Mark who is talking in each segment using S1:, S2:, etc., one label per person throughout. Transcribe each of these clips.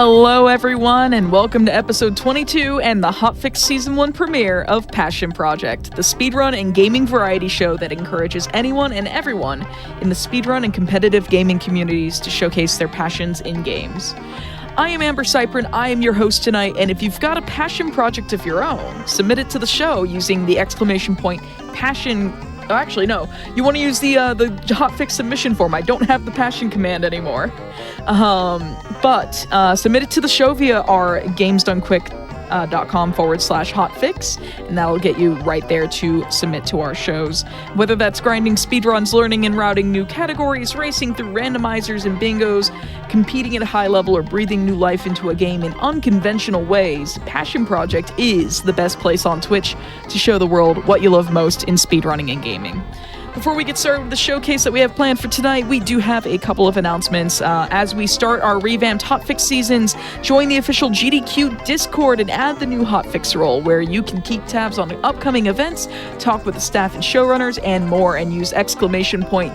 S1: Hello everyone, and welcome to episode 22 and the Hotfix Season 1 premiere of Passion Project, the speedrun and gaming variety show that encourages anyone and everyone in the speedrun and competitive gaming communities to showcase their passions in games. I am Amber Cyprin, I am your host tonight, and if you've got a passion project of your own, submit it to the show using the !passion. Oh, actually, no. You want to use the hotfix submission form. I don't have the passion command anymore. But submit it to the show via our gamesdonequick.com/hotfix, and that'll get you right there to submit to our shows. Whether that's grinding speedruns, learning and routing new categories, racing through randomizers and bingos, competing at a high level, or breathing new life into a game in unconventional ways, Passion Project is the best place on Twitch to show the world what you love most in speedrunning and gaming. Before we get started with the showcase that we have planned for tonight, we do have a couple of announcements. As we start our revamped Hotfix seasons, join the official GDQ Discord and add the new Hotfix role, where you can keep tabs on upcoming events, talk with the staff and showrunners, and more, and use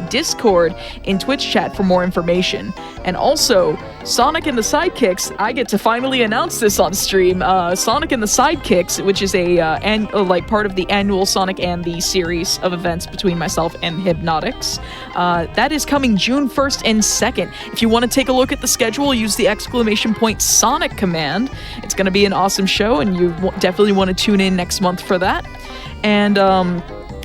S1: !Discord in Twitch chat for more information. And also, Sonic and the Sidekicks, I get to finally announce this on stream. Sonic and the Sidekicks, which is a part of the annual Sonic and the series of events between myself and Hypnotics. That is coming June 1st and 2nd. If you want to take a look at the schedule, use the !Sonic command. It's going to be an awesome show, and you definitely want to tune in next month for that. And,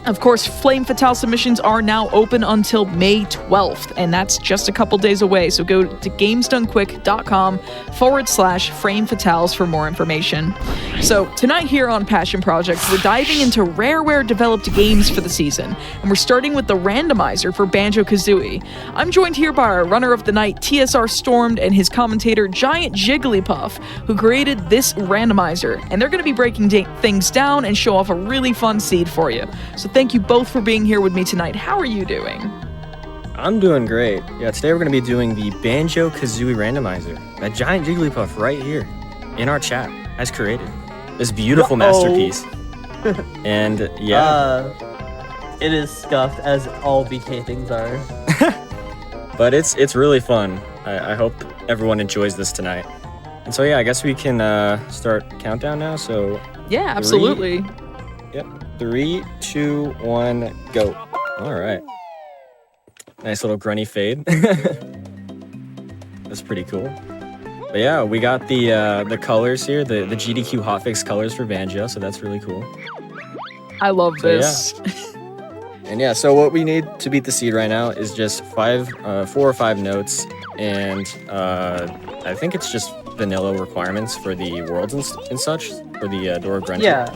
S1: of course, Flame Fatale submissions are now open until May 12th, and that's just a couple days away, so go to gamesdonequick.com/Flame Fatales for more information. So, tonight here on Passion Project, we're diving into Rareware-developed games for the season, and we're starting with the Randomizer for Banjo-Kazooie. I'm joined here by our runner of the night, TSR Stormed, and his commentator, Giant Jigglypuff, who created this randomizer, and they're going to be breaking things down and show off a really fun seed for you. So thank you both for being here with me tonight. How are you doing?
S2: I'm doing great. Yeah, today we're going to be doing the Banjo-Kazooie Randomizer. That Giant Jigglypuff right here in our chat has created this beautiful masterpiece. And yeah.
S3: It is scuffed, as all BK things are.
S2: But it's really fun. I hope everyone enjoys this tonight. And so yeah, I guess we can start countdown now. So
S1: yeah, absolutely.
S2: 3, 2, 1, go. All right. Nice little grunny fade. That's pretty cool. But yeah, we got the colors here, the GDQ Hotfix colors for Banjo, so that's really cool.
S1: I love this.
S2: Yeah. And yeah, so what we need to beat the seed right now is just 4 or 5 notes, and I think it's just vanilla requirements for the worlds and such, for the Dora Grunty.
S3: Yeah.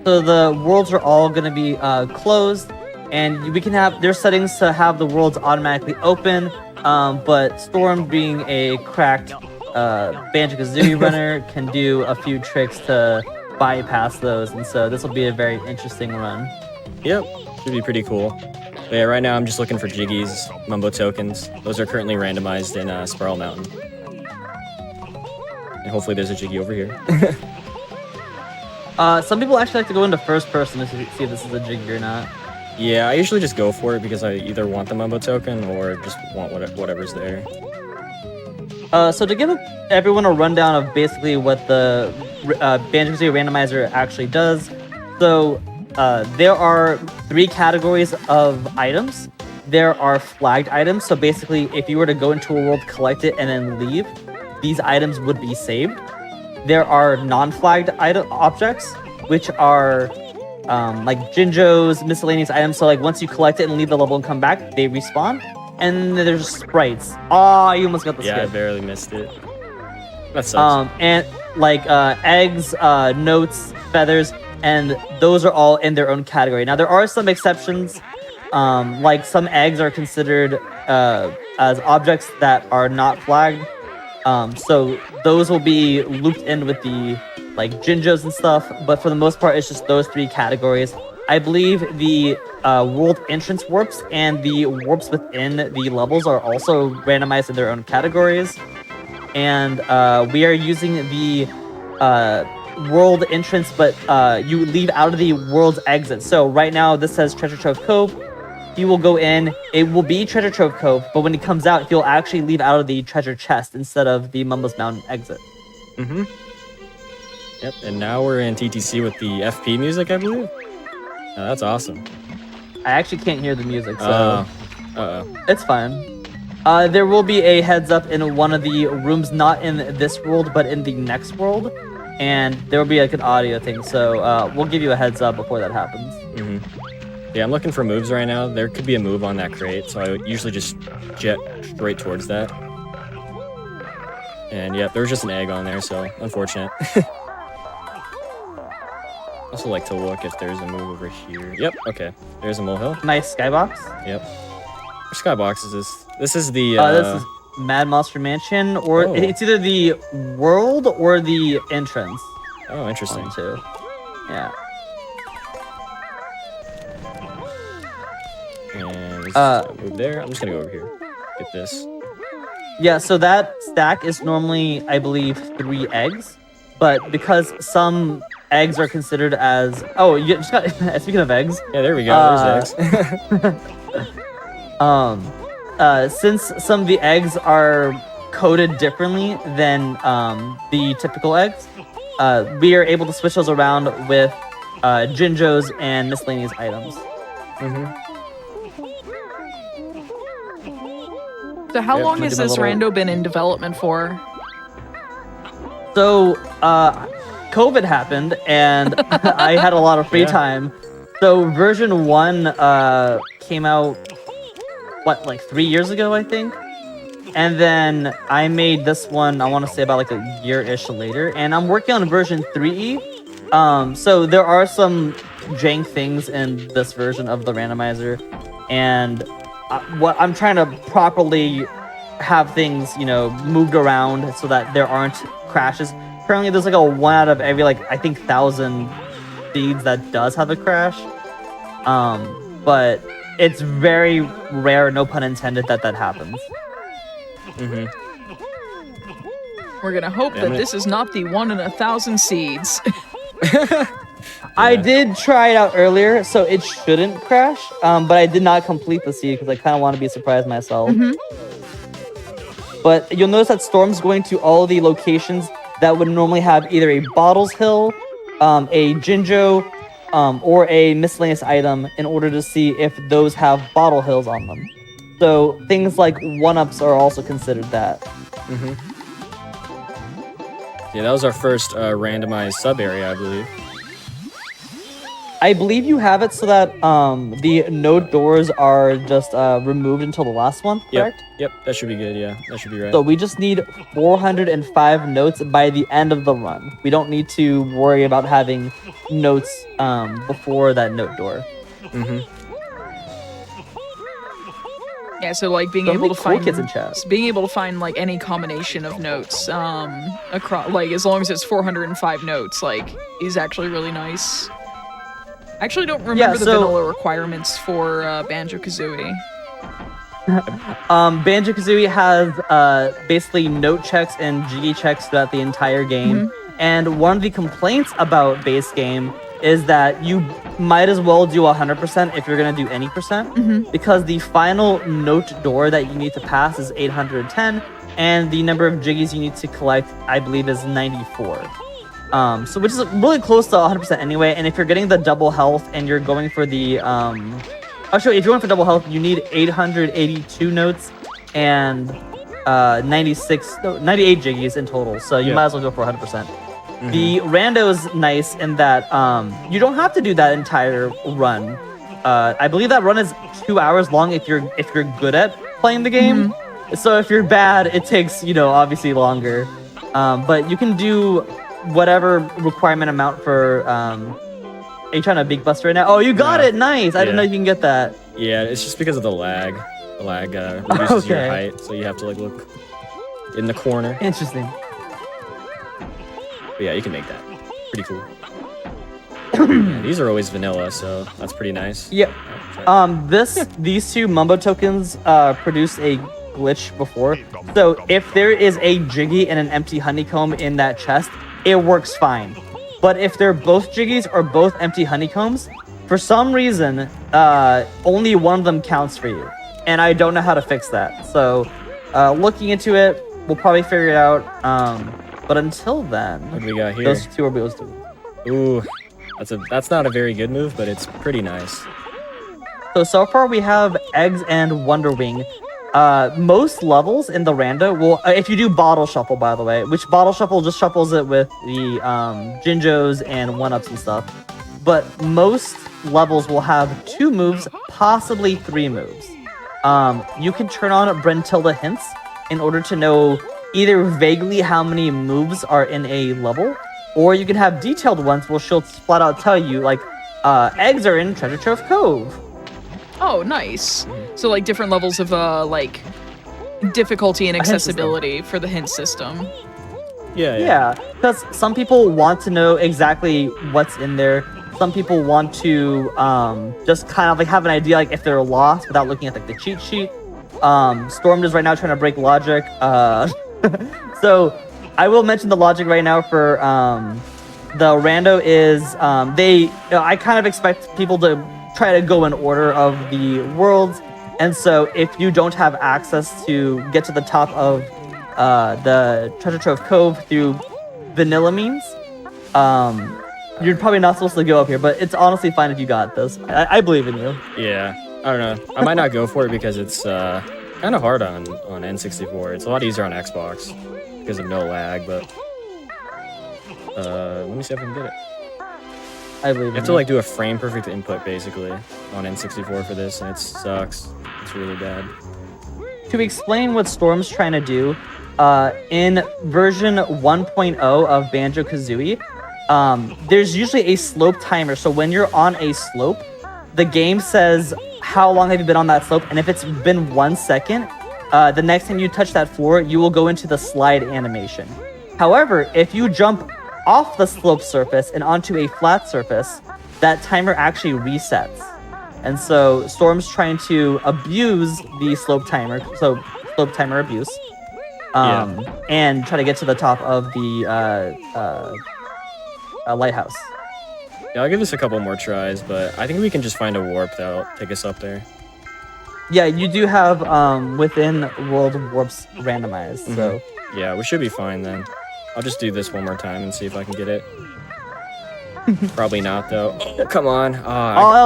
S3: So the worlds are all going to be closed, and we can have their settings to have the worlds automatically open, but Storm, being a cracked Banjo-Kazooie runner, can do a few tricks to bypass those, and so this will be a very interesting run.
S2: Yep, should be pretty cool. But yeah, right now I'm just looking for Jiggies, Mumbo tokens. Those are currently randomized in Spiral Mountain. And hopefully there's a Jiggy over here.
S3: Some people actually like to go into first person to see if this is a Jiggy or not.
S2: Yeah, I usually just go for it because I either want the Mumbo token or just want whatever's there.
S3: So to give everyone a rundown of basically what the Banjo-Kazooie Randomizer actually does, so there are 3 categories of items. There are flagged items, so basically if you were to go into a world, collect it, and then leave, these items would be saved. There are non-flagged objects, which are like Jinjos, miscellaneous items. So like once you collect it and leave the level and come back, they respawn. And there's sprites. Oh, you almost got the skip.
S2: Yeah, I barely missed it. That sucks.
S3: And like eggs, notes, feathers, and those are all in their own category. Now there are some exceptions. Like some eggs are considered as objects that are not flagged. So those will be looped in with the like Jinjos and stuff, but for the most part, it's just those 3 categories. I believe the world entrance warps and the warps within the levels are also randomized in their own categories. And we are using the world entrance, but you leave out of the world's exit. So right now, this says Treasure Trove Cove. he will go in. It will be Treasure Trove Cove, but when he comes out, he'll actually leave out of the treasure chest instead of the Mumbo's Mountain exit.
S2: Mm-hmm. Yep, and now we're in TTC with the FP music, I believe. That's awesome.
S3: I actually can't hear the music, so
S2: Uh-oh.
S3: it's fine. There will be a heads up in one of the rooms, not in this world, but in the next world. And there will be like an audio thing, so we'll give you a heads up before that happens.
S2: Mm-hmm. Yeah, I'm looking for moves right now. There could be a move on that crate, so I would usually just jet straight towards that. And yeah, there was just an egg on there, so unfortunate. Also like to look if there's a move over here. Yep, okay. There's a molehill.
S3: Nice skybox.
S2: Yep. Which skybox is this? This is the
S3: This is Mad Monster Mansion, or it's either the world or the entrance.
S2: Oh, interesting.
S3: One, too. Yeah.
S2: And move there. I'm just gonna go over here. Get this.
S3: Yeah, so that stack is normally, I believe, 3 eggs, but because some eggs are considered as you just got speaking of eggs.
S2: Yeah, there we go. There's eggs.
S3: Since some of the eggs are coded differently than the typical eggs, we are able to switch those around with Jinjos and miscellaneous items.
S2: Mm-hmm.
S1: So how long has this rando been in development for?
S3: So, COVID happened, and I had a lot of free time. So version 1 came out, like 3 years ago, I think? And then I made this one, I want to say about like a year-ish later, and I'm working on version 3E. So there are some jank things in this version of the randomizer, and what I'm trying to properly have things, moved around so that there aren't crashes. Currently, there's like a 1 out of every, like, I think 1,000 seeds that does have a crash. But it's very rare, no pun intended, that happens.
S2: Mm-hmm.
S1: We're gonna hope that this is not the 1 in 1,000 seeds.
S3: I did try it out earlier, so it shouldn't crash. But I did not complete the seed because I kind of want to be surprised myself.
S1: Mm-hmm.
S3: But you'll notice that Storm's going to all the locations that would normally have either a Bottles Hill, a Jinjo, or a miscellaneous item in order to see if those have Bottle Hills on them. So things like 1-ups are also considered that.
S2: Mm-hmm. Yeah, that was our first randomized sub area, I believe.
S3: I believe you have it so that the node doors are just removed until the last one, correct?
S2: Yep, that should be good, yeah. That should be right.
S3: So we just need 405 notes by the end of the run. We don't need to worry about having notes before that note door.
S2: Mm-hmm.
S1: Yeah, so like being
S3: So
S1: able
S3: many
S1: to
S3: cool
S1: find
S3: kids in chat.
S1: being able to find like any combination of notes across, like as long as it's 405 notes, like is actually really nice. I actually don't remember the vanilla requirements for Banjo-Kazooie.
S3: Banjo-Kazooie has basically note checks and jiggy checks throughout the entire game.
S1: Mm-hmm.
S3: And one of the complaints about base game is that you might as well do 100% if you're going to do any percent.
S1: Mm-hmm.
S3: Because the final note door that you need to pass is 810, and the number of jiggies you need to collect, I believe, is 94. So which is really close to 100% anyway. And if you're getting the double health and you're going for the actually, if you're going for double health, you need 882 notes and 98 jiggies in total. So you might as well go for 100%. Mm-hmm. The rando's nice in that you don't have to do that entire run. I believe that run is 2 hours long if you're good at playing the game. Mm-hmm. So if you're bad, it takes obviously longer. But you can do whatever requirement amount for are you trying to big bust right now? Oh, you got it. Nice. I didn't know you can get that.
S2: Yeah, it's just because of the lag. The lag reduces your height, so you have to like look in the corner.
S3: Interesting.
S2: But yeah, you can make that. Pretty cool. Yeah, these are always vanilla, so that's pretty nice.
S3: Yep. These 2 Mumbo tokens produced a glitch before. So if there is a jiggy and an empty honeycomb in that chest, it works fine. But if they're both jiggies or both empty honeycombs, For some reason, only one of them counts for you, and I don't know how to fix that. So, looking into it, we'll probably figure it out. But until then,
S2: What do we got here?
S3: those two are supposed to.
S2: Ooh, that's not a very good move, but it's pretty nice.
S3: So far we have Eggs and Wonder Wing. Most levels in the rando will, if you do Bottle Shuffle, by the way, which Bottle Shuffle just shuffles it with the Jinjos and 1-ups and stuff. But most levels will have 2 moves, possibly 3 moves. You can turn on Brentilda hints in order to know either vaguely how many moves are in a level, or you can have detailed ones where she'll flat out tell you, like, eggs are in Treasure Trove Cove.
S1: Oh, nice. So like different levels of like difficulty and accessibility for the hint system.
S3: Yeah, because some people want to know exactly what's in there. Some people want to just kind of like have an idea, like if they're lost without looking at like the cheat sheet. Storm is right now trying to break logic. So I will mention the logic right now for the rando is I kind of expect people to try to go in order of the worlds, and so if you don't have access to get to the top of the Treasure Trove Cove through vanilla means, you're probably not supposed to go up here, but it's honestly fine if you got this. I believe in you.
S2: Yeah, I don't know. I might not go for it because it's kind of hard on N64. It's a lot easier on Xbox because of no lag, but let me see if I can get it.
S3: I believe
S2: You have to like do a frame perfect input basically on N64 for this, and it sucks. It's really bad.
S3: To explain what Storm's trying to do, in version 1.0 of Banjo-Kazooie, there's usually a slope timer. So when you're on a slope, the game says how long have you been on that slope, and if it's been 1 second, the next time you touch that floor, you will go into the slide animation. However, if you jump off the slope surface and onto a flat surface, that timer actually resets. And so Storm's trying to abuse the slope timer, so slope timer abuse, and try to get to the top of the lighthouse.
S2: Yeah, I'll give this a couple more tries, but I think we can just find a warp that'll take us up there.
S3: Yeah, you do have within World Warps randomized, so
S2: Yeah, we should be fine then. I'll just do this one more time and see if I can get it. Probably not though. Oh, come on.
S3: that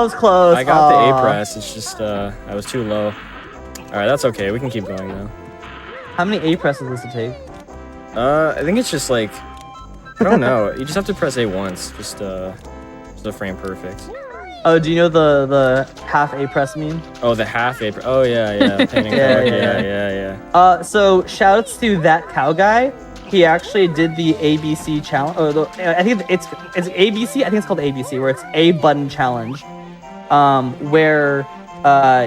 S3: was close.
S2: I got the A press. It's just I was too low. All right, that's okay. We can keep going though.
S3: How many A presses does it take?
S2: I think it's just like I don't know. You just have to press A once. Just the frame perfect.
S3: Oh, do you know the half A press mean?
S2: Oh, the half A. Oh yeah. Painting yeah.
S3: So shoutouts to that cow guy. He actually did the ABC challenge. I think it's ABC. I think it's called ABC, where it's A button challenge, where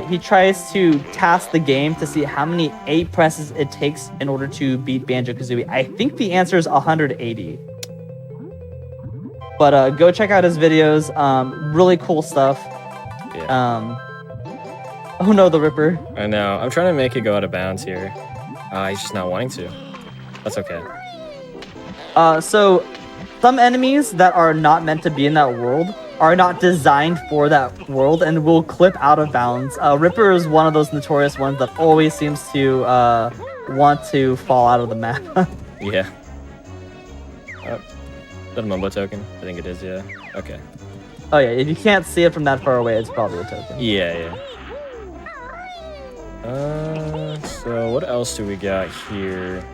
S3: he tries to task the game to see how many A presses it takes in order to beat Banjo-Kazooie. I think the answer is 180. But go check out his videos. Really cool stuff.
S2: Yeah.
S3: Oh no, the Ripper.
S2: I know. I'm trying to make it go out of bounds here. He's just not wanting to. That's okay.
S3: So some enemies that are not meant to be in that world are not designed for that world and will clip out of bounds. Ripper is one of those notorious ones that always seems to want to fall out of the map.
S2: Yeah. Is that a Mumbo token? I think it is, yeah. Okay.
S3: Oh yeah, if you can't see it from that far away, it's probably a token.
S2: Yeah. So what else do we got here?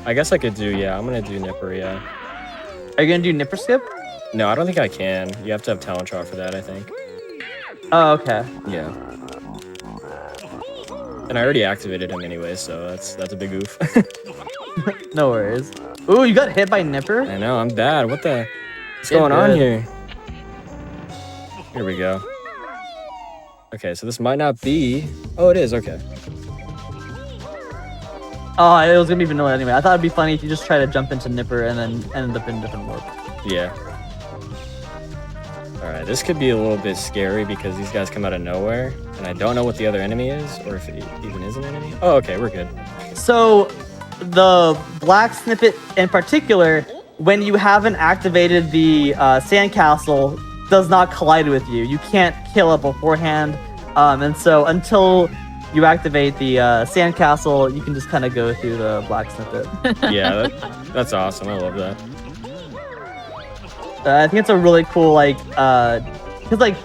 S2: I guess I could do, I'm gonna do Nipper, yeah.
S3: Are you gonna do Nipper Skip?
S2: No, I don't think I can. You have to have Talent Trot for that, I think.
S3: Oh, okay.
S2: Yeah. And I already activated him anyway, so that's a big oof.
S3: No worries. Ooh, you got hit by Nipper?
S2: I know, I'm bad. What's
S3: Get
S2: going on
S3: good.
S2: here? Here we go. Okay, so this might not be... Oh, it is, okay.
S3: Oh, it was gonna be vanilla anyway. I thought it'd be funny if you just try to jump into Nipper and then end up in a different warp.
S2: Yeah. Alright, this could be a little bit scary because these guys come out of nowhere, and I don't know what the other enemy is, or if it even is an enemy. Oh, okay, we're good.
S3: So, the black snippet in particular, when you haven't activated the sandcastle, does not collide with you. You can't kill it beforehand. And so until you activate the sandcastle, you can just kind of go through the blacksmith it.
S2: Yeah, that's awesome. I love that.
S3: I think it's a really cool, like, because, like,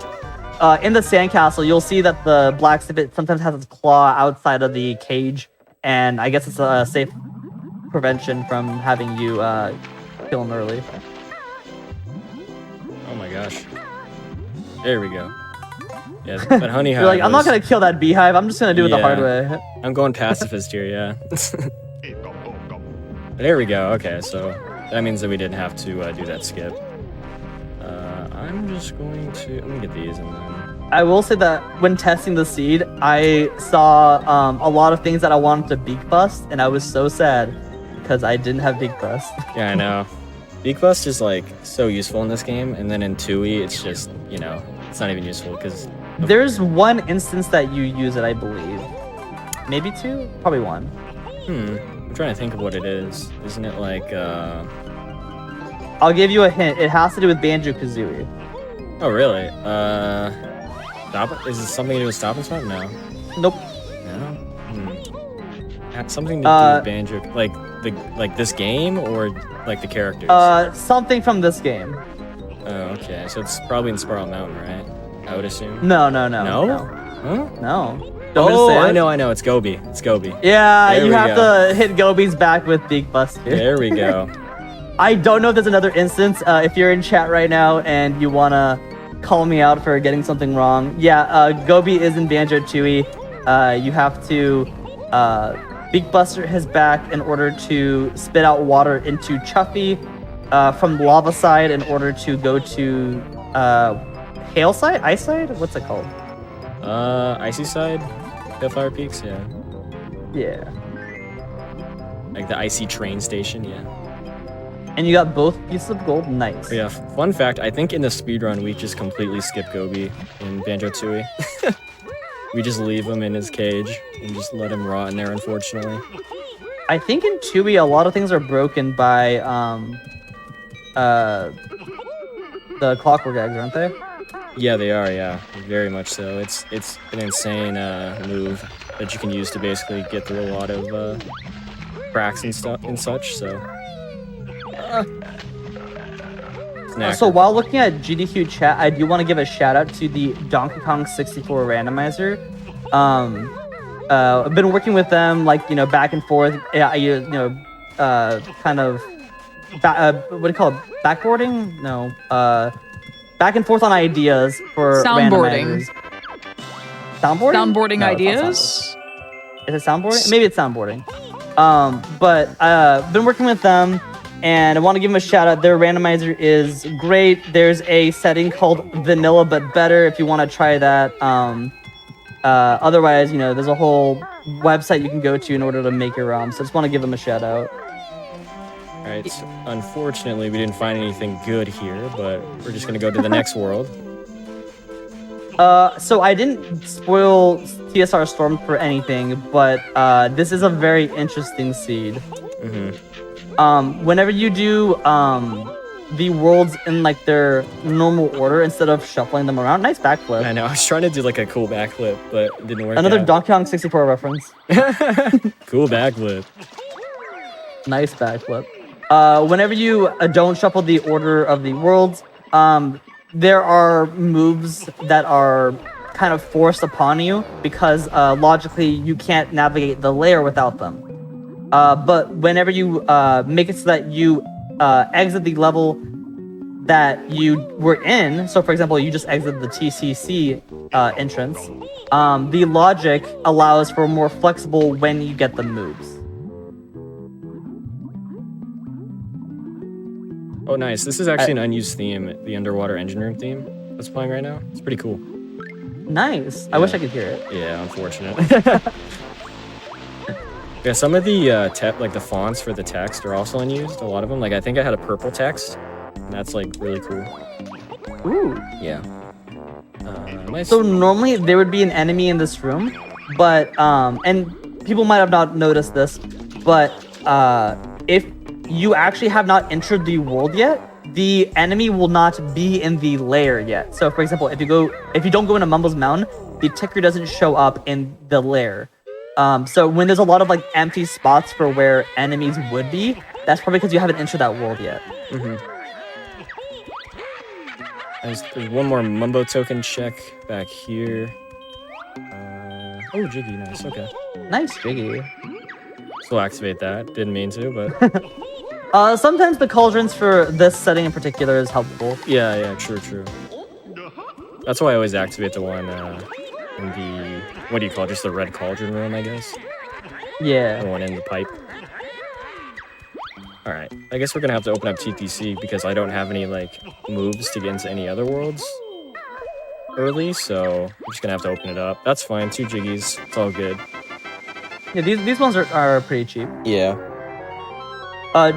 S3: in the sandcastle, you'll see that the blacksmith sometimes has its claw outside of the cage, and I guess it's a safe prevention from having you kill him early.
S2: Oh my gosh. There we go. Yeah, that honey hive.
S3: You're like, I'm not gonna kill that beehive. I'm just gonna do it the hard way.
S2: I'm going pacifist here, yeah. There we go. Okay, so that means that we didn't have to do that skip. I'm just going to... Let me get these and then...
S3: I will say that when testing the seed, I saw a lot of things that I wanted to beak bust, and I was so sad because I didn't have beak bust.
S2: Yeah, I know. Beak bust is like so useful in this game, and then in Tui, it's just, you know, it's not even useful because...
S3: There's one instance that you use it, I believe. Maybe two? Probably one.
S2: I'm trying to think of what it is. Isn't it like,
S3: I'll give you a hint. It has to do with Banjo-Kazooie.
S2: Oh, really? Is it something to do with Stop and Start? No.
S3: Nope.
S2: No? Had something to do with Banjo, like this game or like the characters?
S3: Something from this game.
S2: Oh, okay. So it's probably in Spiral Mountain, right? I would assume.
S3: No.
S2: No?
S3: No.
S2: Huh?
S3: Want me to
S2: Oh,
S3: say it?
S2: I know. It's Gobi. It's Gobi.
S3: Yeah,
S2: There
S3: you
S2: we
S3: have
S2: go.
S3: to hit Gobi's back with Beak Buster.
S2: There we go.
S3: I don't know if there's another instance. If you're in chat right now and you wanna call me out for getting something wrong, yeah, Gobi is in Banjo-Tooie. You have to Beak Buster his back in order to spit out water into Chuffy from the lava side in order to go to Hail side? Ice side? What's it called?
S2: Icy Side? Hellfire Peaks, yeah.
S3: Yeah.
S2: Like the icy train station, yeah.
S3: And you got both pieces of gold? Nice.
S2: But yeah, fun fact, I think in the speedrun, we just completely skip Gobi in Banjo-Tooie. We just leave him in his cage and just let him rot in there, unfortunately.
S3: I think in Tooie, a lot of things are broken by the clockwork eggs, aren't they?
S2: Yeah, they are, yeah. Very much so. It's an insane move that you can use to basically get through a lot of cracks and stuff and such, so...
S3: So while looking at GDQ chat, I do want to give a shout out to the Donkey Kong 64 randomizer. I've been working with them, like, you know, back and forth. Yeah, kind of, what do you call it? Backboarding? No, back and forth on ideas for
S1: Soundboarding.
S3: randomizers. Soundboarding?
S1: Soundboarding
S3: No, it's not
S1: ideas?
S3: soundboarding. Is it soundboarding? Maybe it's soundboarding. But been working with them. And I want to give them a shout out. Their randomizer is great. There's a setting called Vanilla But Better if you want to try that. Otherwise, you know, there's a whole website you can go to in order to make your ROM. So I just want to give them a shout out.
S2: Alright, so unfortunately we didn't find anything good here, but we're just gonna go to the next world.
S3: So I didn't spoil TSR Storm for anything, but this is a very interesting seed. Whenever you do the worlds in like their normal order instead of shuffling them around, nice backflip.
S2: I know, I was trying to do like a cool backflip, but it didn't work
S3: Another
S2: out.
S3: Donkey Kong 64 reference.
S2: Cool backflip.
S3: Nice backflip. Whenever you don't shuffle the order of the worlds, there are moves that are kind of forced upon you because logically you can't navigate the layer without them. But whenever you make it so that you exit the level that you were in, so for example, you just exited the TCC entrance, the logic allows for more flexible when you get the moves.
S2: Oh, nice. This is actually an unused theme, the underwater engine room theme that's playing right now. It's pretty cool.
S3: Nice.
S2: Yeah.
S3: I wish I could hear it.
S2: Yeah, unfortunate. Yeah, some of the like the fonts for the text are also unused. A lot of them. Like I think I had a purple text, and that's like really cool.
S3: Ooh.
S2: Yeah. Nice.
S3: So normally there would be an enemy in this room, but and people might have not noticed this, but if you actually have not entered the world yet, the enemy will not be in the lair yet. So, for example, if you don't go into Mumbles Mountain, the ticker doesn't show up in the lair. So when there's a lot of like empty spots for where enemies would be, that's probably because you haven't entered that world yet.
S2: There's one more Mumbo token check back here. Oh, Jiggy, nice. Okay.
S3: Nice, Jiggy.
S2: So we'll activate that. Didn't mean to, but
S3: Sometimes the cauldrons for this setting in particular is helpful.
S2: yeah, true. That's why I always activate the one in the, what do you call it? Just the red cauldron room, I guess.
S3: Yeah.
S2: The one in the pipe. All right. I guess we're gonna have to open up TTC because I don't have any like moves to get into any other worlds early, so I'm just gonna have to open it up. That's fine. 2 Jiggies. It's all good.
S3: Yeah, these ones are pretty cheap.
S2: Yeah.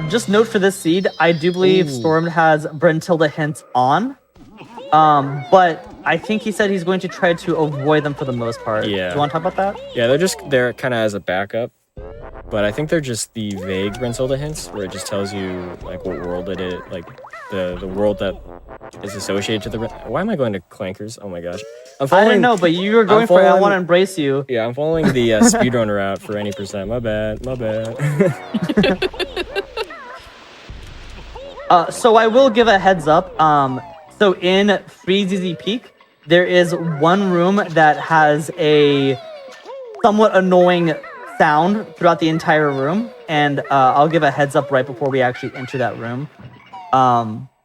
S3: Just note for this seed, I do believe Storm has Brentilda hints on. But I think he said he's going to try to avoid them for the most part.
S2: Yeah.
S3: Do you want to talk about that?
S2: Yeah, they're kind of as a backup, but I think they're just the vague Brentilda hints, where it just tells you like what world it is, like the world that is associated to the. Why am I going to Clankers? Oh my gosh,
S3: I didn't know, but you were going for it. I want to embrace you.
S2: Yeah, I'm following the speedrun route for any percent. My bad.
S3: So I will give a heads up. So in Freezy Peak, there is one room that has a somewhat annoying sound throughout the entire room, and I'll give a heads up right before we actually enter that room.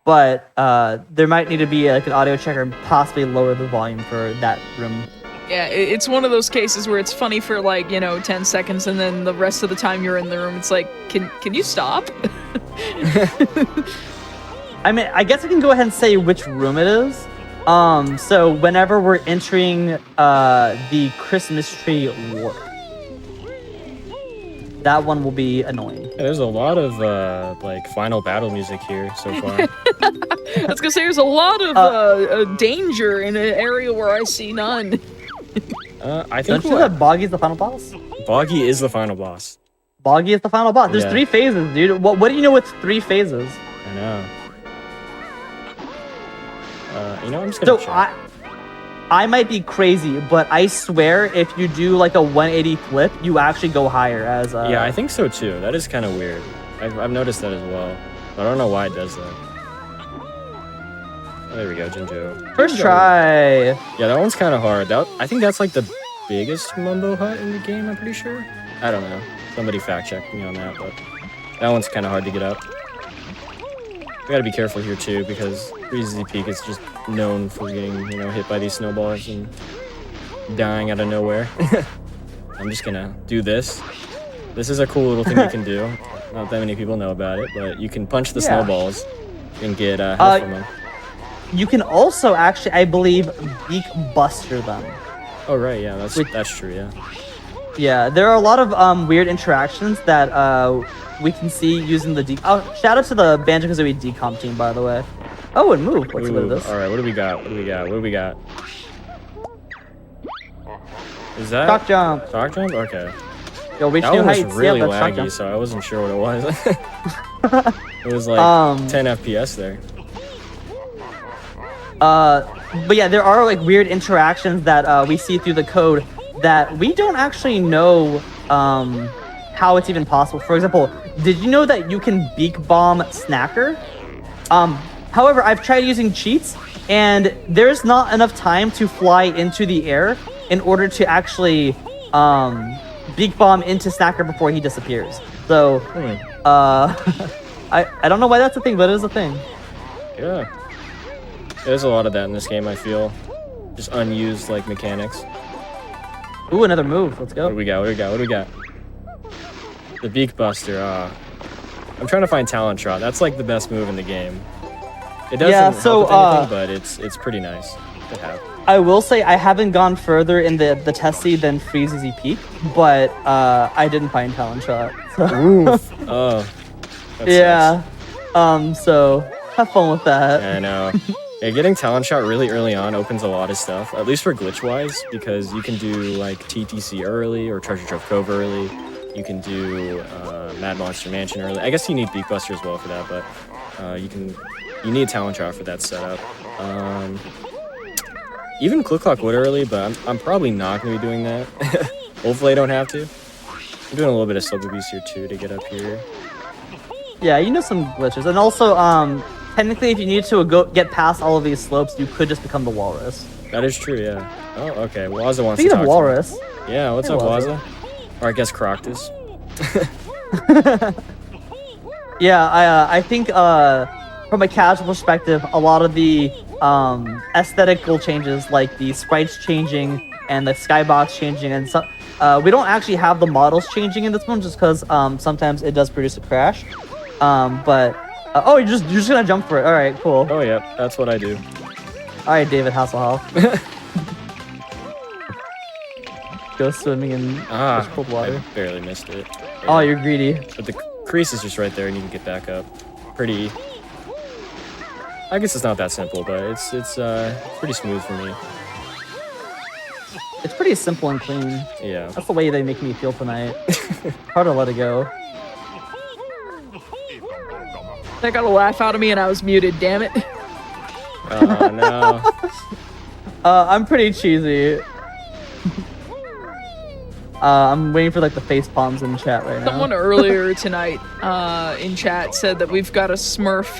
S3: But there might need to be like an audio checker and possibly lower the volume for that room.
S1: Yeah, it's one of those cases where it's funny for like, 10 seconds, and then the rest of the time you're in the room, it's like, can you stop?
S3: I mean, I guess I can go ahead and say which room it is. So whenever we're entering the Christmas tree warp, that one will be annoying.
S2: Yeah, there's a lot of like final battle music here so far.
S1: I was gonna say there's a lot of danger in an area where I see none.
S2: I think
S3: Don't you know that Boggy is the final boss?
S2: Boggy is the final boss.
S3: Boggy is the final boss. There's
S2: Yeah.
S3: 3 phases, dude. What do you know with 3 phases?
S2: I know. I'm just gonna
S3: So
S2: check.
S3: I might be crazy, but I swear if you do like a 180 flip, you actually go higher as
S2: Yeah, I think so too. That is kind of weird. I've noticed that as well. But I don't know why it does that. Oh, there we go, Jinjo.
S3: First try.
S2: Yeah, that one's kind of hard. I think that's like the biggest Mumbo hut in the game, I'm pretty sure. I don't know. Somebody fact check me on that, but that one's kind of hard to get up. We gotta be careful here too, because Breezy Peak is just known for getting, hit by these snowballs and dying out of nowhere. I'm just gonna do this. This is a cool little thing you can do. Not that many people know about it, but you can punch the snowballs and get health from them.
S3: You can also actually, I believe, Beak Buster them.
S2: Oh right, yeah, that's true, yeah.
S3: Yeah, there are a lot of weird interactions that we can see using the shout out to the Banjo-Kazooie decomp team, by the way. Oh, it moved. Let's look at this.
S2: All right, what do we got? Is that
S3: Shock jump.
S2: shock jump? Okay.
S3: Yo, reach
S2: That
S3: new
S2: one was
S3: heights.
S2: really
S3: Yeah, that's shock
S2: laggy,
S3: jump.
S2: so I wasn't sure what it was. It was like 10 FPS there.
S3: But yeah, there are like weird interactions that we see through the code that we don't actually know how it's even possible. For example, did you know that you can beak bomb Snacker? However, I've tried using cheats, and there's not enough time to fly into the air in order to actually beak bomb into Snacker before he disappears. So, I don't know why that's a thing, but it is a thing.
S2: Yeah. There's a lot of that in this game, I feel. Just unused, like, mechanics.
S3: Ooh, another move. Let's go.
S2: What do we got? The Beak Buster, I'm trying to find Talent Shot. That's, like, the best move in the game. It doesn't help with anything, but it's pretty nice to have.
S3: I will say I haven't gone further in the testy than Freezy Peak, but I didn't find Talent Shot. So.
S2: Oof. Oh. That
S3: Yeah. So have fun with that.
S2: I know. Yeah, getting Talent Shot really early on opens a lot of stuff, at least for glitch-wise, because you can do, like, TTC early or Treasure Trove Cove early. You can do Mad Monster Mansion early. I guess you need Beak Buster as well for that, but you can You need talent trial for that setup. Even Click Clock would early, but I'm probably not going to be doing that. Hopefully I don't have to. I'm doing a little bit of slope abuse here too to get up here.
S3: Yeah, you know some glitches. And also, technically, if you need to get past all of these slopes, you could just become the walrus.
S2: That is true, yeah. Oh, okay. Waza wants
S3: Speaking
S2: to talk
S3: of walrus.
S2: Yeah, what's
S3: Hey,
S2: up,
S3: Waza.
S2: Waza? Or I guess Croctus.
S3: Yeah, I think from a casual perspective, a lot of the aesthetical changes, like the sprites changing and the skybox changing, and so, we don't actually have the models changing in this one just because sometimes it does produce a crash. Oh, you're just gonna jump for it. All right, cool.
S2: Oh, yeah, that's what I do.
S3: All right, David Hasselhoff. Go swimming in cold water.
S2: I barely missed it.
S3: Oh, you're greedy.
S2: But the crease is just right there and you can get back up. Pretty... I guess it's not that simple, but it's pretty smooth for me.
S3: It's pretty simple and clean.
S2: Yeah.
S3: That's the way they make me feel tonight. Hard to let it go.
S1: That got a laugh out of me and I was muted, damn it.
S2: Oh, no.
S3: I'm pretty cheesy. I'm waiting for like the face palms in chat right now.
S1: Someone earlier tonight in chat said that we've got a Smurf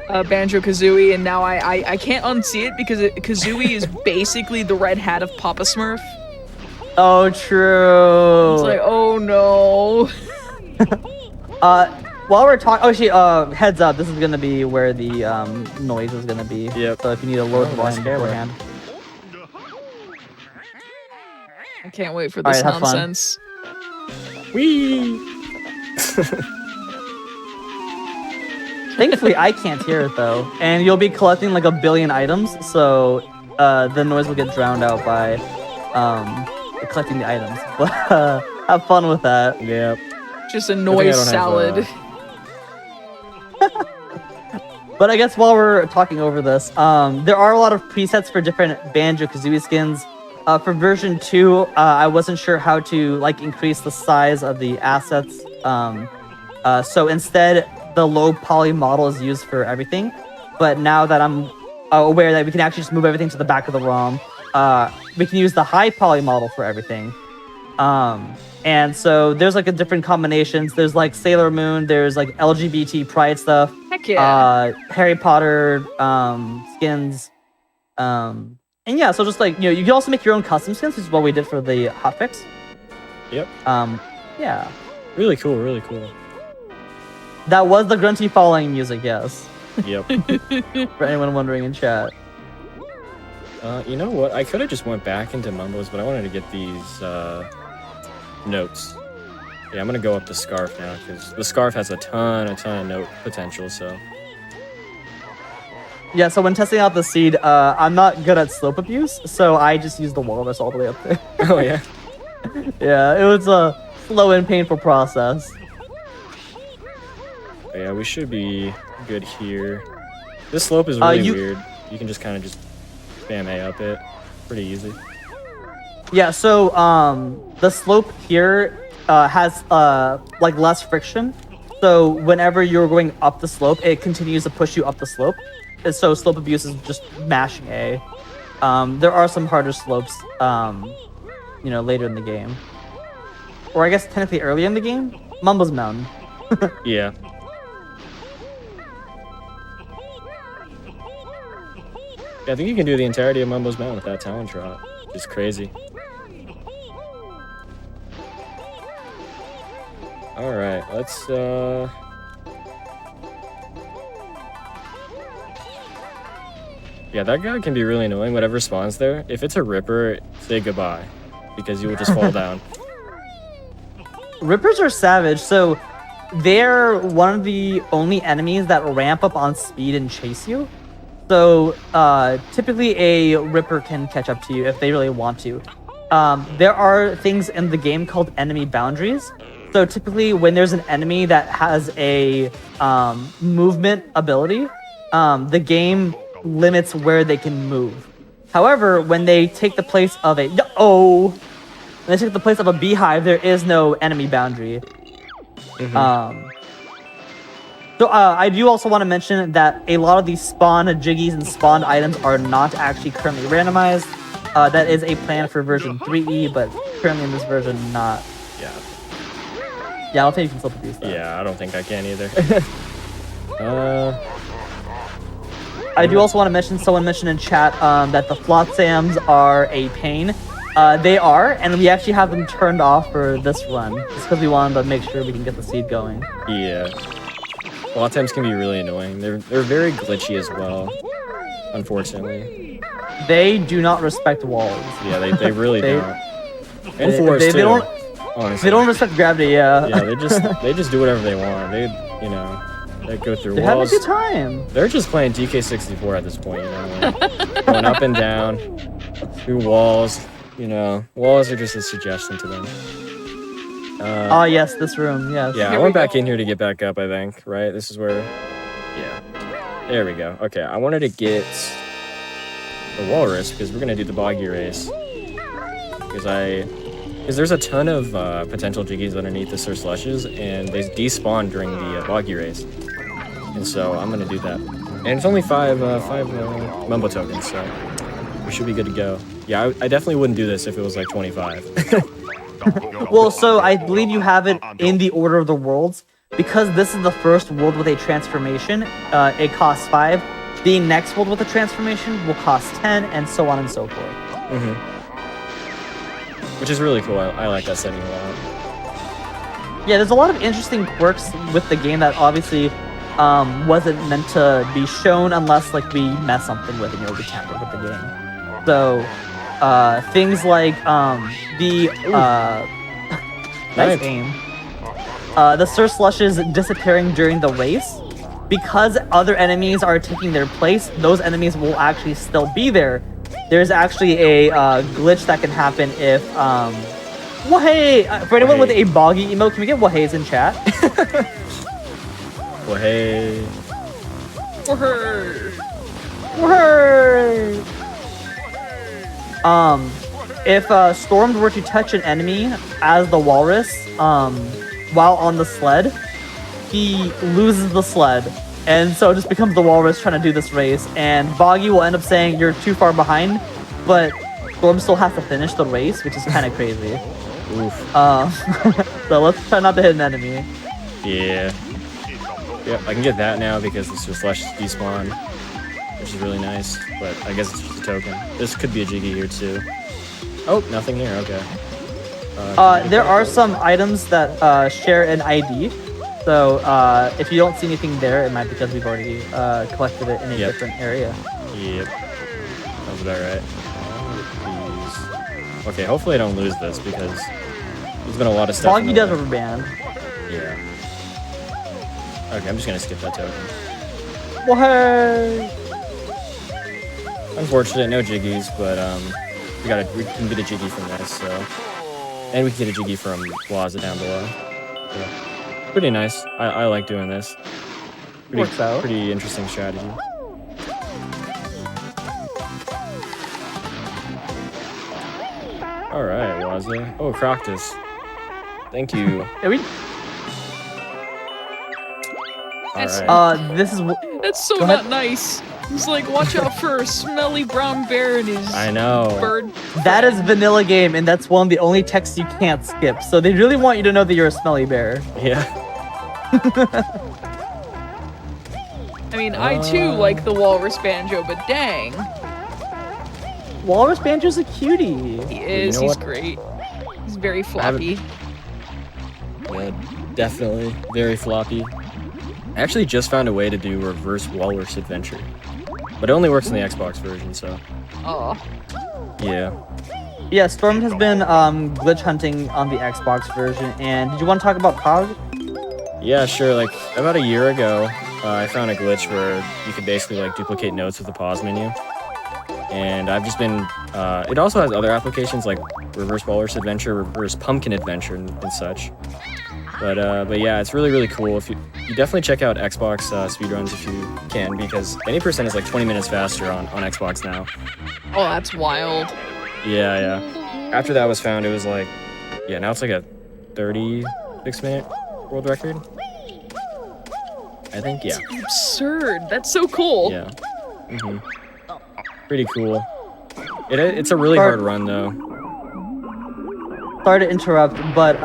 S1: Banjo-Kazooie, and now I can't unsee it because Kazooie is basically the red hat of Papa Smurf.
S3: Oh, true.
S1: It's like, oh no.
S3: While we're talking, heads up, this is gonna be where the noise is gonna be.
S2: Yep.
S3: So if you need a load volume beforehand.
S1: I can't wait for this
S3: Alright, have fun.
S1: nonsense.
S2: Whee!
S3: Thankfully, I can't hear it though, and you'll be collecting like 1 billion items, so the noise will get drowned out by collecting the items. But have fun with that.
S2: Yep.
S1: Just a noise salad.
S3: But I guess while we're talking over this, there are a lot of presets for different Banjo-Kazooie skins. For version 2, I wasn't sure how to like increase the size of the assets. So instead, the low poly model is used for everything. But now that I'm aware that we can actually just move everything to the back of the ROM, we can use the high poly model for everything. And so there's like a different combinations. There's like Sailor Moon, there's like LGBT pride stuff.
S1: Heck yeah.
S3: Harry Potter skins. And yeah, so just like, you can also make your own custom skins, which is what we did for the hotfix.
S2: Yep.
S3: Yeah.
S2: Really cool, really cool.
S3: That was the grunty falling music, yes.
S2: Yep.
S3: For anyone wondering in chat.
S2: You know what? I could have just went back into Mumbo's, but I wanted to get these notes. Yeah, I'm gonna go up the scarf now because the scarf has a ton of note potential. So
S3: Yeah, so when testing out the seed, I'm not good at slope abuse, so I just used the walrus all the way up there.
S2: oh yeah,
S3: Yeah, it was a slow and painful process.
S2: but yeah, we should be good here. This slope is really weird. You can just kind of just spam A up it, pretty easy.
S3: Yeah, so the slope here has like less friction. So whenever you're going up the slope, it continues to push you up the slope. And so slope abuse is just mashing A. There are some harder slopes, later in the game. Or I guess technically early in the game? Mumbo's Mountain.
S2: Yeah. Yeah, I think you can do the entirety of Mumbo's Mountain with that talent trot. It's crazy. Alright, let's yeah, that guy can be really annoying, whatever spawns there. If it's a Ripper, say goodbye. Because you will just fall down.
S3: Rippers are savage, so they're one of the only enemies that ramp up on speed and chase you. So typically a Ripper can catch up to you if they really want to. There are things in the game called enemy boundaries. So typically when there's an enemy that has a movement ability, the game limits where they can move. However, when they take the place of a beehive, there is no enemy boundary. So I do also want to mention that a lot of these spawn jiggies and spawned items are not actually currently randomized. That is a plan for version 3E, but currently in this version, not.
S2: Yeah.
S3: Yeah, I don't think you can still produce that.
S2: Yeah, I don't think I can either.
S3: I do also want to mention, someone mentioned in chat that the Flotsams are a pain. They are, and we actually have them turned off for this run, just because we wanted to make sure we can get the seed going.
S2: Yeah. A lot of times can be really annoying. They're very glitchy as well, unfortunately.
S3: They do not respect walls.
S2: Yeah, they really don't. And
S3: They
S2: floors too.
S3: don't.
S2: Honestly.
S3: They don't respect gravity. Yeah.
S2: Yeah, they just do whatever they want. They they go through
S3: They're having a
S2: walls.
S3: good time.
S2: They're just playing DK64 at this point, you know, like, going up and down through walls. You know, walls are just a suggestion to them.
S3: Oh yes, this room. Yes.
S2: Yeah, I went back in here to get back up, I think, right? This is where... Yeah. There we go. Okay, I wanted to get the walrus, because we're going to do the boggy race. Because there's a ton of potential jiggies underneath the Sir Slushes, and they despawn during the boggy race. And so I'm going to do that. And it's only five Mumbo tokens, so we should be good to go. Yeah, I definitely wouldn't do this if it was like 25.
S3: Well, so I believe you have it in the order of the worlds. Because this is the first world with a transformation, it costs 5. The next world with a transformation will cost 10, and so on and so forth.
S2: Mm-hmm. Which is really cool. I like that setting a lot.
S3: Yeah, there's a lot of interesting quirks with the game that obviously wasn't meant to be shown unless like we mess something with it, we tamper with the game. So things like nice aim. The Sir Slushes disappearing during the race. Because other enemies are taking their place, those enemies will actually still be there. There's actually a glitch that can happen if Wahey! For anyone with a boggy emote, can we get Waheys in chat?
S2: Wahey.
S3: Wahey! If Stormed were to touch an enemy as the walrus, while on the sled, he loses the sled, and so it just becomes the walrus trying to do this race, and Boggy will end up saying you're too far behind, but Storm still has to finish the race, which is kind of crazy.
S2: Oof.
S3: So let's try not to hit an enemy.
S2: Yeah. Yep, I can get that now because this is Slush despawn, which is really nice, but I guess it's just a token. This could be a Jiggy here too. Oh, nothing here, okay.
S3: There are some items that share an ID. So if you don't see anything there, it might be because we've already collected it in a different area.
S2: Yep. That was about right. Please. Okay, hopefully I don't lose this because there's been a lot of stuff.
S3: Boggy does rubber band.
S2: Yeah. Okay, I'm just gonna skip that token.
S3: Wahey!
S2: Unfortunate, no Jiggies, but we can get a Jiggy from this, so. And we can get a Jiggy from Waza down below. So, pretty nice. I like doing this.
S3: Works out.
S2: Pretty interesting strategy. Alright, Waza. Oh, Croctus. Thank you.
S3: Yeah,
S2: Alright.
S3: this is...
S1: That's so not nice. He's like, watch out for a smelly brown bear in his
S2: I know.
S1: bird.
S3: That is vanilla game, and that's one of the only texts you can't skip. So they really want you to know that you're a smelly bear.
S2: Yeah.
S1: I mean, I too like the Walrus Banjo, but dang.
S3: Walrus Banjo's a cutie.
S1: He is,
S2: You know
S1: he's
S2: what?
S1: great. He's very floppy.
S2: Yeah, definitely. Very floppy. I actually just found a way to do reverse walrus adventure. But it only works in the Xbox version, so.
S1: Oh.
S2: Yeah.
S3: Yeah, Storm has been glitch hunting on the Xbox version, and did you want to talk about COG?
S2: Yeah, sure. Like, about a year ago, I found a glitch where you could basically, like, duplicate notes with the pause menu. And I've just been, it also has other applications like reverse walrus adventure, reverse pumpkin adventure, and such. But yeah, it's really, really cool. If you definitely check out Xbox Speedruns if you can, because any percent is like 20 minutes faster on Xbox now.
S1: Oh, that's wild.
S2: Yeah. After that was found, it was like, yeah, now it's like a 36-minute world record. I think, yeah.
S1: Absurd. That's so cool.
S2: Yeah. Pretty cool. It's a really hard run, though.
S3: Sorry to interrupt, but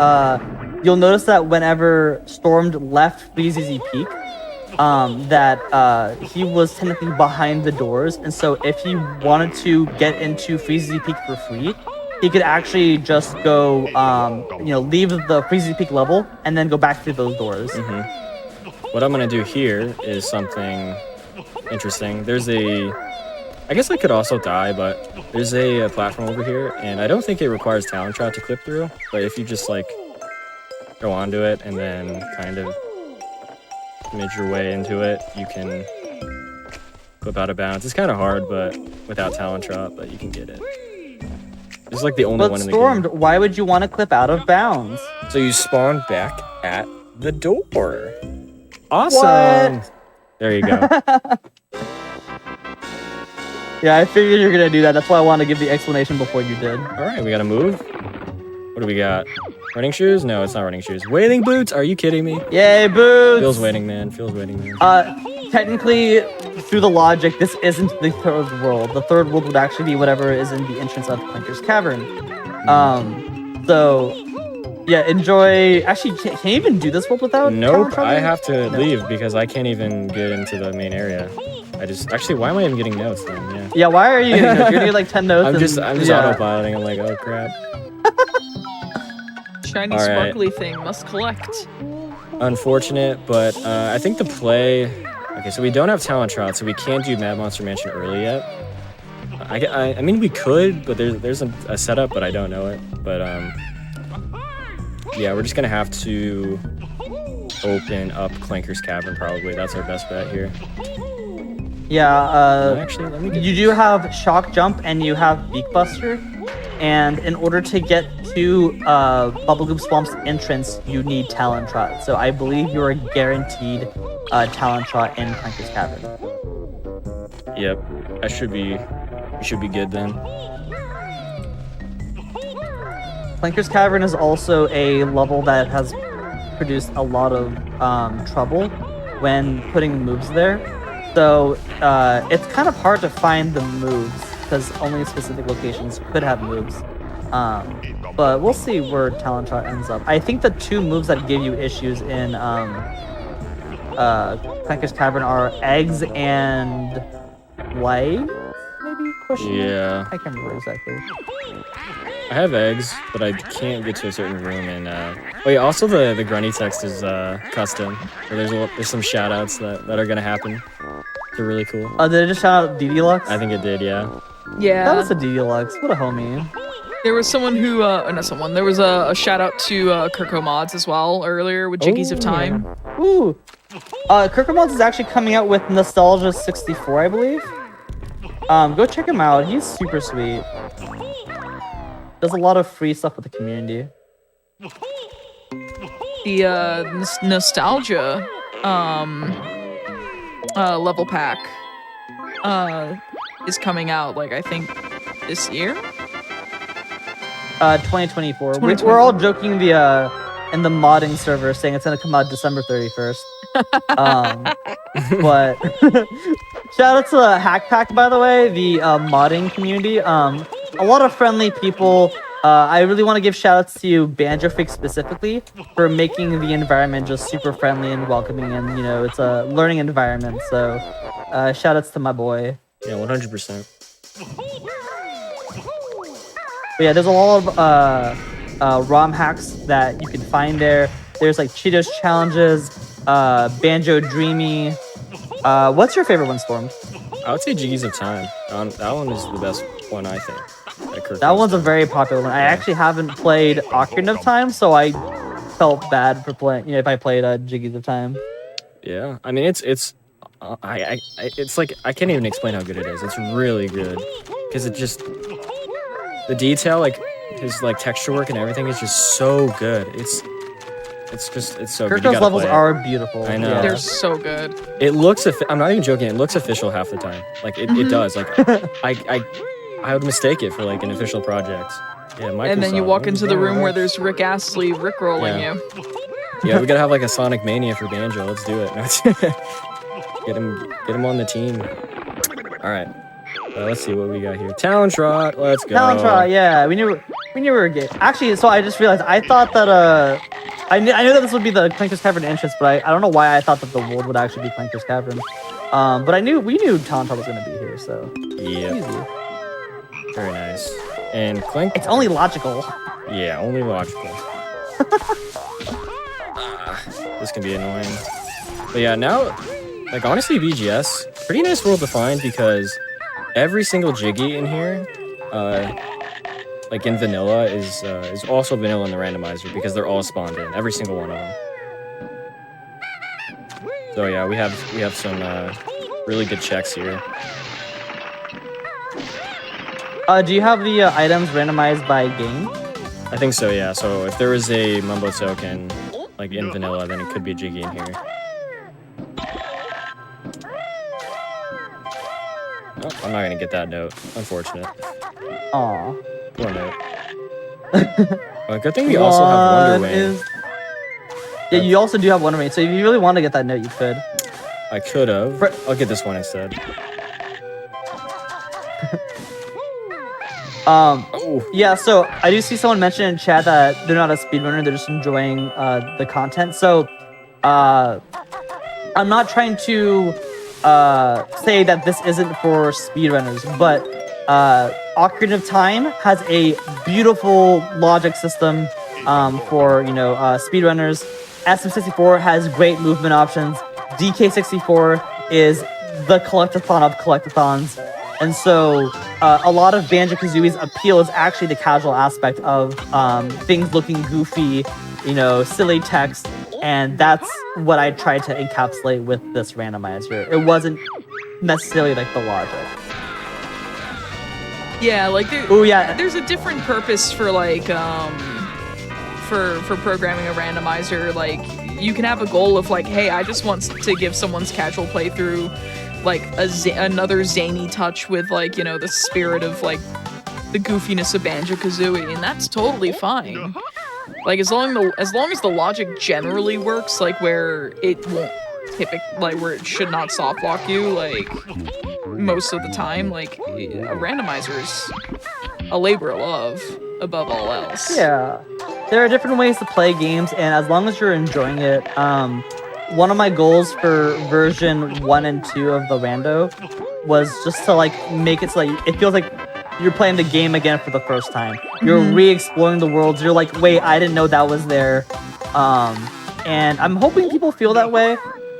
S3: you'll notice that whenever Stormed left Freezy Peak, that he was technically behind the doors, and so if he wanted to get into Freezy Peak for free, he could actually just go, leave the Freezy Peak level and then go back through those doors.
S2: What I'm gonna do here is something interesting. I guess I could also die, but there's a platform over here, and I don't think it requires Talon Trot to clip through, but if you just, like, go onto it and then kind of midge your way into it, you can clip out of bounds. It's kind of hard, but without Talon Trot, but you can get it. It's like the only one in the
S3: Stormed,
S2: game.
S3: why would you want to clip out of bounds?
S2: So you spawn back at the door. Awesome!
S3: What?
S2: There you go.
S3: Yeah, I figured you were gonna do that. That's why I wanted to give the explanation before you did.
S2: Alright, we gotta move. What do we got? Running shoes? No, it's not running shoes. Wading boots? Are you kidding me?
S3: Yay, boots!
S2: Feels waiting, man. Feels waiting, man.
S3: Technically, through the logic, this isn't the third world. The third world would actually be whatever is in the entrance of Clanker's Cavern. So, yeah, enjoy. Actually, can you even do this world without?
S2: Nope, I have to leave because I can't even get into the main area. Actually, why am I even getting notes then? Yeah.
S3: Yeah, why are you getting notes? You're gonna get like 10 notes.
S2: I'm just autopiloting. I'm like, oh crap.
S1: Shiny sparkly thing must collect.
S2: Unfortunate, but I think the play. Okay, so we don't have Talon Trot, so we can't do Mad Monster Mansion early yet. I mean, we could, but there's a setup, but I don't know it. But yeah, we're just gonna have to open up Clanker's Cavern probably. That's our best bet here.
S3: Yeah,
S2: actually, let me get
S3: you do have Shock Jump and you have Beak Buster, and in order to get to Bubblegloop Swamp's entrance, you need Talon Trot. So I believe you are guaranteed Talon Trot in Clanker's Cavern.
S2: Yep, we should be good then.
S3: Clanker's Cavern is also a level that has produced a lot of trouble when putting moves there. So it's kind of hard to find the moves because only specific locations could have moves. But we'll see where Talon Trot ends up. I think the two moves that give you issues in Clanker's Cavern are eggs and light, maybe? Question?
S2: Yeah.
S3: I can't remember exactly.
S2: I have eggs, but I can't get to a certain room. And oh yeah, also the Grunny text is custom. So there's some shout outs that are gonna happen. They're really cool.
S3: Did it just shout out DD-Lux?
S2: I think it did, yeah.
S1: Yeah.
S3: That was a DD-Lux. What a homie.
S1: There was someone who, not someone, there was a shout out to Kirko Mods as well earlier with Jiggies of Time.
S3: Yeah. Ooh. Kirko Mods is actually coming out with Nostalgia 64, I believe. Go check him out. He's super sweet. Does a lot of free stuff with the community.
S1: The Nostalgia level pack is coming out, like, I think this year?
S3: 2024. We're all joking in the modding server saying it's gonna come out December 31st. But shout out to Hack Pack, by the way, the modding community. A lot of friendly people. I really want to give shout outs to Banjo-Kazooie specifically for making the environment just super friendly and welcoming, and you know, it's a learning environment. So shout outs to my boy.
S2: Yeah, 100%.
S3: But yeah, there's a lot of ROM hacks that you can find there. There's like Cheetos challenges, Banjo Dreamy. What's your favorite one, Storm?
S2: I would say Jiggies of Time. That one is the best one, I think.
S3: That one's a very popular one. I actually haven't played Ocarina of Time, so I felt bad for playing. You know, if I played Jiggies of Time.
S2: Yeah, I mean it's like I can't even explain how good it is. It's really good because it just the detail, like his like texture work and everything is just so good. It's so good.
S3: Kirko's levels are beautiful.
S2: I know.
S3: Yeah.
S1: They're so good.
S2: It looks I'm not even joking. It looks official half the time. Like it does. Like I would mistake it for like an official project. Yeah, Microsoft.
S1: And then you walk into the room where there's Rick Astley rickrolling you.
S2: Yeah, we gotta have like a Sonic Mania for Banjo. Let's do it. Get him on the team. All right. Let's see what we got here. Talon Trot. Let's go.
S3: Talon Trot. Yeah, we knew we were gay. Actually, so I just realized I thought that I knew that this would be the Clanker's Cavern entrance, but I don't know why I thought that the world would actually be Clanker's Cavern. But we knew Talon Trot was gonna be here, so
S2: yeah.
S3: easy.
S2: Very nice. And Clank.
S3: It's only logical.
S2: Yeah, only logical. This can be annoying. But yeah, now, like honestly, BGS, pretty nice world to find because every single Jiggy in here, like in vanilla, is also vanilla in the randomizer because they're all spawned in, every single one of them. So yeah, we have some really good checks here.
S3: Do you have the items randomized by game?
S2: I think so, yeah. So if there was a Mumbo token, like in vanilla, then it could be a Jiggy in here. Oh, I'm not gonna get that note. Unfortunate.
S3: Aw.
S2: Poor note. Well, good thing we also have Wonder Wing.
S3: Yeah, you also do have Wonder Wing, so if you really want to get that note, you could.
S2: I could have. I'll get this one instead.
S3: Yeah, so I do see someone mention in chat that they're not a speedrunner, they're just enjoying the content. So I'm not trying to say that this isn't for speedrunners, but Ocarina of Time has a beautiful logic system for speedrunners. SM64 has great movement options. DK64 is the collectathon of collectathons. And so a lot of Banjo-Kazooie's appeal is actually the casual aspect of things looking goofy, silly text, and that's what I tried to encapsulate with this randomizer. It wasn't necessarily like the logic.
S1: Yeah, like there's a different purpose for like for programming a randomizer. Like you can have a goal of like, hey, I just want to give someone's casual playthrough like another zany touch with like the spirit of like the goofiness of Banjo-Kazooie, and that's totally fine. Like as long as the logic generally works, like where it won't where it should not soft lock you like most of the time, like a randomizer is a labor of love above all else.
S3: Yeah, there are different ways to play games, and as long as you're enjoying it, one of my goals for version 1 and 2 of the rando was just to like make it so like it feels like you're playing the game again for the first time. You're re-exploring the worlds. You're like, wait, I didn't know that was there. And I'm hoping people feel that way.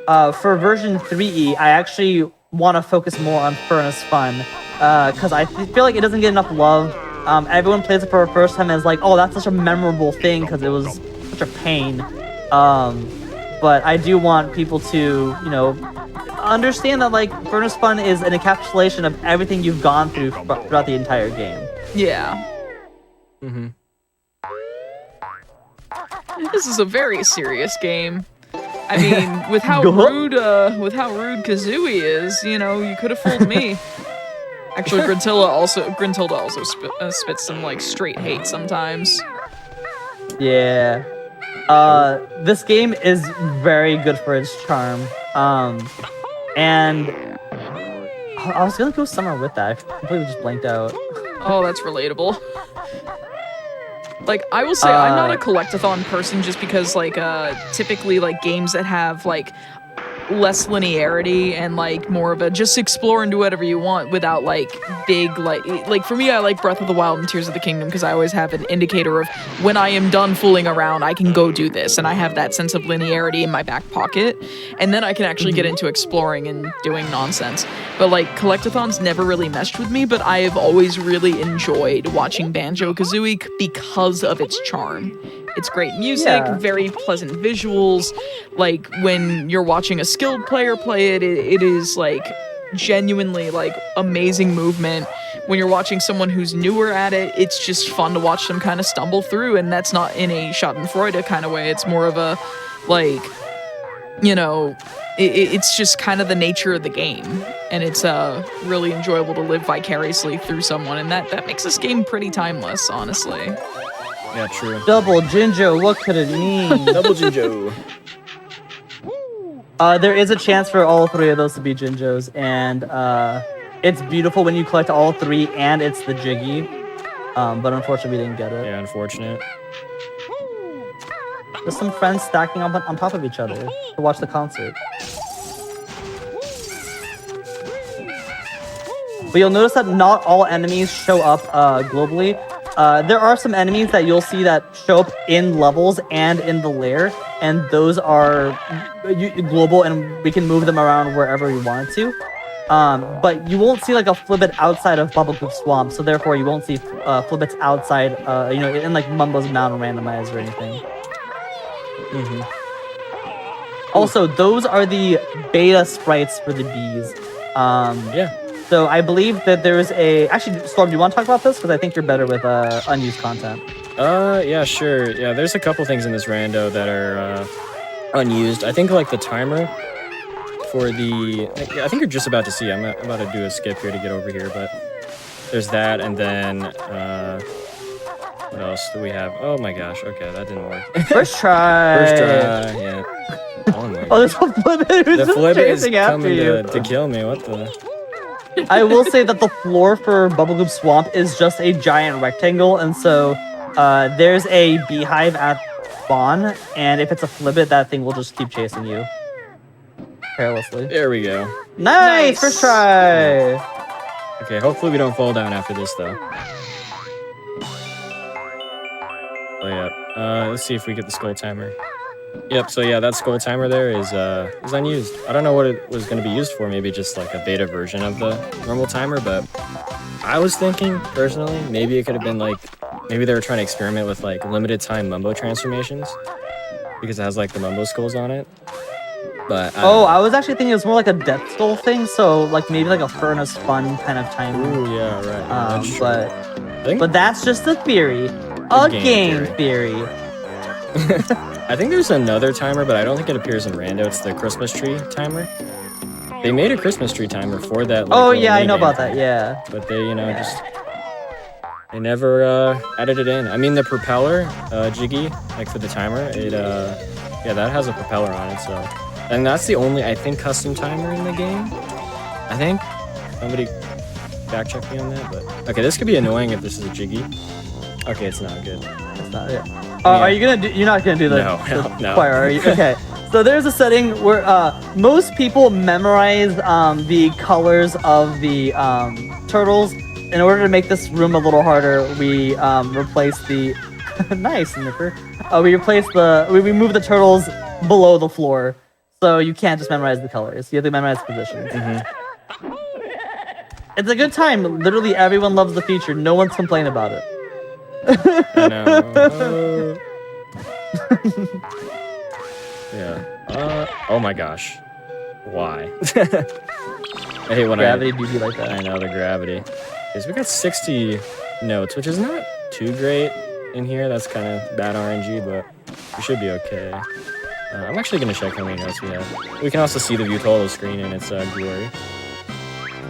S3: For version 3E, I actually want to focus more on Furnace Fun because I feel like it doesn't get enough love. Everyone plays it for the first time and is like, oh, that's such a memorable thing because it was such a pain. But I do want people to, understand that like Furnace Fun is an encapsulation of everything you've gone through throughout the entire game.
S1: Yeah. This is a very serious game. I mean, with how rude Kazooie is, you could have fooled me. Actually, Grintilda also spits some like straight hate sometimes.
S3: Yeah. This game is very good for its charm. And I was gonna go somewhere with that. I completely just blanked out.
S1: Oh, that's relatable. Like, I will say I'm not a collectathon person just because, like, typically, like, games that have, like, less linearity and, like, more of a just explore and do whatever you want without, like, big, like, for me, I like Breath of the Wild and Tears of the Kingdom because I always have an indicator of when I am done fooling around, I can go do this, and I have that sense of linearity in my back pocket, and then I can actually get into exploring and doing nonsense. But, like, collectathons never really meshed with me, but I have always really enjoyed watching Banjo-Kazooie because of its charm. It's great music, very pleasant visuals. Like, when you're watching a skilled player play it, it is, like, genuinely, like, amazing movement. When you're watching someone who's newer at it, it's just fun to watch them kind of stumble through, and that's not in a Schadenfreude kind of way. It's more of a, like, it's just kind of the nature of the game, and it's really enjoyable to live vicariously through someone, and that makes this game pretty timeless, honestly.
S2: Yeah, true.
S3: Double Jinjo, what could it mean?
S2: Double Jinjo.
S3: There is a chance for all three of those to be Jinjos, and it's beautiful when you collect all three, and it's the Jiggy. But unfortunately, we didn't get it.
S2: Yeah, unfortunate.
S3: There's some friends stacking on top of each other to watch the concert. But you'll notice that not all enemies show up globally. There are some enemies that you'll see that show up in levels and in the lair, and those are global, and we can move them around wherever we want to. But you won't see like a Flibbit outside of Bubblegloop Swamp, so therefore you won't see Flibbits outside, in like Mumbo's Mountain Randomizer or anything. Also, those are the beta sprites for the bees.
S2: Yeah.
S3: So I believe that there's a... Actually, Storm, do you want to talk about this? Because I think you're better with unused content.
S2: Yeah, sure. Yeah, there's a couple things in this rando that are unused. I think like the timer for the... I think you're just about to see. I'm about to do a skip here to get over here, but there's that, and then... what else do we have? Oh my gosh, okay, that didn't work.
S3: First try!
S2: First try, yeah. Oh my
S3: Oh, there's a Flibbit who's
S2: the
S3: just
S2: Flibbit is
S3: chasing after
S2: coming
S3: you.
S2: to kill me, what the...
S3: I will say that the floor for Bubblegloop Swamp is just a giant rectangle, and so there's a beehive at spawn, and if it's a Flibbit, that thing will just keep chasing you. Carelessly.
S2: There we go.
S3: Nice! First try!
S2: Okay, hopefully we don't fall down after this, though. Oh, yeah. Let's see if we get the skull timer. Yep, so yeah, that skull timer there is unused. I don't know what it was going to be used for, maybe just like a beta version of the normal timer, but I was thinking, personally, maybe it could have been like, maybe they were trying to experiment with like limited time Mumbo transformations, because it has like the Mumbo skulls on it. But
S3: I was actually thinking it was more like a Death Skull thing, so like maybe like a Furnace Fun kind of timer.
S2: Ooh, yeah, right. Yeah,
S3: But that's just a theory. A game theory.
S2: I think there's another timer, but I don't think it appears in Rando. It's the Christmas tree timer. They made a Christmas tree timer for that. Like,
S3: oh yeah, I know about that. Yeah.
S2: But they, just they never added it in. I mean, the propeller Jiggy, like for the timer, it yeah, that has a propeller on it. So, and that's the only I think custom timer in the game. I think somebody fact check me on that. But okay, this could be annoying if this is a Jiggy. Okay, it's not good.
S3: It's not it. Are you gonna do? You're not gonna do the
S2: no.
S3: choir, are you? Okay. So there's a setting where most people memorize the colors of the turtles. In order to make this room a little harder, we replace the nice Nipper. We move the turtles below the floor, so you can't just memorize the colors. You have to memorize positions. It's a good time. Literally everyone loves the feature. No one's complaining about it.
S2: I know. Yeah. Oh my gosh. Why? I hate when
S3: gravity do be like that.
S2: I know, the gravity. Okay, so we got 60 notes, which is not too great in here. That's kind of bad RNG, but we should be okay. I'm actually going to check how many notes we have. We can also see the view total screen, and it's glory.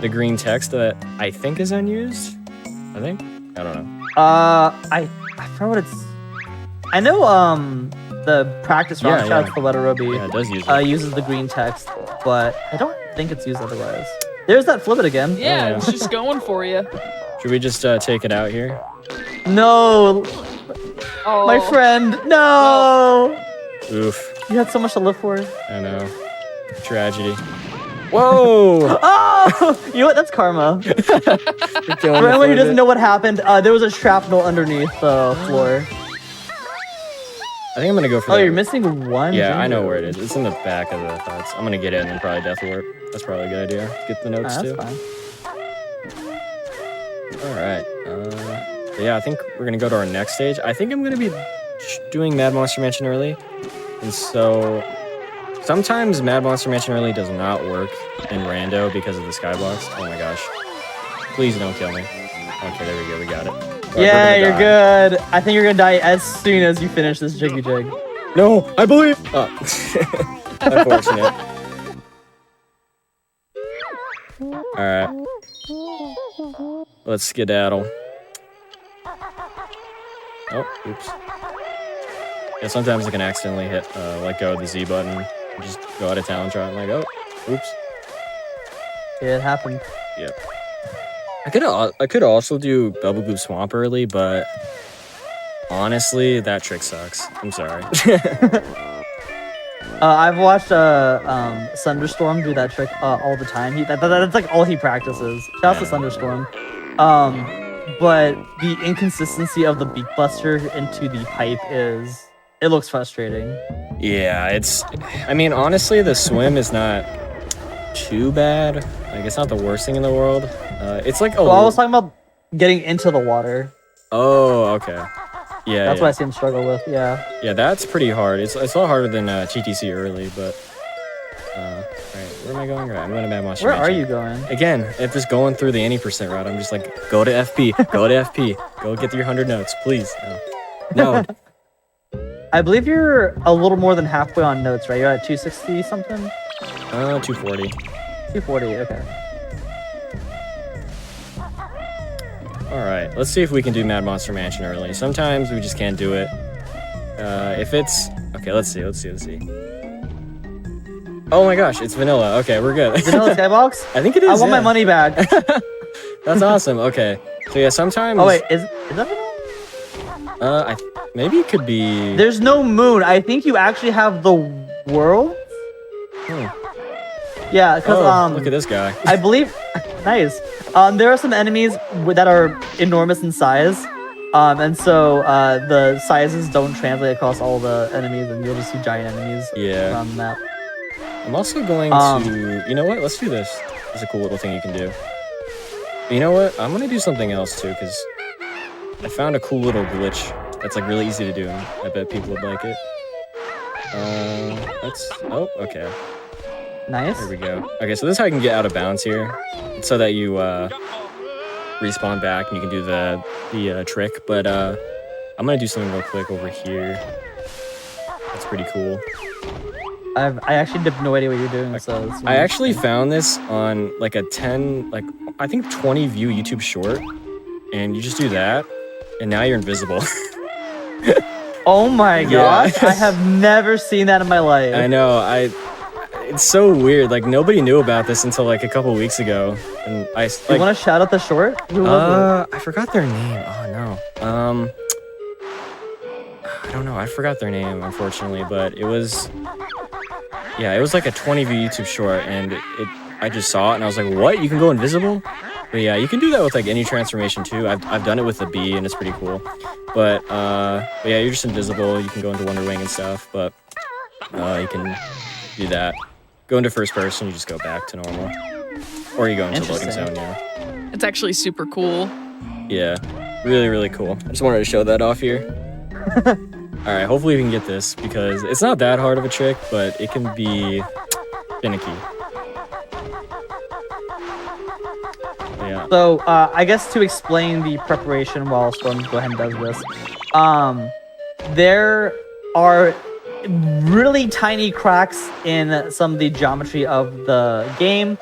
S2: The green text that I think is unused. I think? I don't know.
S3: I forgot what it's... I know, the practice round shout for Letter Ruby
S2: it does use it.
S3: uses the green text, but I don't think it's used otherwise. There's that Flibbit again.
S1: Yeah, it's just going for you.
S2: Should we just take it out here?
S3: No!
S1: Oh.
S3: My friend, no!
S2: Oof.
S3: You had so much to live for.
S2: I know. Tragedy. Whoa!
S3: Oh! You know what? That's karma. For anyone who doesn't know what happened, there was a shrapnel underneath the floor.
S2: I think I'm gonna go for
S3: that.
S2: that.
S3: You're missing one?
S2: Yeah, I know where it is. It's in the back of the thoughts. I'm gonna get it and then probably Death Warp. That's probably a good idea. Get the notes too.
S3: Fine.
S2: Alright. Yeah, I think we're gonna go to our next stage. I think I'm gonna be doing Mad Monster Mansion early. And so sometimes Mad Monster Mansion early does not work in Rando because of the skyblocks. Oh my gosh. Please don't kill me. Okay, there we go. We got it. Right,
S3: yeah, you're good. I think you're gonna die as soon as you finish this Jiggy Jig.
S2: No, I believe. Oh. Unfortunate. Alright. Let's skedaddle. Oh, oops. Yeah, sometimes I can accidentally hit let go of the Z button and just go out of talent try. I'm like, oh, oops.
S3: Yeah, it happened.
S2: Yep. I could also do Bubble Goop Swamp early, but honestly, that trick sucks. I'm sorry.
S3: I've watched Thunderstorm do that trick all the time. That's like all he practices. Shouts to Thunderstorm. But the inconsistency of the Beak Buster into the pipe it looks frustrating.
S2: Yeah, I mean, honestly, the swim is not too bad. Like, it's not the worst thing in the world. It's like,
S3: Well, I was talking about getting into the water.
S2: Oh, okay. Yeah,
S3: that's what I see him struggle with. Yeah.
S2: Yeah, that's pretty hard. It's a lot harder than TTC early, but alright, where am I going? Right, I'm going to Mad Monster.
S3: Where are you going?
S2: Again, if just going through the any percent route, I'm just like, go to FP, go to FP, go get your 100 notes, please. No.
S3: I believe you're a little more than halfway on notes, right? You're at 260 something.
S2: 240.
S3: 240. Okay.
S2: Alright, let's see if we can do Mad Monster Mansion early. Sometimes we just can't do it. If it's... Okay, let's see. Oh my gosh, it's vanilla. Okay, we're good.
S3: Vanilla Skybox?
S2: I think it is,
S3: I want my money back.
S2: That's awesome. Okay. So yeah, sometimes...
S3: Oh wait, is that vanilla?
S2: Maybe it could be...
S3: There's no moon. I think you actually have the world? Yeah, because
S2: look at this guy.
S3: I believe... Nice. There are some enemies that are enormous in size, and so the sizes don't translate across all the enemies, and you'll just see giant enemies around the map.
S2: I'm also going to... You know what? Let's do this. It's a cool little thing you can do. You know what? I'm going to do something else, too, because I found a cool little glitch that's, like, really easy to do, and I bet people would like it. Oh, okay.
S3: Nice.
S2: There we go. Okay, so this is how you can get out of bounds here. It's so that you respawn back and you can do the trick. But I'm gonna do something real quick over here. That's pretty cool.
S3: I actually have no idea what you're doing. So
S2: I actually found this on like a 20 view YouTube short, and you just do that, and now you're invisible.
S3: Oh my gosh! I have never seen that in my life.
S2: I know. It's so weird. Like, nobody knew about this until like a couple weeks ago, and I. Like,
S3: you want to shout out the short? Who was it?
S2: I forgot their name. Oh no. I don't know. I forgot their name, unfortunately, but it was. Yeah, it was like a 20 view YouTube short, and I just saw it, and I was like, what? You can go invisible? But yeah, you can do that with like any transformation too. I've done it with the bee, and it's pretty cool. But yeah, you're just invisible. You can go into Wonder Wing and stuff, but you can do that. Go into first person, you just go back to normal. Or you go into loading zone, yeah.
S1: It's actually super cool.
S2: Yeah, really, really cool. I just wanted to show that off here. Alright, hopefully we can get this, because it's not that hard of a trick, but it can be finicky. Yeah.
S3: So, I guess to explain the preparation while Storm go ahead and does this, there are really tiny cracks in some of the geometry of the game.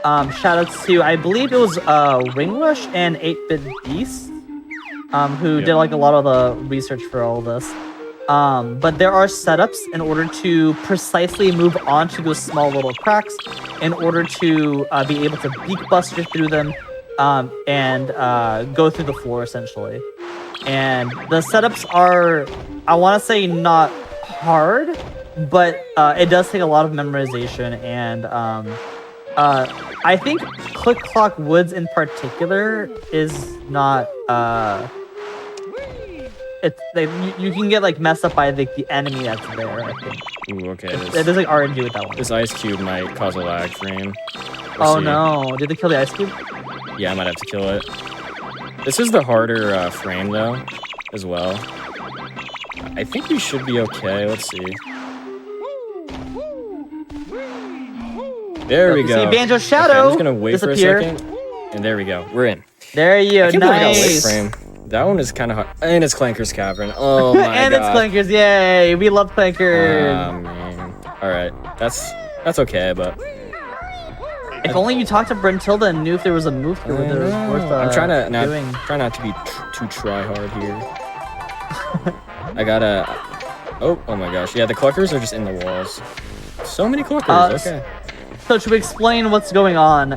S3: Shoutouts to, I believe it was Ring Rush and 8-Bit Beast, who did like a lot of the research for all this. But there are setups in order to precisely move onto those small little cracks in order to be able to Beak Buster through them and go through the floor essentially. And the setups are, I want to say, not hard, but it does take a lot of memorization, and I think Click Clock Woods in particular is not it's like you can get like messed up by the enemy that's there, I think.
S2: Ooh, okay.
S3: There's like RNG with that one.
S2: This ice cube might cause a lag frame.
S3: Oh no, did they kill the ice cube?
S2: Yeah, I might have to kill it. This is the harder frame though, as well. I think we should be okay. Let's see. There we go.
S3: See Banjo Shadow.
S2: Okay, I'm just gonna wait
S3: disappear.
S2: for a second, and there we go. We're in.
S3: There you go. Nice.
S2: Frame. That one is kind of hard. And it's Clanker's Cavern. Oh my god.
S3: And it's Clankers. Yay! We love Clankers.
S2: Oh man. All right. That's okay, but.
S3: If only you talked to Brentilda and knew if there was a move through there was worth
S2: I'm trying not to be too try hard here. I gotta. Oh my gosh. Yeah, the cluckers are just in the walls. So many cluckers. Okay.
S3: So to explain what's going on,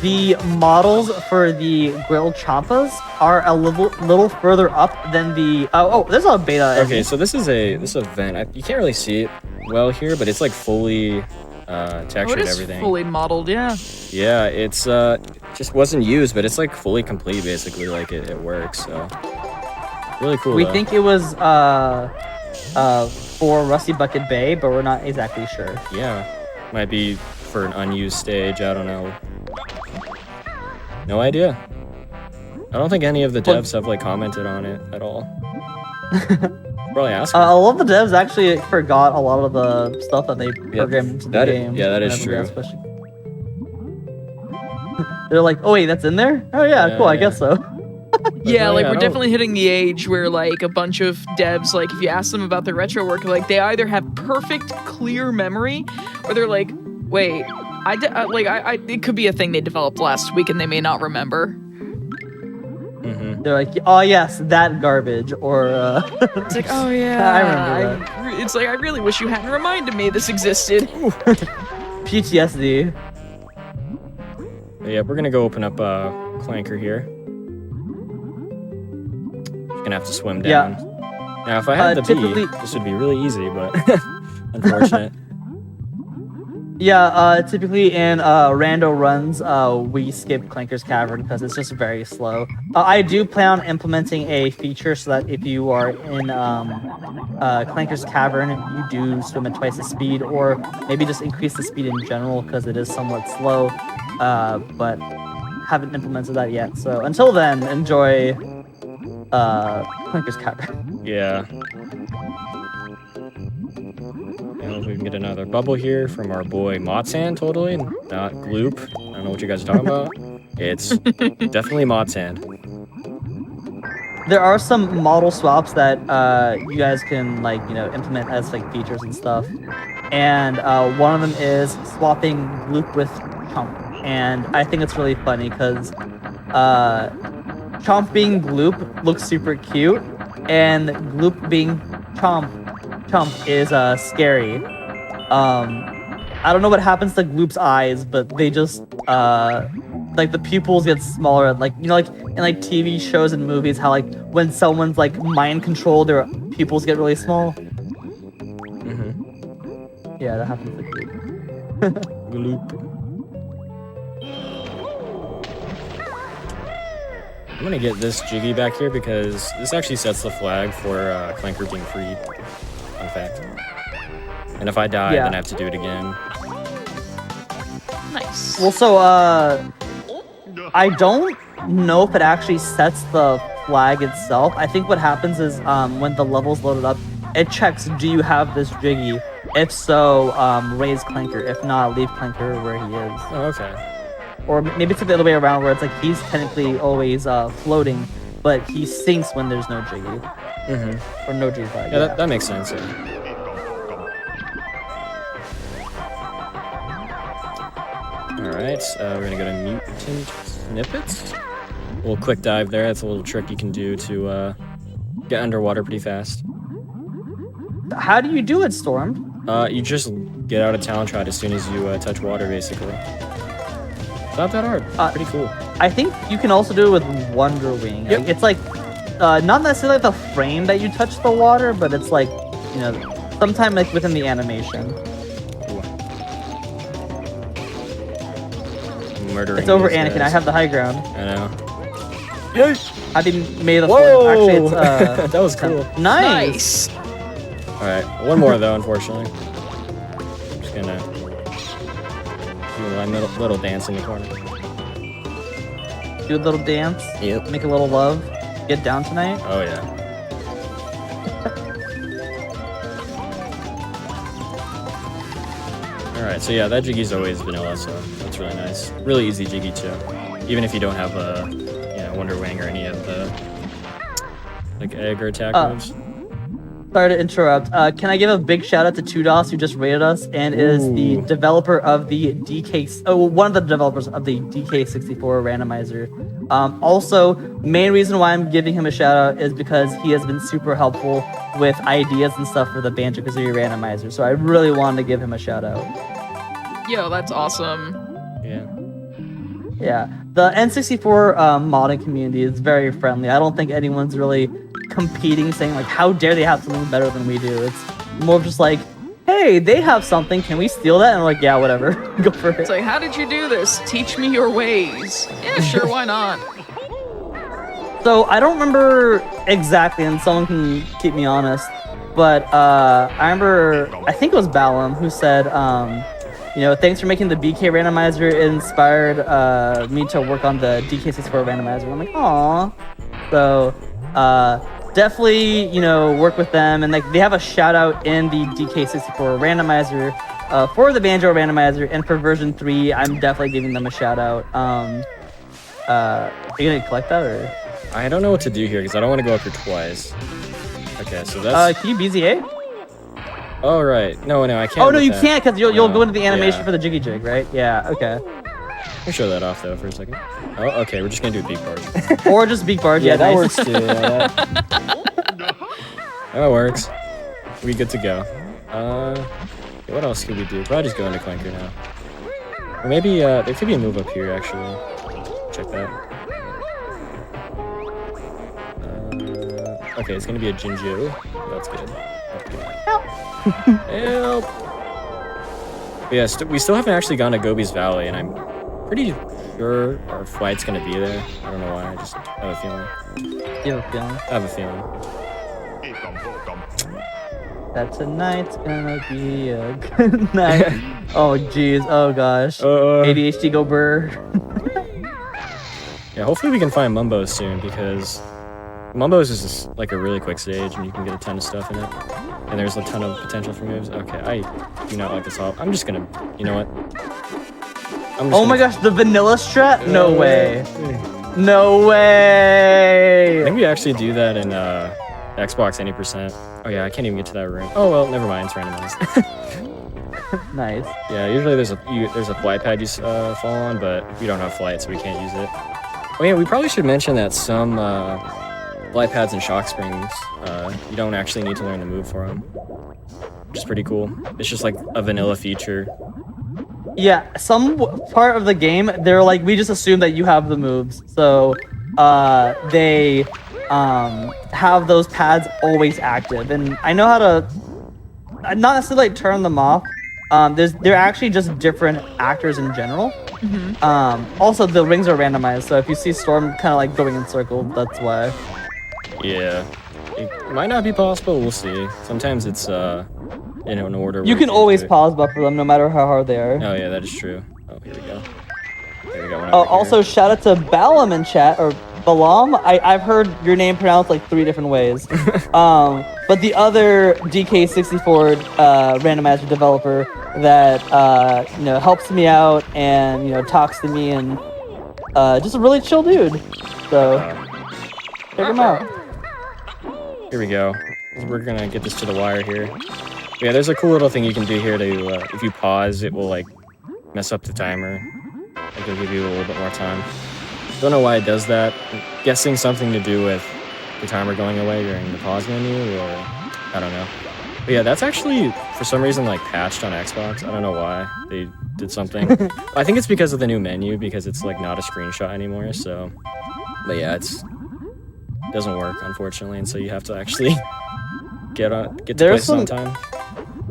S3: the models for the grilled champas are a little further up than the. Oh, there's a beta.
S2: Okay, so this is a vent. You can't really see it well here, but it's like fully textured
S1: it is
S2: everything.
S1: fully modeled, yeah.
S2: Yeah, it's just wasn't used, but it's like fully complete basically. Like it works. So really cool.
S3: We
S2: though.
S3: think it was for Rusty Bucket Bay, but we're not exactly sure.
S2: Yeah, might be for an unused stage. I don't know. No idea. I don't think any of the devs have like commented on it at all. Probably ask.
S3: A lot of the devs actually forgot a lot of the stuff that they programmed into the game.
S2: Yeah, that is true.
S3: They're like, oh wait, that's in there? Oh yeah, cool, I guess so.
S1: Yeah, like we're definitely hitting the age where like a bunch of devs, like if you ask them about their retro work, like they either have perfect clear memory or they're like, wait, it could be a thing they developed last week and they may not remember.
S2: Mm-hmm.
S3: They're like, oh yes, that garbage, or
S1: it's like, oh yeah,
S3: I remember that.
S1: It's like I really wish you hadn't reminded me this existed.
S3: PTSD.
S2: But yeah, we're gonna go open up Clanker here. Gonna have to swim down.
S3: Yeah.
S2: Now, if I had the B, this would be really easy, but unfortunate.
S3: Yeah, typically in rando runs, we skip Clanker's Cavern because it's just very slow. I do plan on implementing a feature so that if you are in Clanker's Cavern, you do swim at twice the speed, or maybe just increase the speed in general because it is somewhat slow, but haven't implemented that yet. So until then, enjoy Clanker's Cavern.
S2: Yeah. If we can get another bubble here from our boy Motsan, totally, not Gloop. I don't know what you guys are talking about. It's definitely Motsan.
S3: There are some model swaps that you guys can implement as like features and stuff, and one of them is swapping Gloop with Chomp, and I think it's really funny because Chomp being Gloop looks super cute, and Gloop being Chomp is scary. I don't know what happens to Gloop's eyes, but they just like the pupils get smaller. Like in like TV shows and movies, how like when someone's like mind controlled, their pupils get really small.
S2: Mm-hmm.
S3: Yeah, that happens to Gloop.
S2: Gloop. I'm gonna get this Jiggy back here because this actually sets the flag for Clanker being freed. Fun fact. And if I die, then I have to do it again.
S1: Nice.
S3: Well, so I don't know if it actually sets the flag itself. I think what happens is when the level's loaded up, it checks, do you have this Jiggy? If so, raise Clanker. If not, leave Clanker where he is.
S2: Oh, okay.
S3: Or maybe it's the other way around, where it's like he's technically always floating, but he sinks when there's no Jiggy.
S2: Mm-hmm.
S3: Or no Jiggy flag.
S2: Yeah, that makes sense. Yeah. Alright, we're gonna go to Mutant Snippets. A little quick dive there. That's a little trick you can do to get underwater pretty fast.
S3: How do you do it, Storm?
S2: You just get out of talent trot as soon as you touch water, basically. It's not that hard. Pretty cool.
S3: I think you can also do it with Wonder Wing.
S2: Yep.
S3: It's like, not necessarily the frame that you touch the water, but it's like, sometime like within the animation.
S2: Murdering
S3: it's over, Anakin.
S2: Guys.
S3: I have the high ground.
S2: I know.
S3: Yes. I didn't made the
S2: Whoa!
S3: Actually, it's
S2: that was cool.
S3: Nice.
S2: All right, one more though, unfortunately. I'm just gonna do a little dance in the corner.
S3: Do a little dance.
S2: Yep.
S3: Make a little love. Get down tonight.
S2: Oh yeah. All right, so yeah, that Jiggy's always vanilla, so that's really nice. Really easy Jiggy too, even if you don't have a Wonder Wing or any of the like egg or attack moves.
S3: Sorry to interrupt. Can I give a big shout out to Tudos who just rated us and is the developer of the one of the developers of the DK64 randomizer. Also, main reason why I'm giving him a shout out is because he has been super helpful with ideas and stuff for the Banjo-Kazooie randomizer. So I really wanted to give him a shout out.
S1: Yo, that's awesome.
S3: Yeah, the N64 modding community is very friendly. I don't think anyone's really competing, saying like, how dare they have something better than we do. It's more just like, hey, they have something, can we steal that? And we're like, yeah, whatever, go for it.
S1: It's like, how did you do this? Teach me your ways. Yeah, sure, why not?
S3: So I don't remember exactly, and someone can keep me honest, but I remember, I think it was Balam who said, you know, thanks for making the BK randomizer. It inspired me to work on the DK64 randomizer. I'm like, aw. So definitely, you know, work with them, and like they have a shout out in the DK64 randomizer for the Banjo randomizer, and for version 3, I'm definitely giving them a shout out. Are you gonna collect that or?
S2: I don't know what to do here because I don't want to go up here twice. Okay, so that's.
S3: Can you BZA?
S2: Oh right, no, I can't.
S3: Oh no, you can't because you'll go into the animation
S2: yeah.
S3: for the Jiggy Jig, right? Yeah. Okay.
S2: Let me show that off though for a second. Oh, okay, we're just gonna do a big barge.
S3: Or just Big Barge.
S2: Yeah, that
S3: nice.
S2: works too. Yeah, that works. We good to go. What else could we do? Probably just go into Clanker now. Or maybe there could be a move up here actually. Check that. Okay, it's gonna be a Jinju. That's good. Help! Help! But yeah, we still haven't actually gone to Gobi's Valley, and I'm pretty sure our flight's gonna be there. I don't know why. I just have a feeling.
S3: You have a feeling?
S2: I have a feeling.
S3: That tonight's gonna be a good night. Oh jeez. Oh gosh. ADHD go burr.
S2: Yeah, hopefully we can find Mumbo's soon because Mumbo's is just like a really quick stage and you can get a ton of stuff in it. And there's a ton of potential for moves. Okay, I do not like this all. I'm just gonna, you know what?
S3: Oh my gosh, the vanilla strat? No way. No way.
S2: I think we actually do that in Xbox any %. Oh yeah, I can't even get to that room. Oh well, never mind, it's randomized.
S3: Nice.
S2: Yeah, usually there's a flight pad you fall on, but we don't have flight, so we can't use it. Oh yeah, we probably should mention that some flight pads and shock springs, you don't actually need to learn the move for them, which is pretty cool. It's just like a vanilla feature.
S3: Yeah, some part of the game, they're like, we just assume that you have the moves, so they have those pads always active, and I know how to not necessarily like turn them off. They're actually just different actors in general. Also, the rings are randomized, so if you see Storm kind of like going in circle, that's why.
S2: Yeah, it might not be possible. We'll see. Sometimes it's in an order.
S3: You can always pause buffer them, no matter how hard they are.
S2: Oh yeah, that is true. Oh, here we go. Here we go.
S3: Also, shout out to Balam in chat, or Balam. I've heard your name pronounced like 3 different ways. But the other DK64 randomizer developer that you know, helps me out and, you know, talks to me, and just a really chill dude. So check him out.
S2: Here we go. We're gonna get this to the wire here. Yeah, there's a cool little thing you can do here to, if you pause, it will like mess up the timer. It'll give you a little bit more time. Don't know why it does that. I'm guessing something to do with the timer going away during the pause menu, or I don't know. But yeah, that's actually, for some reason, like patched on Xbox. I don't know why they did something. I think it's because of the new menu, because it's like not a screenshot anymore, so. But yeah, it doesn't work, unfortunately, and so you have to actually get to places on time.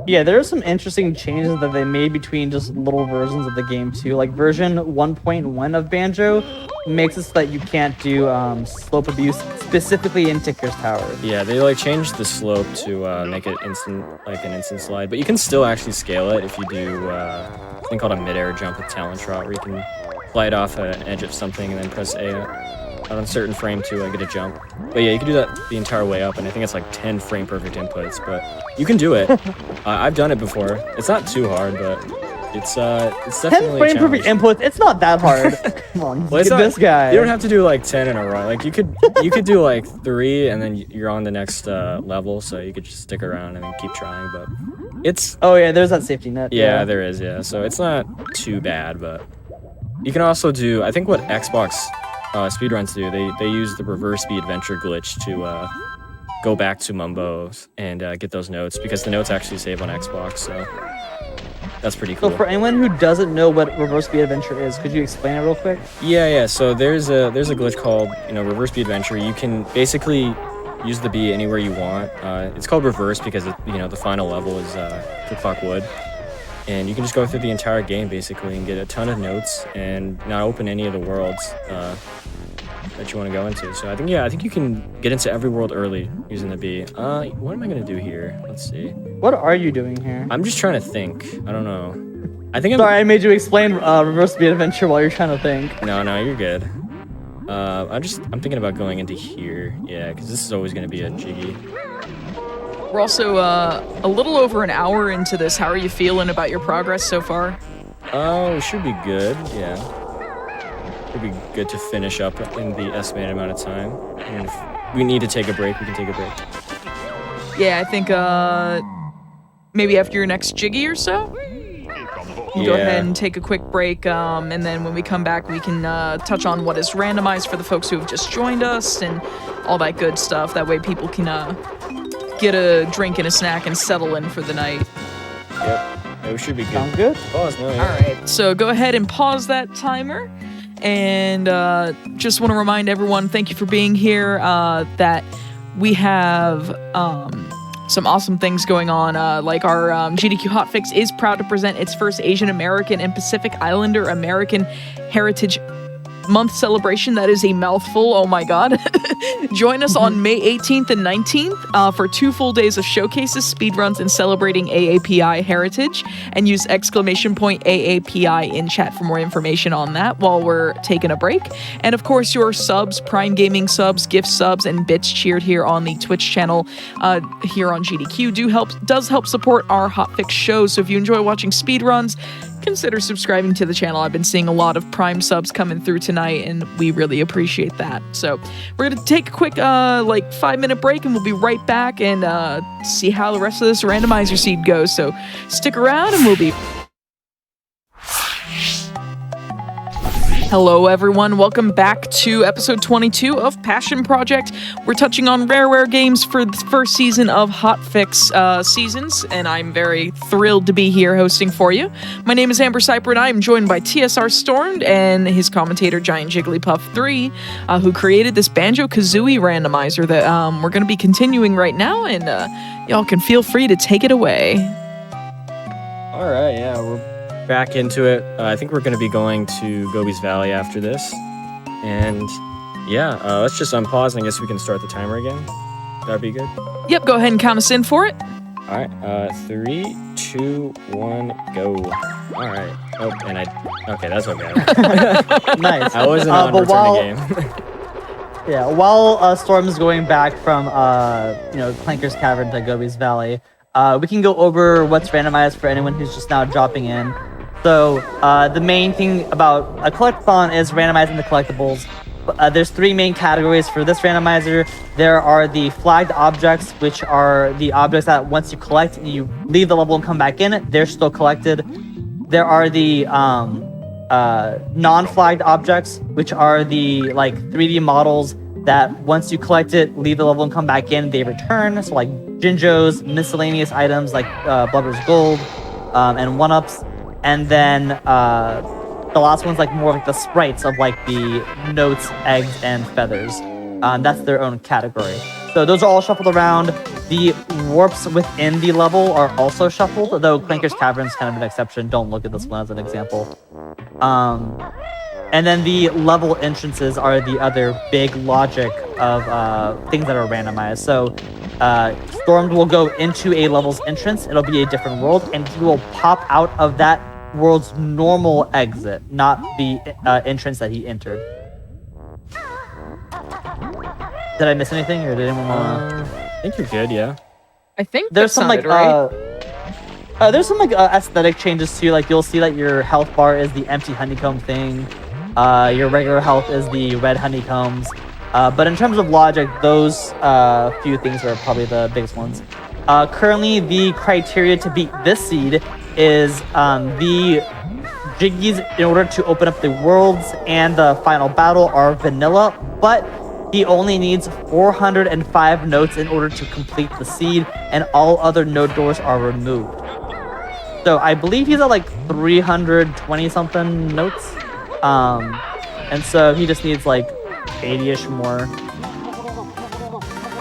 S3: Yeah, there are some interesting changes that they made between just little versions of the game too. Like version 1.1 of Banjo makes it so that you can't do slope abuse specifically in Ticker's Tower.
S2: Yeah, they like changed the slope to make it instant, like an instant slide, but you can still actually scale it if you do a thing called a mid-air jump with Talon Trot, where you can glide off an edge of something and then press A on a certain frame to get a jump. But yeah, you can do that the entire way up, and I think it's like 10 frame perfect inputs, but you can do it. I've done it before. It's not too hard, but It's
S3: 10
S2: definitely
S3: frame per inputs. It's not that hard. Come on,
S2: Well, it's
S3: get
S2: not,
S3: this guy.
S2: You don't have to do like 10 in a row. Like you could do like 3 and then you're on the next level, so you could just stick around and then keep trying. But it's
S3: Oh yeah, there's that safety net.
S2: yeah, there is, yeah. So it's not too bad, but you can also do, I think what Xbox speedruns do, they use the reverse speed adventure glitch to go back to Mumbo and get those notes, because the notes actually save on Xbox, so that's pretty cool.
S3: So for anyone who doesn't know what reverse speed adventure is, could you explain it real quick?
S2: Yeah. So there's a glitch called, reverse speed adventure. You can basically use the bee anywhere you want. It's called reverse because the final level is Click Clock Wood, and you can just go through the entire game basically and get a ton of notes and not open any of the worlds that you want to go into. So I think you can get into every world early using the bee. What am I gonna do here? Let's see.
S3: What are you doing here?
S2: I'm just trying to think. I don't know. I think
S3: Sorry, I made you explain reverse speed adventure while you're trying to think.
S2: No, you're good. I'm thinking about going into here. Yeah, because this is always gonna be a jiggy.
S1: We're also a little over an hour into this. How are you feeling about your progress so far?
S2: Oh, should be good. Yeah. Should be good to finish up in the estimated amount of time. And if we need to take a break, we can take a break.
S1: Yeah, I think maybe after your next jiggy or so. Go ahead and take a quick break, and then when we come back, we can touch on what is randomized for the folks who have just joined us and all that good stuff. That way people can get a drink and a snack and settle in for the night.
S2: Yep, it should be good.
S3: Sound good?
S2: Pause now.
S1: All right, so go ahead and pause that timer. And just want to remind everyone, thank you for being here, that we have some awesome things going on, like our GDQ Hotfix is proud to present its first Asian American and Pacific Islander American Heritage Month celebration. That is a mouthful, oh my god. Join us on May 18th and 19th for 2 full days of showcases, speedruns, and celebrating AAPI heritage, and use !AAPI in chat for more information on that while we're taking a break. And of course, your subs, Prime Gaming subs, gift subs, and bits cheered here on the Twitch channel here on GDQ does help support our Hotfix shows. So if you enjoy watching speedruns, consider subscribing to the channel. I've been seeing a lot of Prime subs coming through tonight, and we really appreciate that. So we're going to take a quick 5-minute break, and we'll be right back and see how the rest of this randomizer seed goes. So stick around, and we'll be... Hello everyone, welcome back to episode 22 of Passion Project. We're touching on rare games for the first season of Hotfix seasons, and I'm very thrilled to be here hosting for you. My name is Amber Cyper, and I am joined by TSR Stormed and his commentator Giant Jigglypuff 3, who created this Banjo-Kazooie Randomizer that we're going to be continuing right now, and y'all can feel free to take it away.
S2: All right, yeah, we're back into it. I think we're going to be going to Gobi's Valley after this. And yeah, let's just unpause and I guess we can start the timer again. That'd be good.
S1: Yep, go ahead and count us in for it.
S2: All right, 3, 2, 1, go. All right. Oh, and okay, that's okay.
S3: Nice.
S2: I wasn't on
S3: but
S2: return the game.
S3: Yeah, while Storm's going back from Clanker's Cavern to Gobi's Valley, we can go over what's randomized for anyone who's just now dropping in. So the main thing about a collectathon is randomizing the collectibles. There's 3 main categories for this randomizer. There are the flagged objects, which are the objects that once you collect and you leave the level and come back in, they're still collected. There are the non-flagged objects, which are the 3D models that once you collect it, leave the level and come back in, they return. So like Jinjos, miscellaneous items like Blubber's Gold, and 1-ups. And then the last one's more like the sprites of the notes, eggs, and feathers. That's their own category. So those are all shuffled around. The warps within the level are also shuffled, though Clanker's Cavern is kind of an exception. Don't look at this one as an example. And then the level entrances are the other big logic of things that are randomized. So Stormed will go into a level's entrance. It'll be a different world, and he will pop out of that world's normal exit, not the entrance that he entered. Did I miss anything, or did anyone want to...
S2: I think you're good, yeah.
S1: I think
S3: There's
S1: that
S3: some
S1: sounded right.
S3: There's some like aesthetic changes too. Like you'll see that your health bar is the empty honeycomb thing. Your regular health is the red honeycombs. But in terms of logic, those few things are probably the biggest ones. Currently, the criteria to beat this seed is the Jiggies in order to open up the worlds and the final battle are vanilla, but he only needs 405 notes in order to complete the seed, and all other note doors are removed. So I believe he's at like 320 something notes. And so he just needs like 80-ish more.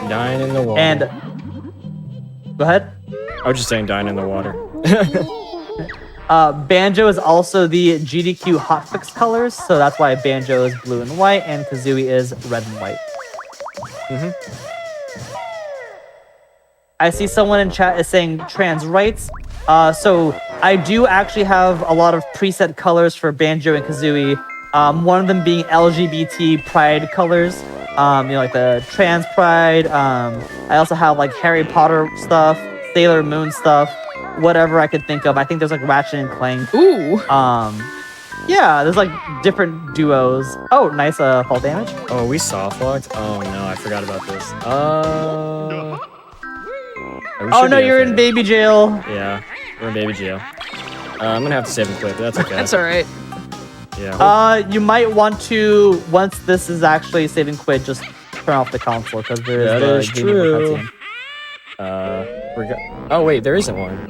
S2: Dying in the water.
S3: And go ahead.
S2: I was just saying dying in the water.
S3: Banjo is also the GDQ Hotfix colors, so that's why Banjo is blue and white and Kazooie is red and white. I see someone in chat is saying trans rights. So I do actually have a lot of preset colors for Banjo and Kazooie. One of them being LGBT pride colors. Like the trans pride. I also have like Harry Potter stuff, Sailor Moon stuff, whatever I could think of. I think there's like Ratchet and Clank.
S1: Ooh.
S3: Yeah, there's like different duos. Oh, nice fall damage.
S2: Oh, we soft locked? Oh no, I forgot about this.
S3: Oh no, you're in baby jail.
S2: Yeah, we're in baby jail. I'm gonna have to save and quit, but that's okay.
S1: That's alright.
S2: Yeah.
S3: You might want to, once this is actually save and quit, just turn off the console because there is the
S2: true. Oh wait, there isn't one.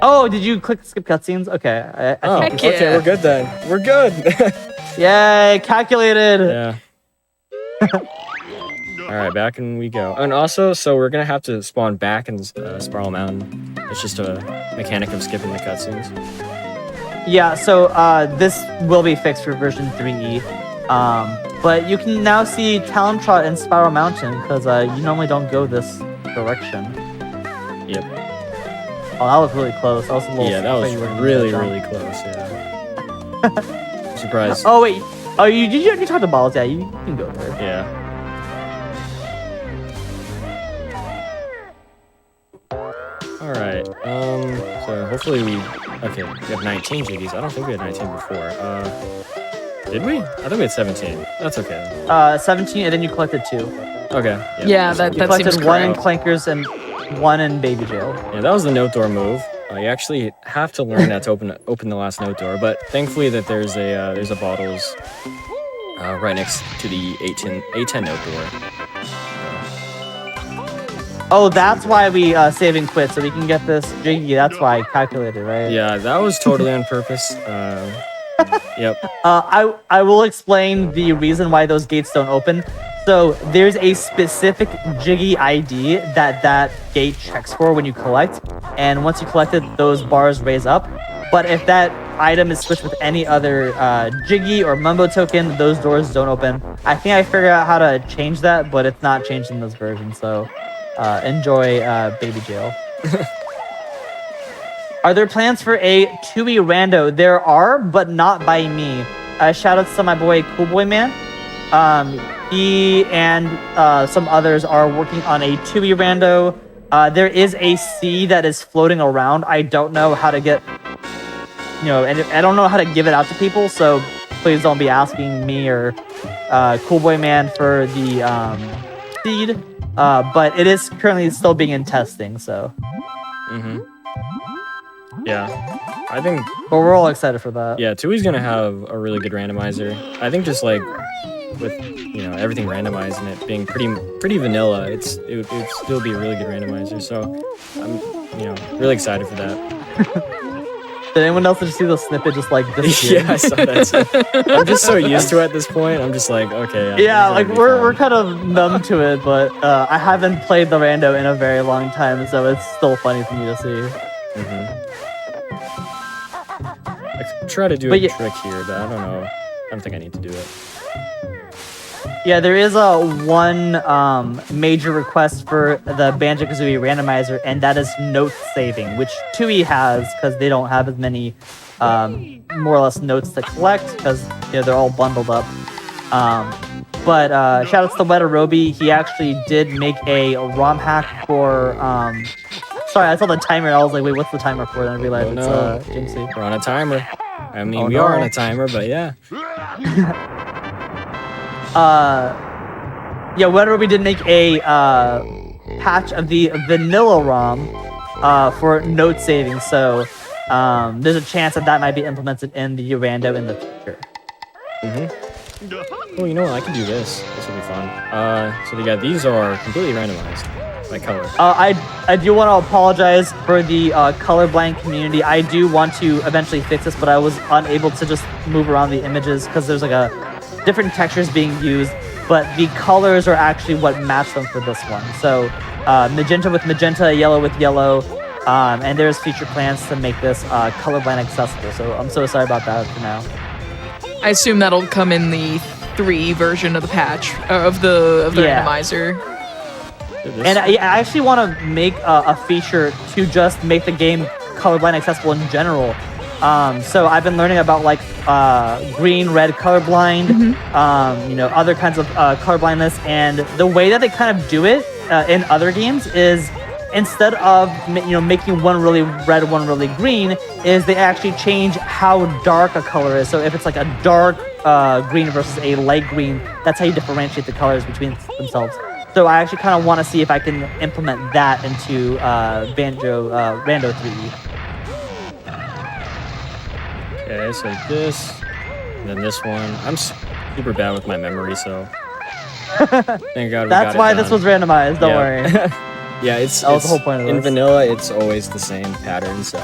S3: Oh, did you click skip cutscenes? Okay. I think
S2: okay, we're good then. We're good.
S3: Yay, calculated.
S2: Yeah. All right, back and we go. And also, so we're gonna have to spawn back in Spiral Mountain. It's just a mechanic of skipping the cutscenes.
S3: Yeah, so this will be fixed for version 3E. But you can now see Talon Trot in Spiral Mountain because you normally don't go this direction.
S2: Yep.
S3: Oh, that was really close. That was a little.
S2: Yeah, that was really close. Yeah. Surprise.
S3: Oh wait. Oh, you talked to Balls? Yeah, you can go there.
S2: Yeah. All right. So hopefully we have 19 Jiggies. I don't think we had 19 before. Did we? I think we had 17. That's okay.
S3: 17, and then you collected 2.
S2: Okay.
S1: Yeah, that
S3: You collected
S1: seems
S3: 1 in
S1: correct.
S3: Clankers and 1 in Baby Jail.
S2: Yeah, that was the note door move. You actually have to learn that to open the last note door, but thankfully that there's a bottles right next to the A10 note door.
S3: Oh, that's why we save and quit, so we can get this Jiggy. That's why I calculated, right?
S2: Yeah, that was totally on purpose. Yep.
S3: I will explain the reason why those gates don't open. So there's a specific Jiggy ID that gate checks for when you collect, and once you collect it, those bars raise up. But if that item is switched with any other Jiggy or Mumbo token, those doors don't open. I think I figured out how to change that, but it's not changed in this version, so enjoy Baby Jail. Are there plans for a 2E rando? There are, but not by me. Shout out to my boy Cool Boy Man. He and some others are working on a 2E rando. There is a C that is floating around. I don't know how to get, and I don't know how to give it out to people. So please don't be asking me or Cool Boy Man for the seed. But it is currently still being in testing. So.
S2: Yeah, I think.
S3: But we're all excited for that.
S2: Yeah, 2E's gonna have a really good randomizer. I think just like with everything randomized and it being pretty vanilla, it would still be a really good randomizer. So I'm really excited for that.
S3: Did anyone else just see the snippet just like disappear?
S2: Yeah, I saw that. I'm just so used to it at this point. I'm just like, okay.
S3: Yeah, like we're kind of numb to it, but I haven't played the rando in a very long time, so it's still funny for me to see.
S2: I could try to do a trick here, but I don't know. I don't think I need to do it.
S3: Yeah, there is one major request for the Banjo-Kazooie Randomizer, and that is note saving, which 2E has because they don't have as many more or less notes to collect because they're all bundled up. But shout out to the Weta Roby. He actually did make a ROM hack for Sorry, I saw the timer. And I was like, wait, what's the timer for? And I realized
S2: no.
S3: it's Jinxie.
S2: We're on a timer. I mean,
S3: Oh,
S2: we
S3: no.
S2: are on a timer, but yeah.
S3: Yeah, whenever we did make a patch of the vanilla ROM for note saving, so there's a chance that might be implemented in the rando in the future.
S2: Oh, you know what? I can do this. This will be fun. So yeah, these are completely randomized by color.
S3: I do want to apologize for the colorblind community. I do want to eventually fix this, but I was unable to just move around the images because there's like a different textures being used, but the colors are actually what match them for this one. So magenta with magenta, yellow with yellow, and there's future plans to make this colorblind accessible. So I'm so sorry about that for now.
S1: I assume that'll come in the 3 version of the patch of the
S3: Yeah.
S1: randomizer.
S3: And I actually want to make a feature to just make the game colorblind accessible in general. So I've been learning about like green, red colorblind, you know, other kinds of colorblindness, and the way that they kind of do it in other games is instead of making one really red, one really green, is they actually change how dark a color is. So if it's like a dark green versus a light green, that's how you differentiate the colors between themselves. So I actually kind of want to see if I can implement that into Banjo Rando 3E.
S2: Okay, so this, and then this one. I'm super bad with my memory, so thank God we got
S3: That's
S2: it
S3: why
S2: done.
S3: this was randomized. Don't worry.
S2: Yeah, it's
S3: That was the whole point of
S2: in
S3: this.
S2: vanilla. It's always the same pattern, so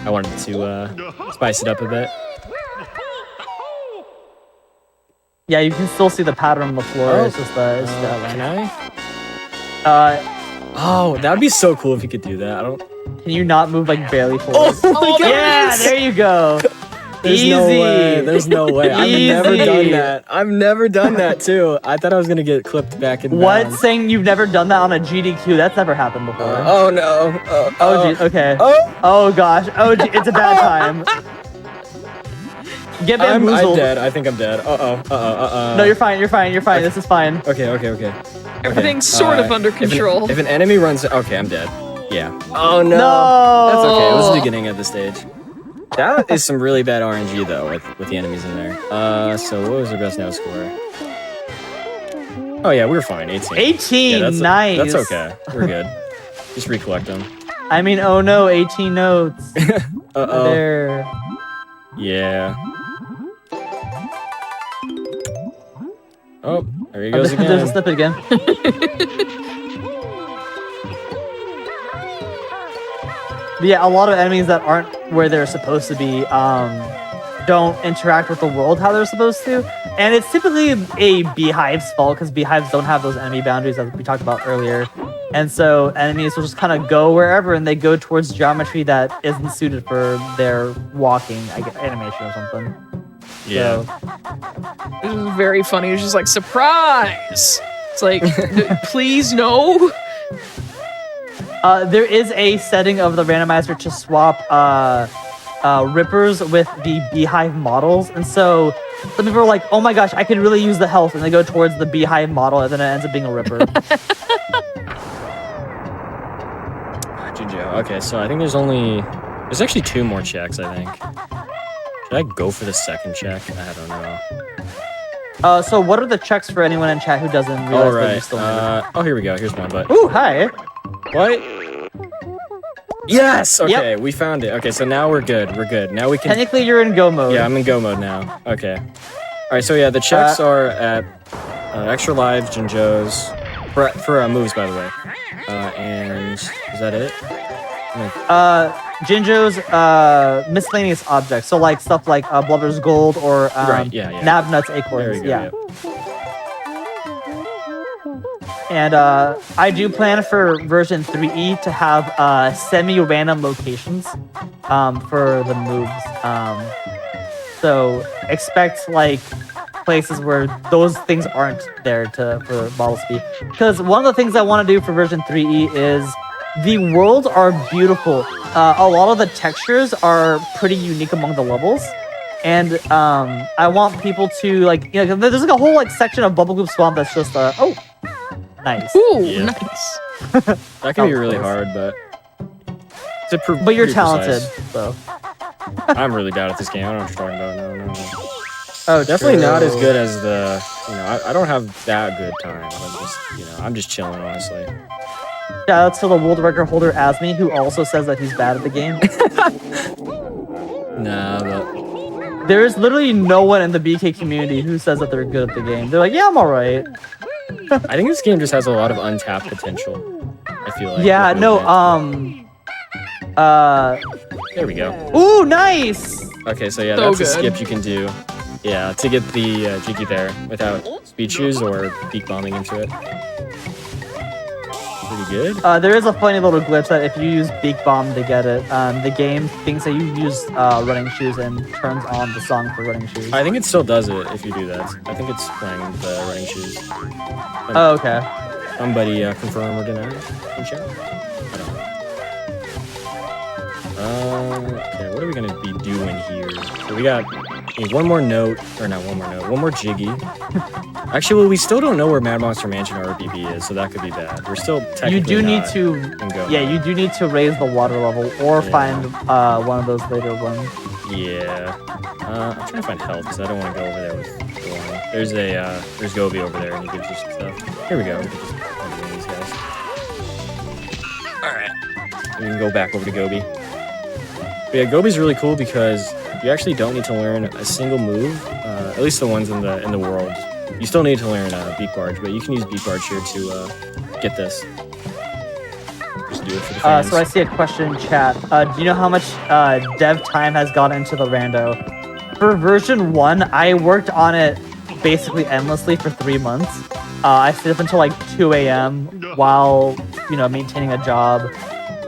S2: I wanted to spice it up a bit.
S3: Yeah, you can still see the pattern on the floor.
S2: Oh.
S3: It's just the
S2: Can I?
S3: outline.
S2: Oh, that would be so cool if you could do that. I don't.
S3: Can you not move like barely forward?
S2: Oh my
S3: Yeah, there you go.
S2: There's
S3: Easy.
S2: no way. There's no way. I've never
S3: Easy.
S2: done that. I've never done that too. I thought I was gonna get clipped back in.
S3: What?
S2: bounds.
S3: Saying you've never done that on a GDQ? That's never happened before.
S2: Oh no.
S3: Oh, gee, okay.
S2: Oh.
S3: Oh gosh. Oh, gee, it's a bad time. Get
S2: I'm
S3: bamboozled.
S2: dead. I think I'm dead.
S3: No, you're fine. You're fine. You're fine. This is fine.
S2: Okay.
S1: Everything's sort of under control.
S2: If an enemy runs, okay, I'm dead. Yeah. Oh no.
S3: No.
S2: That's okay. It was the beginning of the stage. That is some really bad RNG though, with the enemies in there. So what was the best now score? Oh yeah, we were fine. 18.
S3: 18.
S2: Yeah, that's
S3: Nice.
S2: That's okay. We're good. Just recollect them.
S3: I mean, oh no, 18 notes.
S2: Uh-oh.
S3: There.
S2: Yeah. Oh, there he
S3: Oh,
S2: goes
S3: there's a
S2: again.
S3: snippet again. But yeah, a lot of enemies that aren't where they're supposed to be don't interact with the world how they're supposed to. And it's typically a beehive's fault because beehives don't have those enemy boundaries that we talked about earlier. And so enemies will just kind of go wherever and they go towards geometry that isn't suited for their walking animation or something.
S2: Yeah.
S3: So,
S1: It was very funny. It was just like, surprise! It's like, please no.
S3: there is a setting of the randomizer to swap rippers with the beehive models, and so some people are like, "Oh my gosh, I could really use the health," and they go towards the beehive model, and then it ends up being a ripper.
S2: GG. Okay, so I think there's actually 2 more checks, I think. Should I go for the second check? I don't know.
S3: So what are the checks for anyone in chat who doesn't realize
S2: All
S3: that you're
S2: right.
S3: still muted?
S2: Oh, here we go. Here's one, but
S3: Ooh, hi.
S2: what? Yes. Okay,
S3: Yep.
S2: we found it. Okay, so now we're good. We're good. Now we can.
S3: Technically, you're in go mode.
S2: Yeah, I'm in go mode now. Okay. All right. So yeah, the checks are at extra lives, Jinjos, for moves, by the way. And is that it?
S3: Jinjo's miscellaneous objects, so like stuff like Blubber's gold or
S2: Right, yeah.
S3: Nab Nuts
S2: There
S3: acorns.
S2: you go.
S3: Yeah. And I do plan for version 3E to have semi-random locations for the moves. So expect like places where those things aren't there for model speed. Because one of the things I want to do for version 3E is the worlds are beautiful. A lot of the textures are pretty unique among the levels. And I want people to like, there's like a whole like section of Bubble Goop Swamp that's just Nice.
S1: Ooh,
S2: Yeah.
S1: nice.
S2: That can be really
S3: close.
S2: hard, but it's a
S3: But you're
S2: pretty
S3: talented,
S2: precise.
S3: so.
S2: I'm really bad at this game. I don't know what you're talking about. No.
S3: Oh,
S2: Definitely not as
S3: true.
S2: good as the. I don't have that good time. I'm just chilling, honestly.
S3: Shout out to the world record holder Asmi, who also says that he's bad at the game.
S2: Nah, but
S3: There is literally no one in the BK community who says that they're good at the game. They're like, yeah, I'm alright.
S2: I think this game just has a lot of untapped potential. I feel like.
S3: Yeah,
S2: with
S3: no,
S2: movement. There we go.
S3: Ooh, nice!
S2: Okay, so yeah,
S1: So
S2: that's a
S1: good.
S2: skip you can do. Yeah, to get the Jiggy there without speed shoes or beak bombing into it. Pretty good.
S3: There is a funny little glitch that if you use Beak Bomb to get it, the game thinks that you use running shoes and turns on the song for running shoes.
S2: I think it still does it if you do that. I think it's playing the running shoes.
S3: Oh, okay.
S2: Somebody confirm or deny in chat. I don't know. Okay, what are we gonna be doing here? So we got one more note, or not one more note, one more Jiggy. Actually, well, we still don't know where Mad Monster Mansion RBB is, so that could be bad. We're still technically
S3: You do need
S2: not
S3: to,
S2: in go
S3: yeah,
S2: mode.
S3: you do need to raise the water level or
S2: Yeah.
S3: find one of those later ones.
S2: Yeah. I'm trying to find health because I don't want to go over there with Gorn. There's Gobi over there and he gives you some stuff. Here we go. We can just plug in these guys. Alright. We can go back over to Gobi. But yeah, Gobi's really cool because you actually don't need to learn a single move. At least the ones in the world. You still need to learn Beak Barge, but you can use Beak Barge here to get this. Just do it for the fans.
S3: So I see a question in chat. Do you know how much dev time has gone into the rando? For version 1, I worked on it basically endlessly for 3 months. I stayed up until like 2 a.m. while, maintaining a job.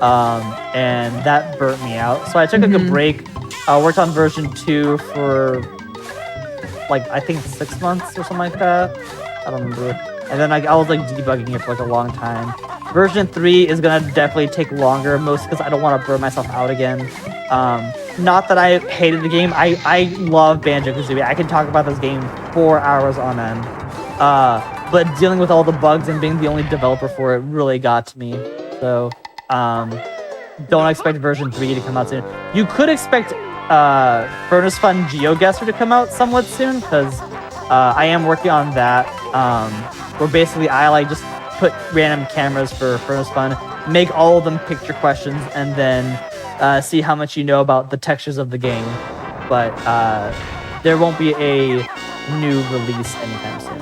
S3: And that burnt me out. So I took like a break. Worked on version 2 for like I think 6 months or something like that. I don't remember. And then I was like debugging it for like a long time. Version 3 is gonna definitely take longer, mostly because I don't want to burn myself out again. Not that I hated the game. I love Banjo-Kazooie. I can talk about this game 4 hours on end. But dealing with all the bugs and being the only developer for it really got to me. So don't expect version 3 to come out soon. You could expect Furnace Fun GeoGuessr to come out somewhat soon, because I am working on that. Where basically I like just put random cameras for Furnace Fun, make all of them picture questions, and then see how much you know about the textures of the game. But there won't be a new release anytime soon.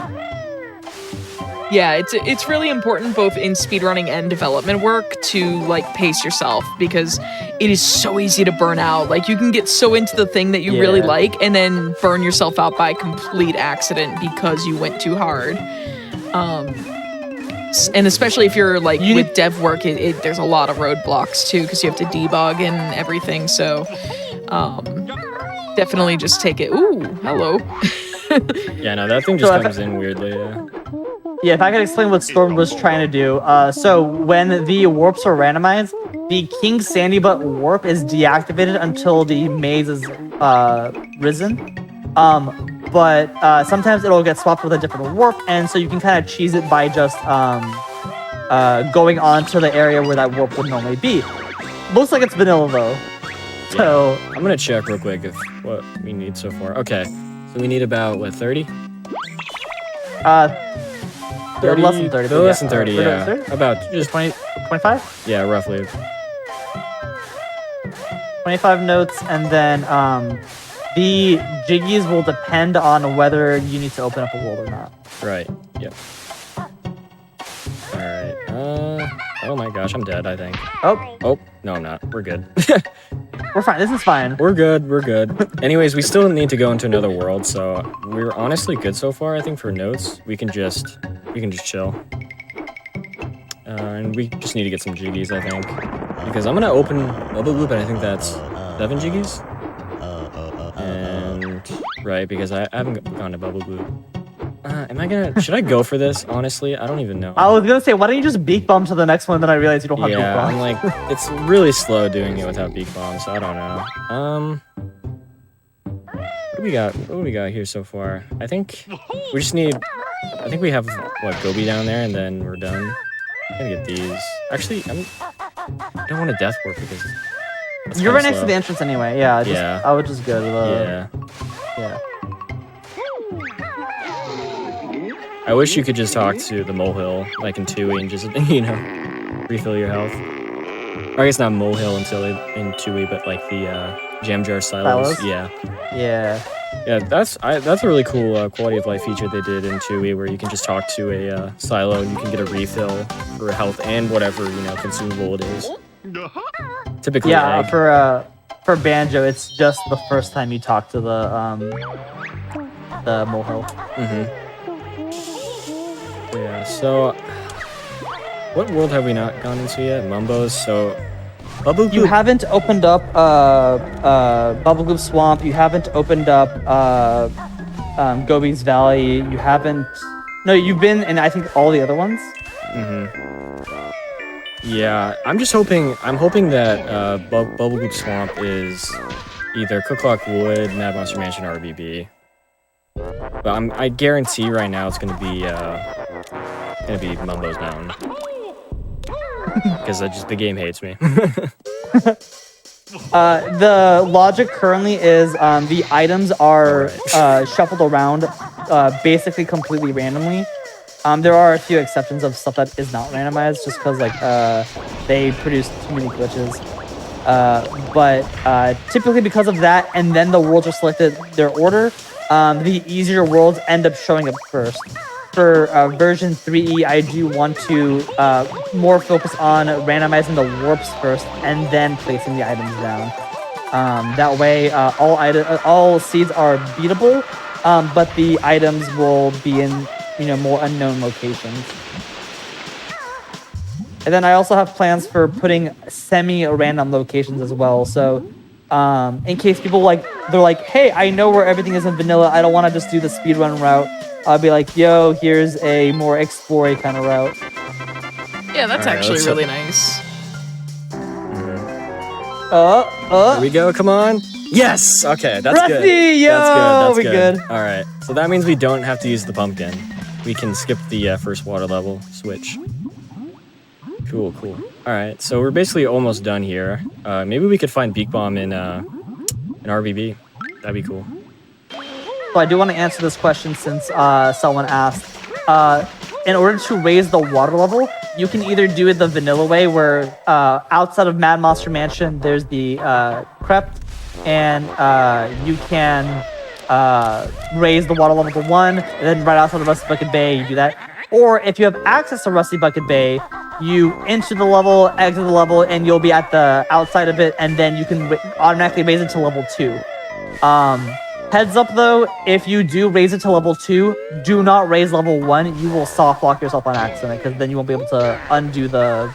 S1: Yeah, it's really important both in speedrunning and development work to like pace yourself, because it is so easy to burn out. Like you can get so into the thing that you really
S3: Yeah.
S1: like and then burn yourself out by complete accident because you went too hard. And especially if you're like with dev work, there's a lot of roadblocks too, because you have to debug and everything. So definitely just take it. Ooh, hello.
S2: Yeah, no, that thing just comes in weirdly, yeah.
S3: Yeah, if I could explain what Storm was trying to do. So when the warps are randomized, the King Sandy Butt warp is deactivated until the maze is risen. But sometimes it'll get swapped with a different warp, and so you can kind of cheese it by just going on to the area where that warp would normally be. Looks like it's vanilla though. So
S2: I'm gonna check real quick if what we need so far. Okay, so we need about what 30? 30,
S3: less than 30. but
S2: Less than 30, yeah.
S3: 30?
S2: About just
S3: 20, 25?
S2: yeah, roughly.
S3: 25 notes, and then the jiggies will depend on whether you need to open up a world or not.
S2: Right. Yep. All right. Oh my gosh, I'm dead. I think.
S3: Oh,
S2: Oh no, I'm not. We're good.
S3: we're fine. This is fine.
S2: We're good. We're good. Anyways, we still need to go into another world, so we're honestly good so far. I think for notes, we can just chill. And we just need to get some jiggies, I think, because I'm gonna open Bubble Loop, and I think that's 7 jiggies. And right, because I haven't gone to Bubble Loop. Should I go for this? Honestly, I don't even know.
S3: I was gonna say, why don't you just beak bomb to the next one? Then I realized you don't have beak
S2: Yeah,
S3: bomb.
S2: I'm like, it's really slow doing it without beak bombs, so I don't know. What do we got? What do we got here so far? I think we just need I think we have what Gobi down there, and then we're done. I'm gonna get these. Actually, I don't want a death warp because that's
S3: You're right
S2: kinda
S3: next to
S2: slow.
S3: the entrance anyway. Yeah.
S2: Yeah.
S3: I would just go to the.
S2: Yeah.
S3: Yeah.
S2: I wish you could just talk to the molehill like in Tui and just refill your health. Or I guess not molehill until in Tui, but like the jam jar silos.
S3: Silos?
S2: Yeah.
S3: Yeah.
S2: Yeah, that's a really cool quality of life feature they did in Tui, where you can just talk to a silo and you can get a refill for health and whatever consumable it is. Typically,
S3: Yeah.
S2: egg.
S3: For Banjo, it's just the first time you talk to the molehill.
S2: Yeah. So, what world have we not gone into yet? Mumbo's. So, Bubble
S3: You
S2: Goop-
S3: haven't opened up Bubble Goop Swamp. You haven't opened up Gobi's Valley. You haven't. No, you've been in I think all the other ones.
S2: Yeah, I'm hoping that Bubble Goop Swamp is either Cook Clock Wood, Mad Monster Mansion, or RBB. But I guarantee right now it's gonna be Mumbo's Mountain. Because the game hates me.
S3: The logic currently is the items are shuffled around basically completely randomly. There are a few exceptions of stuff that is not randomized just because they produce too many glitches. But typically because of that, and then the worlds are selected their order, the easier worlds end up showing up first. For version 3E, I do want to more focus on randomizing the warps first and then placing the items down. That way, all seeds are beatable, but the items will be in more unknown locations. And then I also have plans for putting semi-random locations as well. So, in case people they're like, hey, I know where everything is in vanilla. I don't want to just do the speedrun route. I'll be like, yo, here's a more explory kind of route.
S1: Yeah, that's
S2: Alright,
S1: actually
S2: let's-
S1: really nice.
S2: Here we go, come on. Yes! Okay, that's good.
S3: Rusty, yo,
S2: That's
S3: we
S2: good.
S3: good.
S2: Alright, so that means we don't have to use the pumpkin. We can skip the first water level, switch. Cool. Alright, so we're basically almost done here. Maybe we could find Beak Bomb in RBB. That'd be cool.
S3: So I do want to answer this question since someone asked. In order to raise the water level, you can either do it the vanilla way, where outside of Mad Monster Mansion, there's the Crept, and you can raise the water level to 1, and then right outside of Rusty Bucket Bay, you do that. Or if you have access to Rusty Bucket Bay, you enter the level, exit the level, and you'll be at the outside of it, and then you can automatically raise it to level 2. Heads up though, if you do raise it to level 2, do not raise level 1. You will soft lock yourself on accident, because then you won't be able to undo the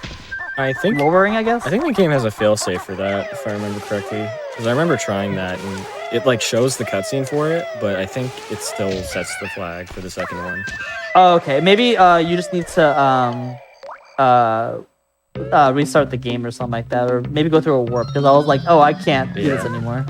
S2: I think
S3: lowering, I guess.
S2: I think the game has a failsafe for that, if I remember correctly. Because I remember trying that, and it shows the cutscene for it, but I think it still sets the flag for the second one.
S3: Oh, okay. Maybe you just need to restart the game or something like that, or maybe go through a warp, because I was like, oh, I can't do this anymore.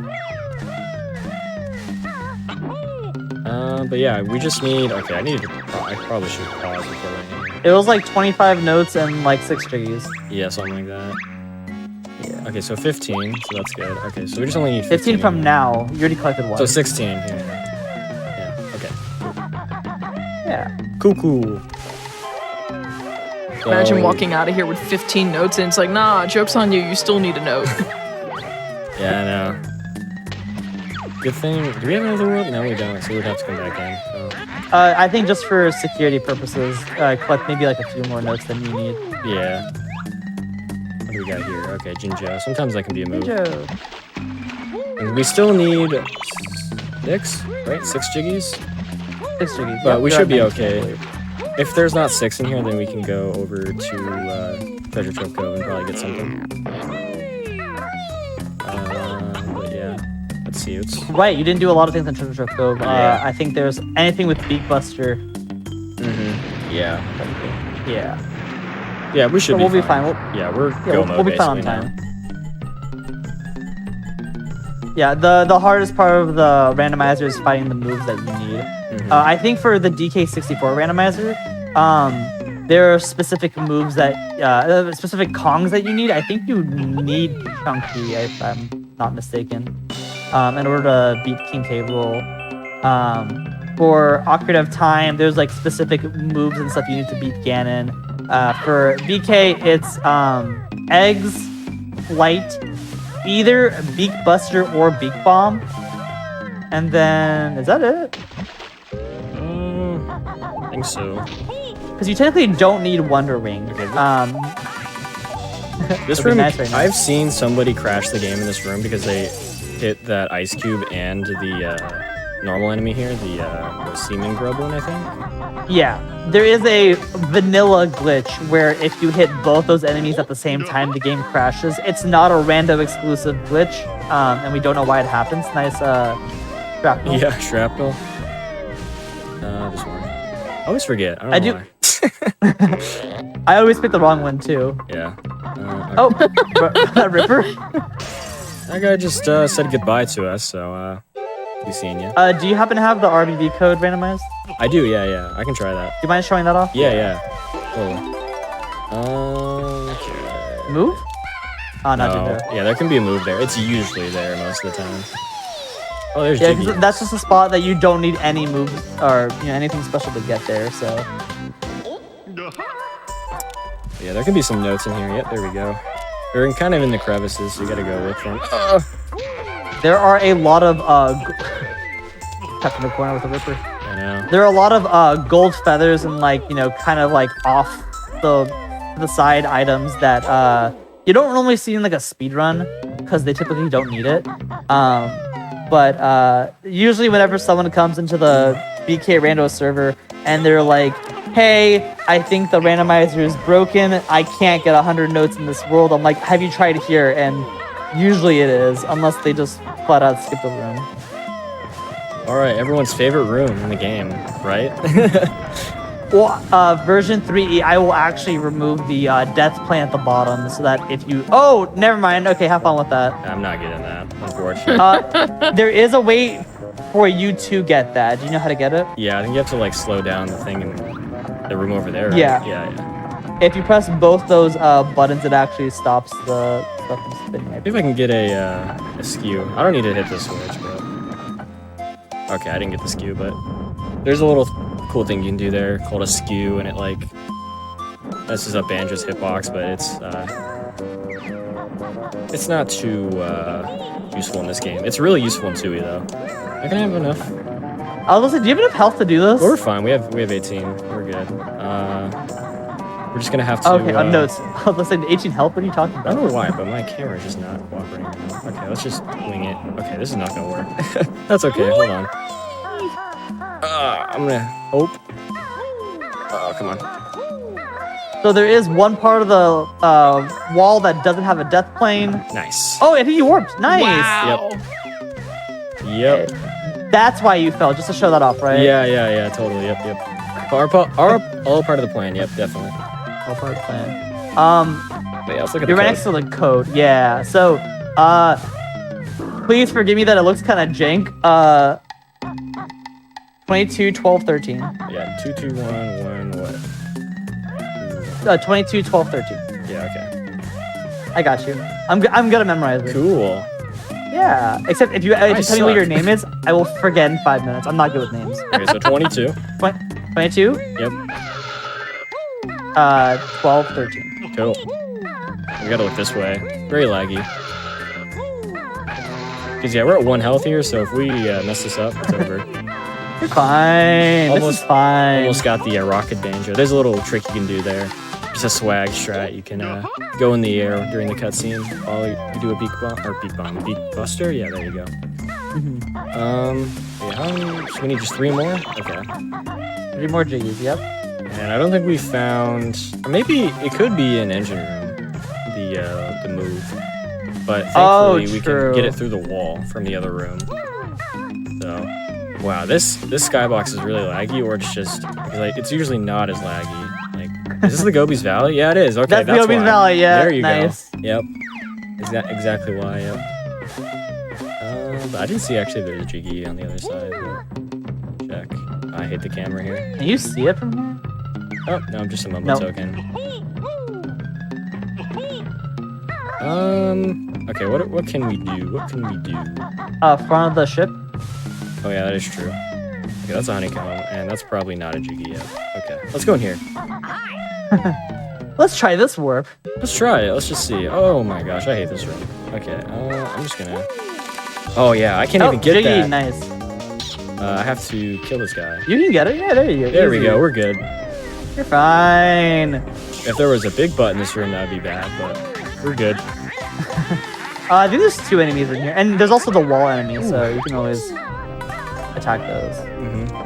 S2: But yeah, we just need. Okay, I probably should pause before landing.
S3: It was like 25 notes and like 6 jiggies.
S2: Yeah, something like that.
S3: Yeah.
S2: Okay, so 15, so that's good. Okay, so we just only need
S3: 15 from now. You already collected one.
S2: So 16. Yeah. Okay.
S3: Yeah.
S2: Cool.
S1: Imagine
S2: So-
S1: walking out of here with 15 notes and it's like, nah, joke's on you, you still need a note.
S2: Yeah, I know. Good thing. Do we have another world? No, we don't. So we'd have to come back in. So.
S3: I think just for security purposes, collect maybe like a few more notes than you need.
S2: Yeah. What do we got here? Okay, Jinjo. Sometimes that can be a move.
S3: Joe.
S2: And we still need 6, right? 6 jiggies?
S3: 6 jiggies.
S2: But
S3: Yep,
S2: we
S3: you're
S2: should
S3: at
S2: be
S3: 19, I
S2: okay.
S3: believe.
S2: If there's not 6 in here, then we can go over to Treasure Trove Cove and probably get something. But yeah, let's see.
S3: Right, you didn't do a lot of things in Treasure Trove Cove.
S2: Yeah.
S3: I think there's anything with Beak Buster.
S2: Yeah.
S3: Yeah.
S2: Yeah, we should
S3: So
S2: be
S3: we'll
S2: fine.
S3: be fine.
S2: Yeah, we're
S3: Yeah,
S2: go
S3: we'll
S2: mode
S3: be fine on
S2: basically
S3: time.
S2: now.
S3: Yeah, the hardest part of the randomizer is finding the moves that you need. I think for the DK64 randomizer, there are specific moves that, specific Kongs that you need. I think you need Chunky, if I'm not mistaken, in order to beat King K. Rool. For Ocarina of Time, there's like specific moves and stuff you need to beat Ganon. For BK, it's Eggs, Flight, either Beak Buster or Beak Bomb. And then, is that it?
S2: I think so.
S3: Because you technically don't need Wonder Wing.
S2: Okay, this
S3: that'd be
S2: room,
S3: nice right now.
S2: I've seen somebody crash the game in this room because they hit that ice cube and the normal enemy here, the Seaman Grublin, I think.
S3: Yeah, there is a vanilla glitch where if you hit both those enemies at the same time, the game crashes. It's not a random exclusive glitch, and we don't know why it happens. Nice, shrapnel.
S2: Yeah, shrapnel. This one. I always forget. I don't know why.
S3: I always pick the wrong one too.
S2: Yeah.
S3: Oh, that Ripper.
S2: That guy just said goodbye to us, so be seeing you.
S3: Do you happen to have the RBB code randomized?
S2: I do, yeah. I can try that.
S3: Do you mind showing that off?
S2: Yeah. Okay.
S3: Move? Oh, not
S2: No.
S3: there.
S2: Yeah, there can be a move there. It's usually there most of the time. Oh, there's
S3: Yeah,
S2: Jiggy.
S3: because that's just a spot that you don't need any moves or anything special to get there. So
S2: Yeah, there can be some notes in here. Yep, there we go. They're kind of in the crevices, so you gotta go look for them.
S3: there are a lot of kept in the corner with a Ripper.
S2: I know.
S3: There are a lot of gold feathers and kind of like off the side items that you don't normally see in like a speedrun because they typically don't need it. But usually whenever someone comes into the BK Rando server and they're like, hey, I think the randomizer is broken. I can't get 100 notes in this world. I'm like, have you tried here? And usually it is, unless they just flat out skip the room.
S2: All right, everyone's favorite room in the game, right?
S3: Well, version 3E, I will actually remove the death plant at the bottom so that if you... Oh, never mind. Okay, have fun with that.
S2: I'm not getting that, unfortunately.
S3: There is a way for you to get that. Do you know how to get it?
S2: Yeah, I think you have to like slow down the thing in the room over there, right?
S3: Yeah.
S2: Yeah.
S3: If you press both those buttons, it actually stops the stuff from spinning.
S2: Maybe if I can get a skew. I don't need to hit the switch, but... Okay, I didn't get the skew, but... There's a little cool thing you can do there called a skew, and it like... messes up Banjo's hitbox, but it's not too useful in this game. It's really useful in 2E, though. I can have enough.
S3: I was like, do you have enough health to do this?
S2: We're fine. We have 18. We're good. We're just gonna have to.
S3: Okay, on notes. I was like, 18 health? What are you talking
S2: I
S3: about?
S2: don't know why, but my camera's just not cooperating. Okay, let's just wing it. Okay, this is not gonna work. That's okay. Hold on. I'm gonna hope. Oh, come on.
S3: So there is one part of the wall that doesn't have a death plane.
S2: Nice.
S3: Oh, I think you warped. Nice.
S1: Wow.
S2: Yep.
S3: That's why you fell, just to show that off, right?
S2: Yeah. Totally. Yep. All part of the plan. Yep, definitely.
S3: All part of the plan.
S2: But yeah, let's look at
S3: You're
S2: the
S3: right
S2: code.
S3: next to the code. Yeah. So, please forgive me that it looks kind of jank. 22, 12, 13.
S2: Yeah, 2, 2, 1, 1, what?
S3: 22, 12, 13.
S2: Yeah, okay.
S3: I got you. I'm gonna memorize it.
S2: Cool.
S3: Yeah. Except if you tell me
S2: suck.
S3: what your name is, I will forget in 5 minutes. I'm not good with names.
S2: Okay, so 22.
S3: 22?
S2: Yep.
S3: 12, 13.
S2: Cool. We gotta look this way. Very laggy. Because, yeah, we're at 1 health here, so if we mess this up, it's over.
S3: You're fine. This is fine.
S2: Almost got the rocket banjo. There's a little trick you can do there. Just a swag strat. You can go in the air during the cutscene while you do a beak buster. Yeah, there you go. So we need just 3 more? Okay.
S3: 3 more jiggies, yep.
S2: And I don't think we found... Or maybe it could be in engine room, the move. But thankfully we can get it through the wall from the other room. So, wow, this skybox is really laggy, or it's just... Like, it's usually not as laggy. Like, is this the Gobi's Valley? Yeah, it is. Okay,
S3: That's Gobi's
S2: why.
S3: Valley, yeah.
S2: There you
S3: nice.
S2: go. Yep. Exactly why, yep. But I didn't see actually there's a Jiggy on the other side. But check. I hate the camera here.
S3: Can you see it from here?
S2: Oh, no, I'm just a mumbo
S3: Nope.
S2: token. Okay, what can we do? What can we do?
S3: Front of the ship.
S2: Oh yeah, that is true. Okay, that's a honeycomb, and that's probably not a Jiggy yet. Okay, let's go in here.
S3: Let's try this warp.
S2: Let's try it. Let's just see. Oh my gosh, I hate this room. Okay, I'm just gonna... Oh yeah, I can't even get
S3: Jiggy,
S2: that.
S3: nice.
S2: I have to kill this guy.
S3: You can get it. Yeah, there you go.
S2: There we
S3: Easy.
S2: go, we're good.
S3: You're fine.
S2: If there was a big butt in this room, that would be bad, but we're good.
S3: I think there's 2 enemies in here, and there's also the wall enemy, so you can always attack those.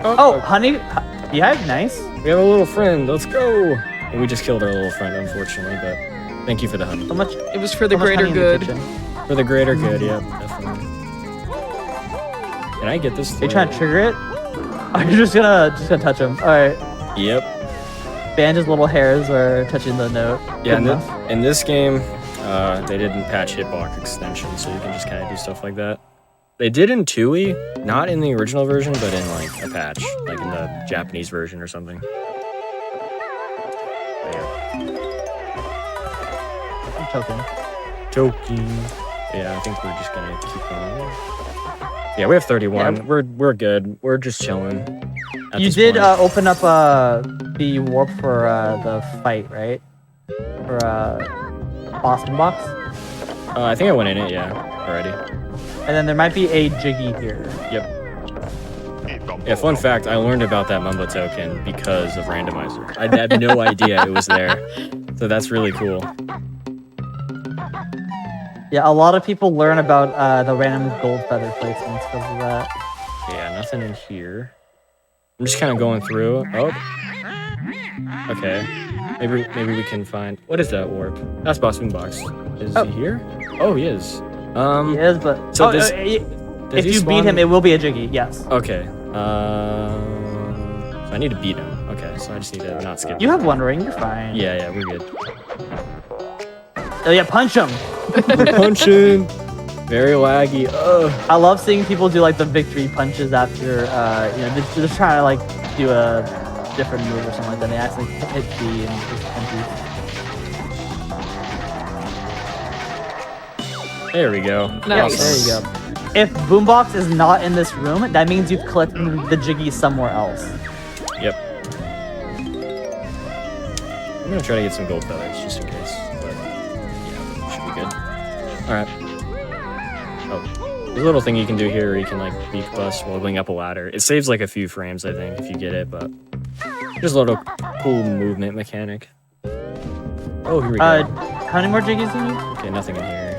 S3: Oh, honey, yeah, nice.
S2: We have a little friend. Let's go. And we just killed our little friend, unfortunately, but thank you for the honey.
S3: So much.
S1: It was for the
S3: so much
S1: greater
S3: honey in the
S1: good.
S3: kitchen.
S2: For the greater good, yeah, definitely. Can I get this?
S3: Are you trying to trigger it? Are you just gonna touch him? All right.
S2: Yep.
S3: Banjo's little hairs are touching the note.
S2: Yeah,
S3: Good
S2: in this game, they didn't patch hitbox extension, so you can just kind of do stuff like that. They did in Tui, not in the original version, but in like a patch, like in the Japanese version or something.
S3: I'm choking.
S2: Joking. Yeah, I think we're just gonna keep going. Yeah, we have 31.
S3: Yeah.
S2: We're good. We're just chilling. at
S3: You
S2: this
S3: did
S2: point.
S3: open up the warp for the fight, right? For Boston box.
S2: I think I went in it, yeah, already.
S3: And then there might be a Jiggy here.
S2: Yep. Yeah, fun fact, I learned about that Mumbo token because of Randomizer. I had no idea it was there. So that's really cool.
S3: Yeah, a lot of people learn about the random gold feather placements because of that.
S2: Yeah, nothing in here. I'm just kind of going through. Oh. Okay. Maybe we can find... What is that warp? That's Boston Box. Is he here? Oh, he is.
S3: He is, but...
S2: So
S3: if
S2: he
S3: you beat
S2: spawn-
S3: him, it will be a Jiggy, yes.
S2: Okay. So I need to beat him. Okay, so I just need to not skip.
S3: You have one ring, you're fine.
S2: Yeah, we're good.
S3: Oh yeah, punch him!
S2: We're punching. Very laggy. Ugh.
S3: I love seeing people do like the victory punches after, you know, they're just trying to like do a different move or something like that. They actually hit B and just punch.
S2: There we go.
S1: Nice.
S3: There you go. If Boombox is not in this room, that means you've collected the Jiggy somewhere else.
S2: Yep. I'm gonna try to get some gold feathers just in case, but yeah, should be good. All right. Oh, there's a little thing you can do here where you can like beak bust while going up a ladder. It saves like a few frames, I think, if you get it, but just a little cool movement mechanic. Oh, here we go.
S3: How many more Jiggies do you need?
S2: Okay, nothing in here.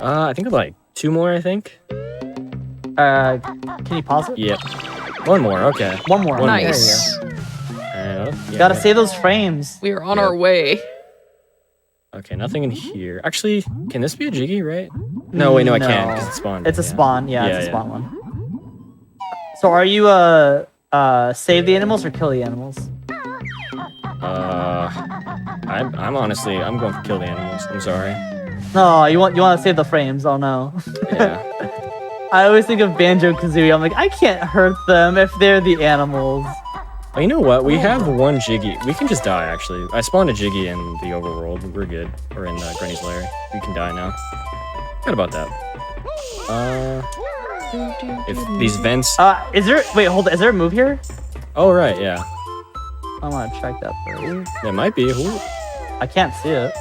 S2: I think like 2 more, I think.
S3: Can you pause it?
S2: Yep. 1 more, okay.
S3: One more.
S1: Nice.
S3: There you go.
S2: Yeah,
S3: Gotta
S2: yeah.
S3: save those frames.
S1: We are on
S2: Yep.
S1: our way.
S2: Okay, nothing in here. Actually, can this be a Jiggy, right? No, wait, no, I can't, because it's spawned.
S3: It's a
S2: yeah.
S3: spawn. Yeah, it's a
S2: Yeah,
S3: spawn one. So are you save the animals or kill the animals?
S2: I'm honestly, I'm going for kill the animals. I'm sorry.
S3: No, you want to save the frames. Oh no.
S2: Yeah.
S3: I always think of Banjo-Kazooie. I'm like, I can't hurt them if they're the animals.
S2: Oh, you know what? We have 1 Jiggy. We can just die, actually. I spawned a Jiggy in the overworld. We're good. Or in Granny's lair. We can die now. What about that? If these vents...
S3: Is there? Wait, hold on. Is there a move here?
S2: Oh, right, yeah.
S3: I want to check that for you.
S2: There might be. Ooh.
S3: I can't see it.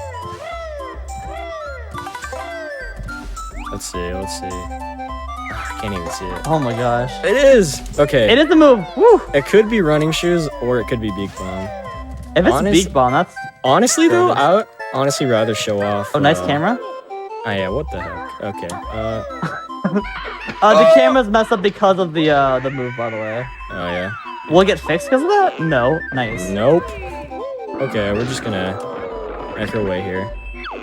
S2: Let's see. I can't even see it.
S3: Oh my gosh.
S2: It is! Okay.
S3: It is the move. Woo!
S2: It could be running shoes, or it could be beak bomb.
S3: If it's
S2: Honest-
S3: Beak Bomb, that's.
S2: Honestly, though,
S3: There it is.
S2: I would honestly rather show off...
S3: Oh, nice camera.
S2: Oh, yeah, what the heck? Okay.
S3: The camera's messed up because of the move, by the way.
S2: Oh, yeah.
S3: Will it get fixed because of that? No. Nice.
S2: Nope. Okay, we're just gonna make our way here.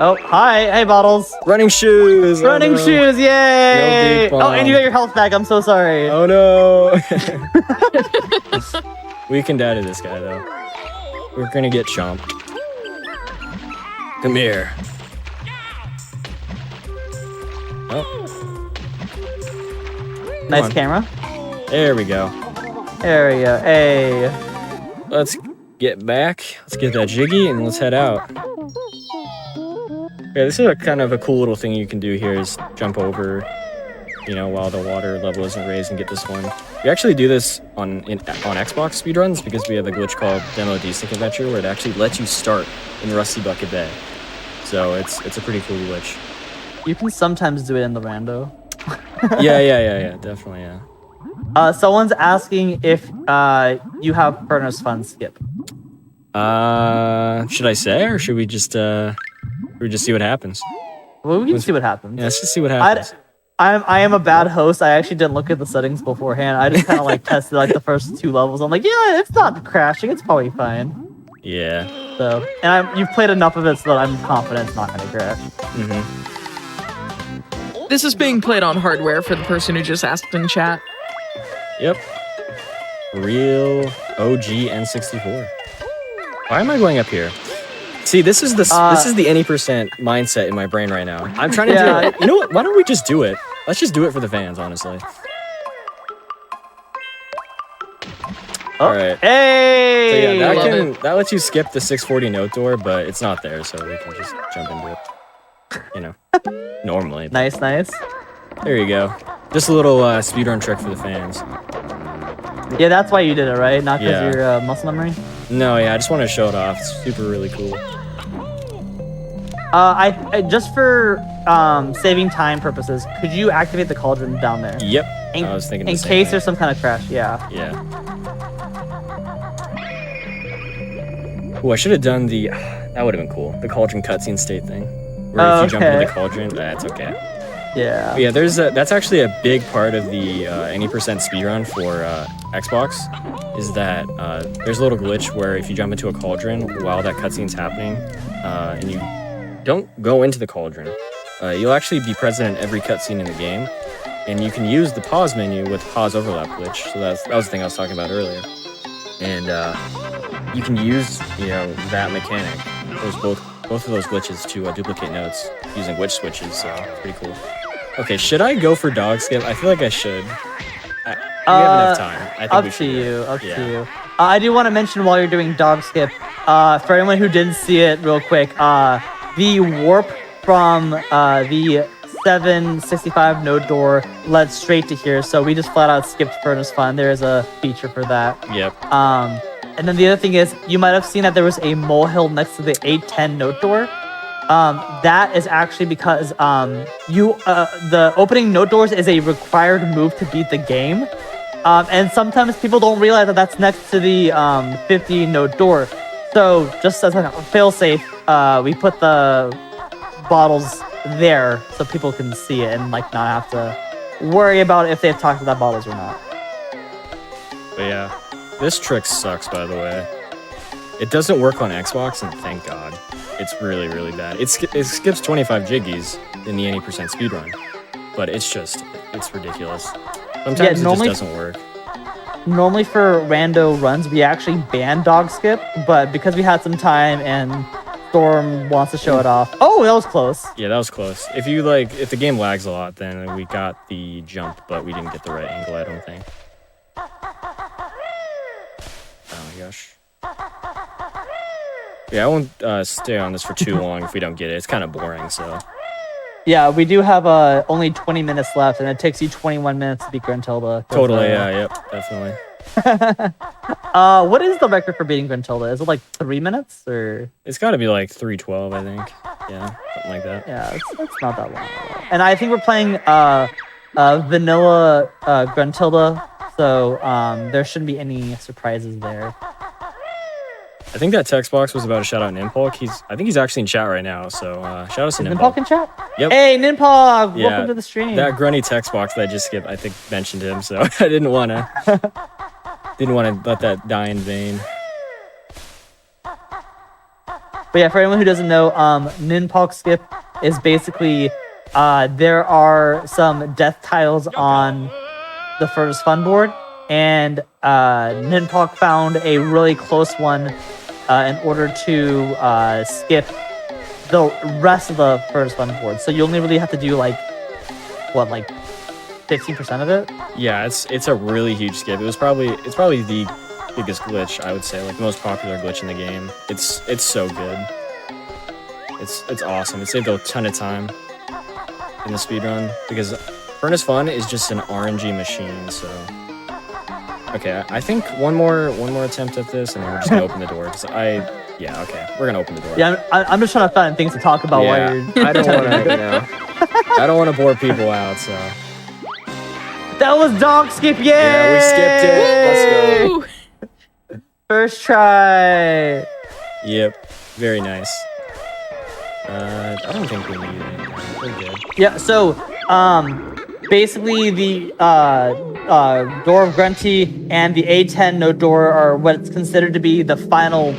S3: Oh, hi. Hey, Bottles.
S2: Running shoes! Oh,
S3: Running
S2: no.
S3: shoes, yay!
S2: Beak
S3: Oh, and you
S2: Bomb.
S3: got your health back. I'm so sorry.
S2: Oh no! We can die to this guy though. We're gonna get chomped. Come here. Oh,
S3: Nice
S2: on.
S3: camera.
S2: there we go.
S3: There we go. Hey.
S2: Let's get back. Let's get that jiggy and let's head out. Yeah, this is a kind of a cool little thing you can do here is jump over, while the water level isn't raised and get this one. We actually do this on Xbox speedruns because we have a glitch called Demo Desync Adventure where it actually lets you start in Rusty Bucket Bay. So it's a pretty cool glitch.
S3: You can sometimes do it in the rando.
S2: Yeah, definitely, yeah.
S3: Someone's asking if you have Furnace Fun skip.
S2: Should I say or should we just see what happens?
S3: Well, we can see what happens.
S2: Yeah, let's just see what happens.
S3: I am a bad host. I actually didn't look at the settings beforehand. I just kind of tested the first 2 levels. I'm like, yeah, it's not crashing. It's probably fine.
S2: Yeah.
S3: So, and you've played enough of it so that I'm confident it's not going to crash.
S2: Mm-hmm.
S1: This is being played on hardware for the person who just asked in chat.
S2: Yep. Real OG N64. Why am I going up here? See, this is the any percent mindset in my brain right now. I'm trying to do it. You know what? Why don't we just do it? Let's just do it for the fans, honestly.
S3: Oh,
S2: all right.
S3: Hey!
S2: So that lets you skip the 640 note door, but it's not there, so we can just jump into it. Normally.
S3: Nice.
S2: There you go. Just a little speedrun trick for the fans.
S3: Yeah, that's why you did it, right? Not because
S2: Yeah.
S3: you're muscle memory?
S2: No, yeah, I just want to show it off. It's really cool.
S3: I just for saving time purposes, could you activate the cauldron down there?
S2: Yep.
S3: In,
S2: I was thinking
S3: in
S2: the same
S3: case
S2: thing.
S3: there's some kind of crash, yeah.
S2: Yeah. Oh, I should have done the. That would have been cool. The cauldron cutscene state thing, where if you jump into the cauldron, that's okay.
S3: Yeah.
S2: But yeah, that's actually a big part of the any percent speedrun for Xbox. Is that there's a little glitch where if you jump into a cauldron while that cutscene's happening, and you don't go into the cauldron, you'll actually be present in every cutscene in the game, and you can use the pause menu with pause overlap glitch. So that was the thing I was talking about earlier, and you can use that mechanic, both of those glitches to duplicate notes using witch switches. So pretty cool. Okay, should I go for dog skip? I feel like I should. We have enough time. I think
S3: up
S2: we
S3: to
S2: should.
S3: you. Up to you. I do want to mention while you're doing dog skip, for anyone who didn't see it, real quick, the warp from the 765 node door led straight to here, so we just flat out skipped Furnace Fun. There is a feature for that.
S2: Yep.
S3: And then the other thing is, you might have seen that there was a molehill next to the 810 node door. That is actually because the opening note doors is a required move to beat the game. And sometimes people don't realize that that's next to the 50 note door. So just as a fail-safe, we put the bottles there so people can see it and not have to worry about if they've talked about bottles or not.
S2: But yeah, this trick sucks, by the way. It doesn't work on Xbox, and thank God. It's really, really bad. It skips 25 jiggies in the 80% speedrun, but it's ridiculous. Sometimes it just doesn't work.
S3: Normally for rando runs, we actually ban dog skip, but because we had some time and Storm wants to show it off. Oh, that was close.
S2: Yeah, that was close. If the game lags a lot, then we got the jump, but we didn't get the right angle, I don't think. Oh my gosh. Yeah, I won't stay on this for too long if we don't get it. It's kind of boring, so.
S3: Yeah, we do have only 20 minutes left, and it takes you 21 minutes to beat Gruntilda.
S2: Totally, yep, definitely.
S3: What is the record for beating Gruntilda? Is it 3 minutes, or?
S2: It's got to be 3:12, I think. Yeah, something like that.
S3: Yeah, it's not that long at all. And I think we're playing vanilla Gruntilda, so there shouldn't be any surprises there.
S2: I think that text box was about to shout out Ninpulk. I think he's actually in chat right now, so shout out to
S3: Is
S2: Ninpulk.
S3: Ninpulk in chat?
S2: Yep.
S3: Hey, Ninpulk!
S2: Yeah,
S3: Welcome to the stream.
S2: That grunny text box that I just skipped, I think mentioned him, so I didn't want to let that die in vain.
S3: But yeah, for anyone who doesn't know, Ninpulk skip is basically there are some death tiles on the Furnace Fun board, and Ninpulk found a really close one in order to skip the rest of the Furnace Fun board. So you only really have to do 15% of it.
S2: Yeah, it's a really huge skip. It's probably the biggest glitch, I would say, like the most popular glitch in the game. It's so good. It's awesome. It saved a ton of time in the speedrun because Furnace Fun is just an RNG machine. So okay, I think one more attempt at this, and then we're just gonna open the door. Yeah, okay, we're gonna open the door.
S3: Yeah, I'm just trying to find things to talk about while you're.
S2: I don't want to, I don't want to bore people out. So
S3: that was dog skip. Yay!
S2: yeah, we skipped it. Let's go.
S3: First try.
S2: Yep, very nice. I don't think we need it. We're good.
S3: Yeah. So, basically the door of Grunty and the A10 no door are what's considered to be the final,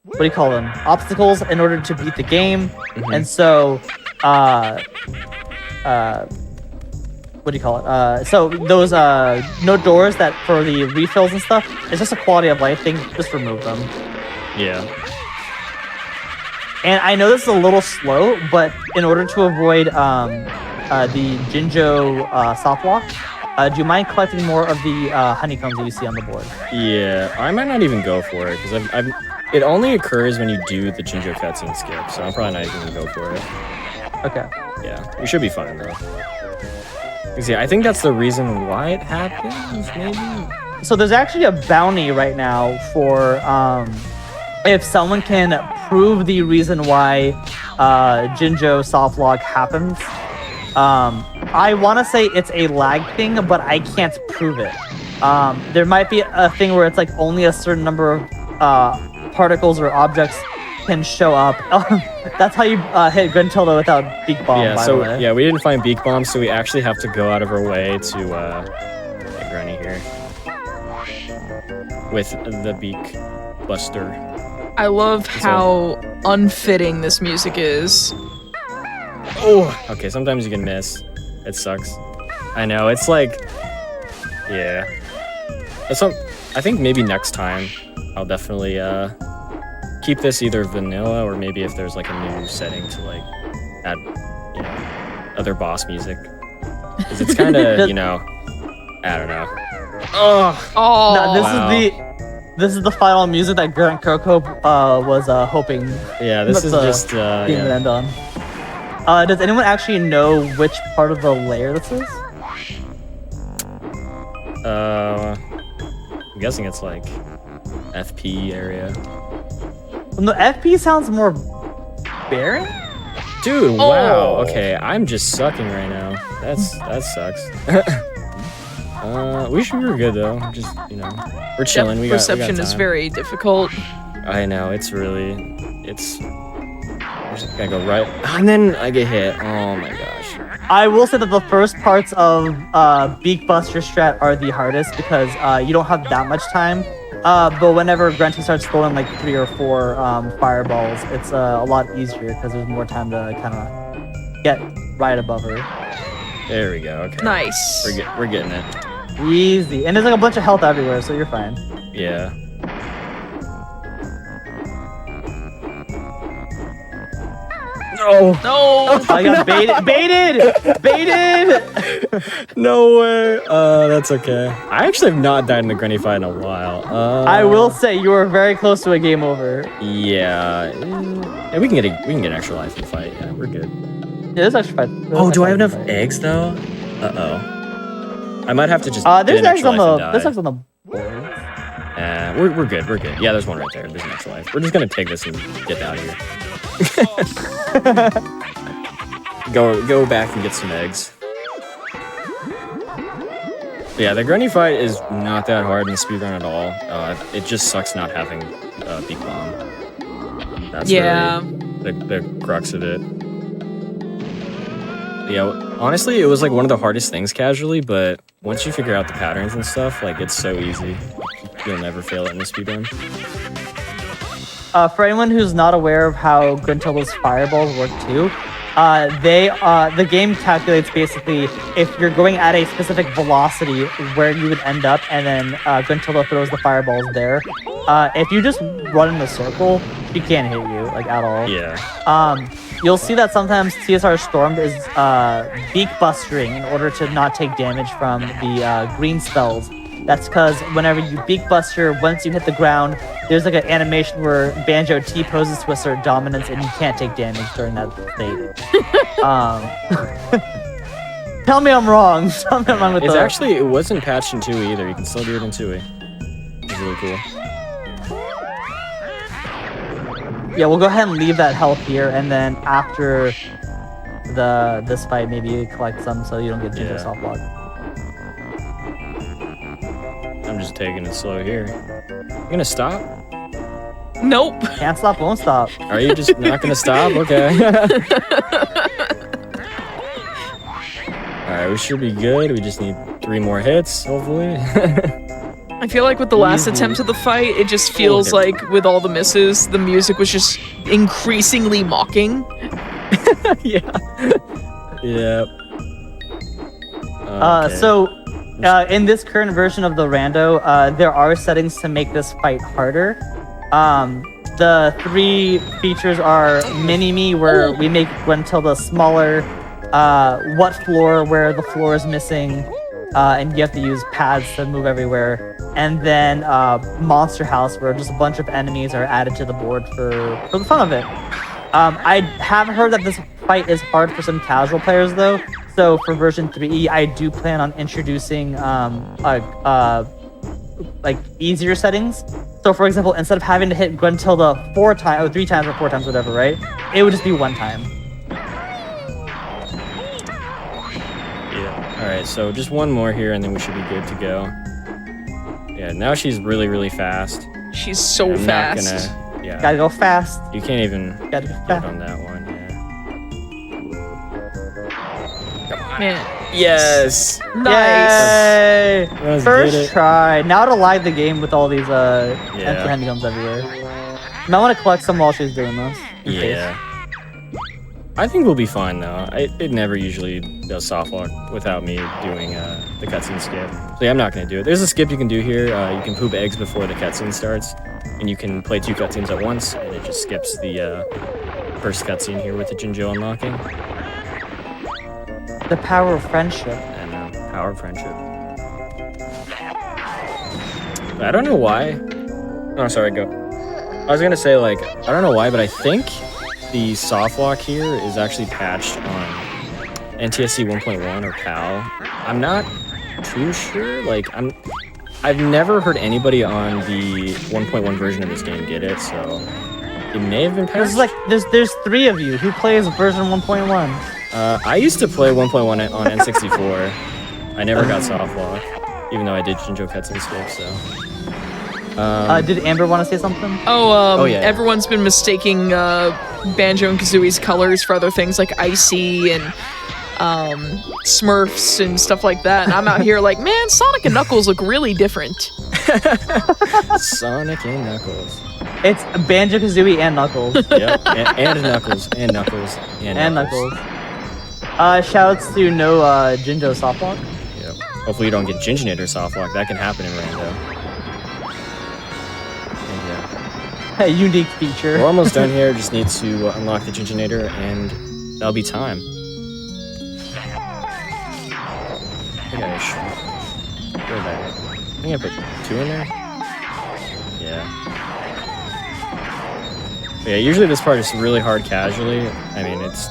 S3: what do you call them? Obstacles in order to beat the game.
S2: Mhm.
S3: And so, what do you call it? So those no doors that for the refills and stuff, it's just a quality of life thing. Just remove them.
S2: Yeah.
S3: And I know this is a little slow, but in order to avoid the Jinjo soft lock, do you mind collecting more of the honeycombs that you see on the board?
S2: Yeah, I might not even go for it because it only occurs when you do the Jinjo cutscene skip, so I'm probably not even gonna go for it.
S3: Okay.
S2: Yeah, we should be fine though. See, I think that's the reason why it happens, maybe?
S3: So there's actually a bounty right now for if someone can prove the reason why Jinjo soft lock happens. I want to say it's a lag thing, but I can't prove it. There might be a thing where it's like only a certain number of particles or objects can show up. That's how you hit Gruntilda without Beak Bomb,
S2: Yeah,
S3: by
S2: so
S3: the way.
S2: yeah, we didn't find Beak Bomb, so we actually have to go out of our way to get Granny here with the Beak Buster.
S1: I love how unfitting this music is.
S2: Oh, okay. Sometimes you can miss. It sucks. I know. It's like, yeah. I think maybe next time I'll definitely keep this either vanilla or maybe if there's like a new setting to like add, other boss music. Because it's kind of, I don't know.
S1: Oh,
S3: No, this is the final music that Grant Coco was hoping.
S2: Yeah, this is just
S3: being end on. Does anyone actually know which part of the layer this is?
S2: I'm guessing it's like FP area.
S3: Well, no, FP sounds more barren.
S2: Dude, wow. Okay, I'm just sucking right now. That sucks. We're good though. Just we're chilling. We got
S1: perception is
S2: time.
S1: very difficult.
S2: I know it's we're just gotta go right, and then I get hit. Oh my gosh.
S3: I will say that the first parts of Beak Buster strat are the hardest because you don't have that much time. But whenever Grunty starts throwing like 3 or 4 fireballs, it's a lot easier because there's more time to kind of get right above her.
S2: There we go. Okay.
S1: Nice.
S2: We're getting it.
S3: Easy. And there's like a bunch of health everywhere, so you're fine.
S2: Yeah. No.
S1: No.
S3: I got baited!
S2: No way. That's okay. I actually have not died in a Granny fight in a while.
S3: I will say you were very close to a game over.
S2: Yeah. We can get extra life in the fight. Yeah, we're good.
S3: Yeah, this actually fight.
S2: Oh, do I have enough eggs though? Uh-oh. I might have to just
S3: there's eggs on the board.
S2: We're good. Yeah, there's one right there. There's an extra life. We're just gonna take this and get out of here. Go back and get some eggs. Yeah, the Granny fight is not that hard in the speedrun at all. It just sucks not having Beak Bomb. That's really the crux of it. Yeah, honestly, it was like one of the hardest things casually, but once you figure out the patterns and stuff, like it's so easy. You'll never fail it in the speedrun.
S3: For anyone who's not aware of how Gruntilda's fireballs work too, the game calculates basically if you're going at a specific velocity where you would end up, and then Gruntilda throws the fireballs there. If you just run in a circle, she can't hit you like at all.
S2: Yeah.
S3: You'll see that sometimes TSR Storm is beak bustering in order to not take damage from the green spells. That's because whenever you beak buster, once you hit the ground, there's like an animation where Banjo T-poses to assert dominance and you can't take damage during that state. Tell me I'm wrong. Tell me I'm wrong with
S2: It's
S3: that.
S2: actually, it wasn't patched in 2E either. You can still do it in 2E. It's really cool.
S3: Yeah, we'll go ahead and leave that health here, and then after this fight, maybe you collect some so you don't get Ginger soft block.
S2: I'm just taking it slow here. You gonna stop?
S1: Nope.
S3: Can't stop, won't stop.
S2: Are you just not gonna stop? Okay. Alright, we should be good. We just need 3 more hits, hopefully.
S1: I feel like with the last
S3: Easy.
S1: attempt of the fight, it just feels like with all the misses, the music was just increasingly mocking.
S2: Yeah. Yep.
S3: So, in this current version of the rando, there are settings to make this fight harder. The 3 features are Mini-Me, where we make Gwentilda smaller, What Floor, where the floor is missing, and you have to use pads to move everywhere, and then Monster House, where just a bunch of enemies are added to the board for the fun of it. I have heard that this fight is hard for some casual players, though. So for version 3E, I do plan on introducing like easier settings. So for example, instead of having to hit Gwentilda 4 times, or 3 times, or 4 times, whatever, right? It would just be 1 time.
S2: Yeah. Alright, so just 1 more here and then we should be good to go. Yeah, now she's really, really fast.
S1: She's so
S2: I'm
S1: fast.
S2: not gonna... Yeah.
S3: Gotta go fast.
S2: You can't even
S3: Gotta go
S2: get
S3: fast.
S2: on that one, yeah.
S1: Man.
S2: Yes!
S1: Nice.
S3: Yay!
S2: Let's get
S3: First
S2: it.
S3: try. Now to live the game with all these empty
S2: Yeah.
S3: handguns everywhere. I want to collect some while she's doing this. in case.
S2: Yeah. I think we'll be fine though. It never usually does soft lock without me doing the cutscene skip. So yeah, I'm not gonna do it. There's a skip you can do here. You can poop eggs before the cutscene starts, and you can play 2 cutscenes at once, and it just skips the first cutscene here with the Jinjo unlocking.
S3: The power of friendship.
S2: And power of friendship. I don't know why. Oh, sorry, go. I was gonna say, like, I don't know why, but I think the soft lock here is actually patched on NTSC 1.1 or PAL. I'm not too sure. Like, I've never heard anybody on the 1.1 version of this game get it, so it may have been patched.
S3: There's like there's 3 of you who plays version 1.1.
S2: I used to play 1.1 on N64. I never got soft lock, even though I did Jinjo cutscene skip, so.
S3: Did Amber want to say something?
S1: Oh,
S2: yeah.
S1: everyone's been mistaking Banjo and Kazooie's colors for other things like Icy and Smurfs and stuff like that. And I'm out here like, man, Sonic and Knuckles look really different.
S2: Sonic and Knuckles.
S3: It's Banjo-Kazooie and Knuckles.
S2: Yep, and Knuckles, and Knuckles,
S3: And Knuckles. Shouts to no Jinjo softlock.
S2: Yep. Hopefully you don't get Ginginator softlock. That can happen in Rando. And yeah.
S3: A unique feature.
S2: We're almost done here. Just need to unlock the Ginginator, and that'll be time. I think I should. Where'd that? I think I put 2 in there. Yeah. But yeah, usually this part is really hard casually. I mean, it's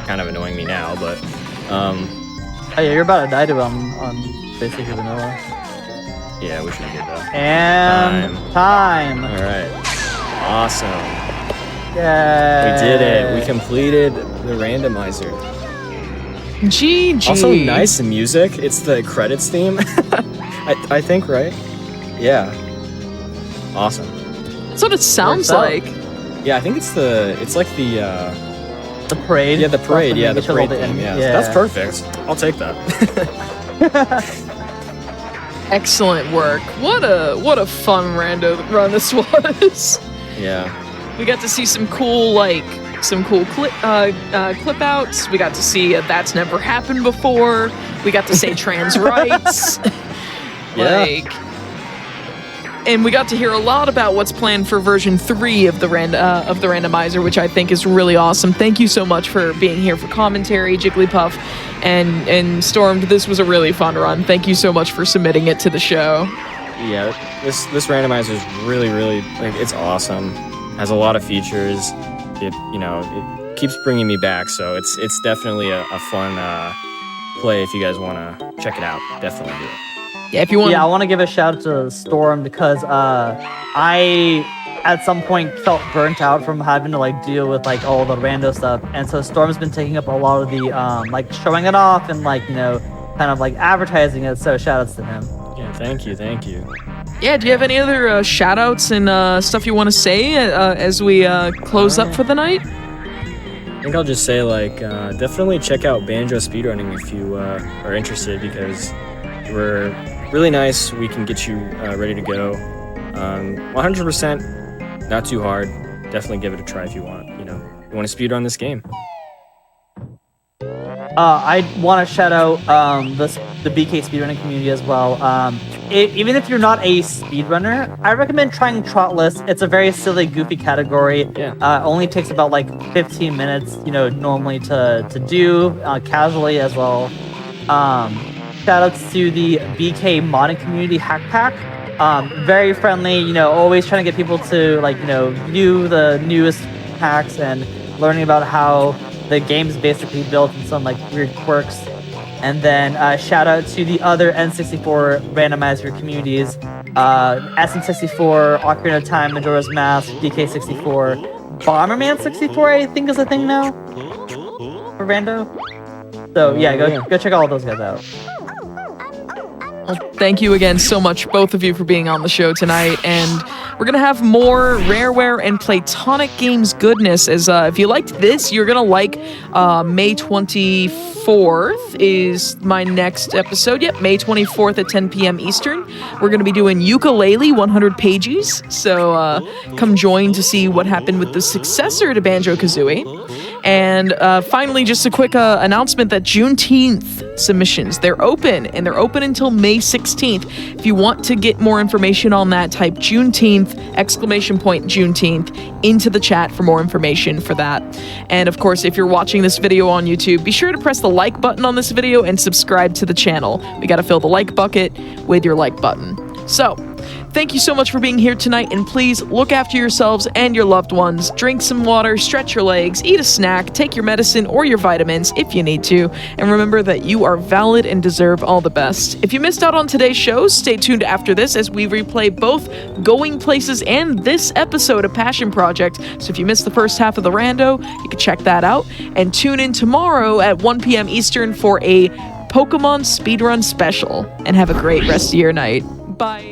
S2: kind of annoying me now, but
S3: Oh yeah, you're about to die to him on basically vanilla.
S2: yeah, we should be good though.
S3: And time.
S2: All right, awesome.
S3: Yeah.
S2: We did it. We completed the randomizer.
S1: GG.
S2: Also, nice music. It's the credits theme. I think, right? Yeah. Awesome.
S1: That's what it sounds
S3: Works out.
S1: like.
S2: Yeah, I think it's like the
S3: The parade.
S2: yeah, the parade. Yeah, the
S3: Stuff that
S2: parade
S3: makes it all
S2: theme.
S3: the-
S2: Yeah, that's perfect. I'll take that.
S1: Excellent work. What a fun rando run this was.
S2: Yeah.
S1: We got to see some cool clip outs. We got to see that's never happened before. We got to say trans rights.
S2: Yeah.
S1: Like And we got to hear a lot about what's planned for version 3 of the randomizer, which I think is really awesome. Thank you so much for being here for commentary, Jigglypuff and Stormed. This was a really fun run. Thank you so much for submitting it to the show.
S2: Yeah, this randomizer is really, like, it's awesome. Has a lot of features. It keeps bringing me back, so it's definitely a fun play if you guys want to check it out. Definitely do it.
S1: Yeah, if you want.
S3: Yeah, I want to give a shout out to Storm because I at some point felt burnt out from having to like deal with like all the rando stuff, and so Storm's been taking up a lot of the like showing it off and like kind of like advertising it. So shout outs to him.
S2: Yeah, thank you.
S1: Yeah, do you have any other shout outs and stuff you want to say as we close up for the night?
S2: I think I'll just say, like, definitely check out Banjo Speedrunning if you are interested, because we're really nice. We can get you ready to go. 100%, not too hard. Definitely give it a try if you want. You want to speedrun this game.
S3: I want to shout out the BK speedrunning community as well. Even if you're not a speedrunner, I recommend trying Trotless. It's a very silly, goofy category.
S2: Yeah.
S3: Only takes about like 15 minutes, normally to do casually as well. Shout outs to the BK modding community Hack Pack. Very friendly, always trying to get people to view the newest hacks and learning about how the game's basically built in some weird quirks. And then shout out to the other N64 randomizer communities, SM64, Ocarina of Time, Majora's Mask, DK64, Bomberman 64 I think is a thing now for rando. So yeah, go check all those guys out.
S1: Well, thank you again so much, both of you, for being on the show tonight. And we're going to have more Rareware and Playtonic Games goodness. As if you liked this, you're going to like May 24th is my next episode. Yep, May 24th at 10 p.m. Eastern. We're going to be doing Yooka-Laylee 100 pages. So come join to see what happened with the successor to Banjo-Kazooie. And finally, just a quick announcement that Juneteenth submissions, they're open, and they're open until May 16th. If you want to get more information on that, type Juneteenth, ! Juneteenth, into the chat for more information for that. And of course, if you're watching this video on YouTube, be sure to press the like button on this video and subscribe to the channel. We got to fill the like bucket with your like button. So, thank you so much for being here tonight, and please look after yourselves and your loved ones. Drink some water, stretch your legs, eat a snack, take your medicine or your vitamins if you need to, and remember that you are valid and deserve all the best. If you missed out on today's shows, stay tuned after this as we replay both Going Places and this episode of Passion Project. So if you missed the first half of the rando, you can check that out, and tune in tomorrow at 1 p.m. Eastern for a Pokemon Speedrun special, and have a great rest of your night. Bye.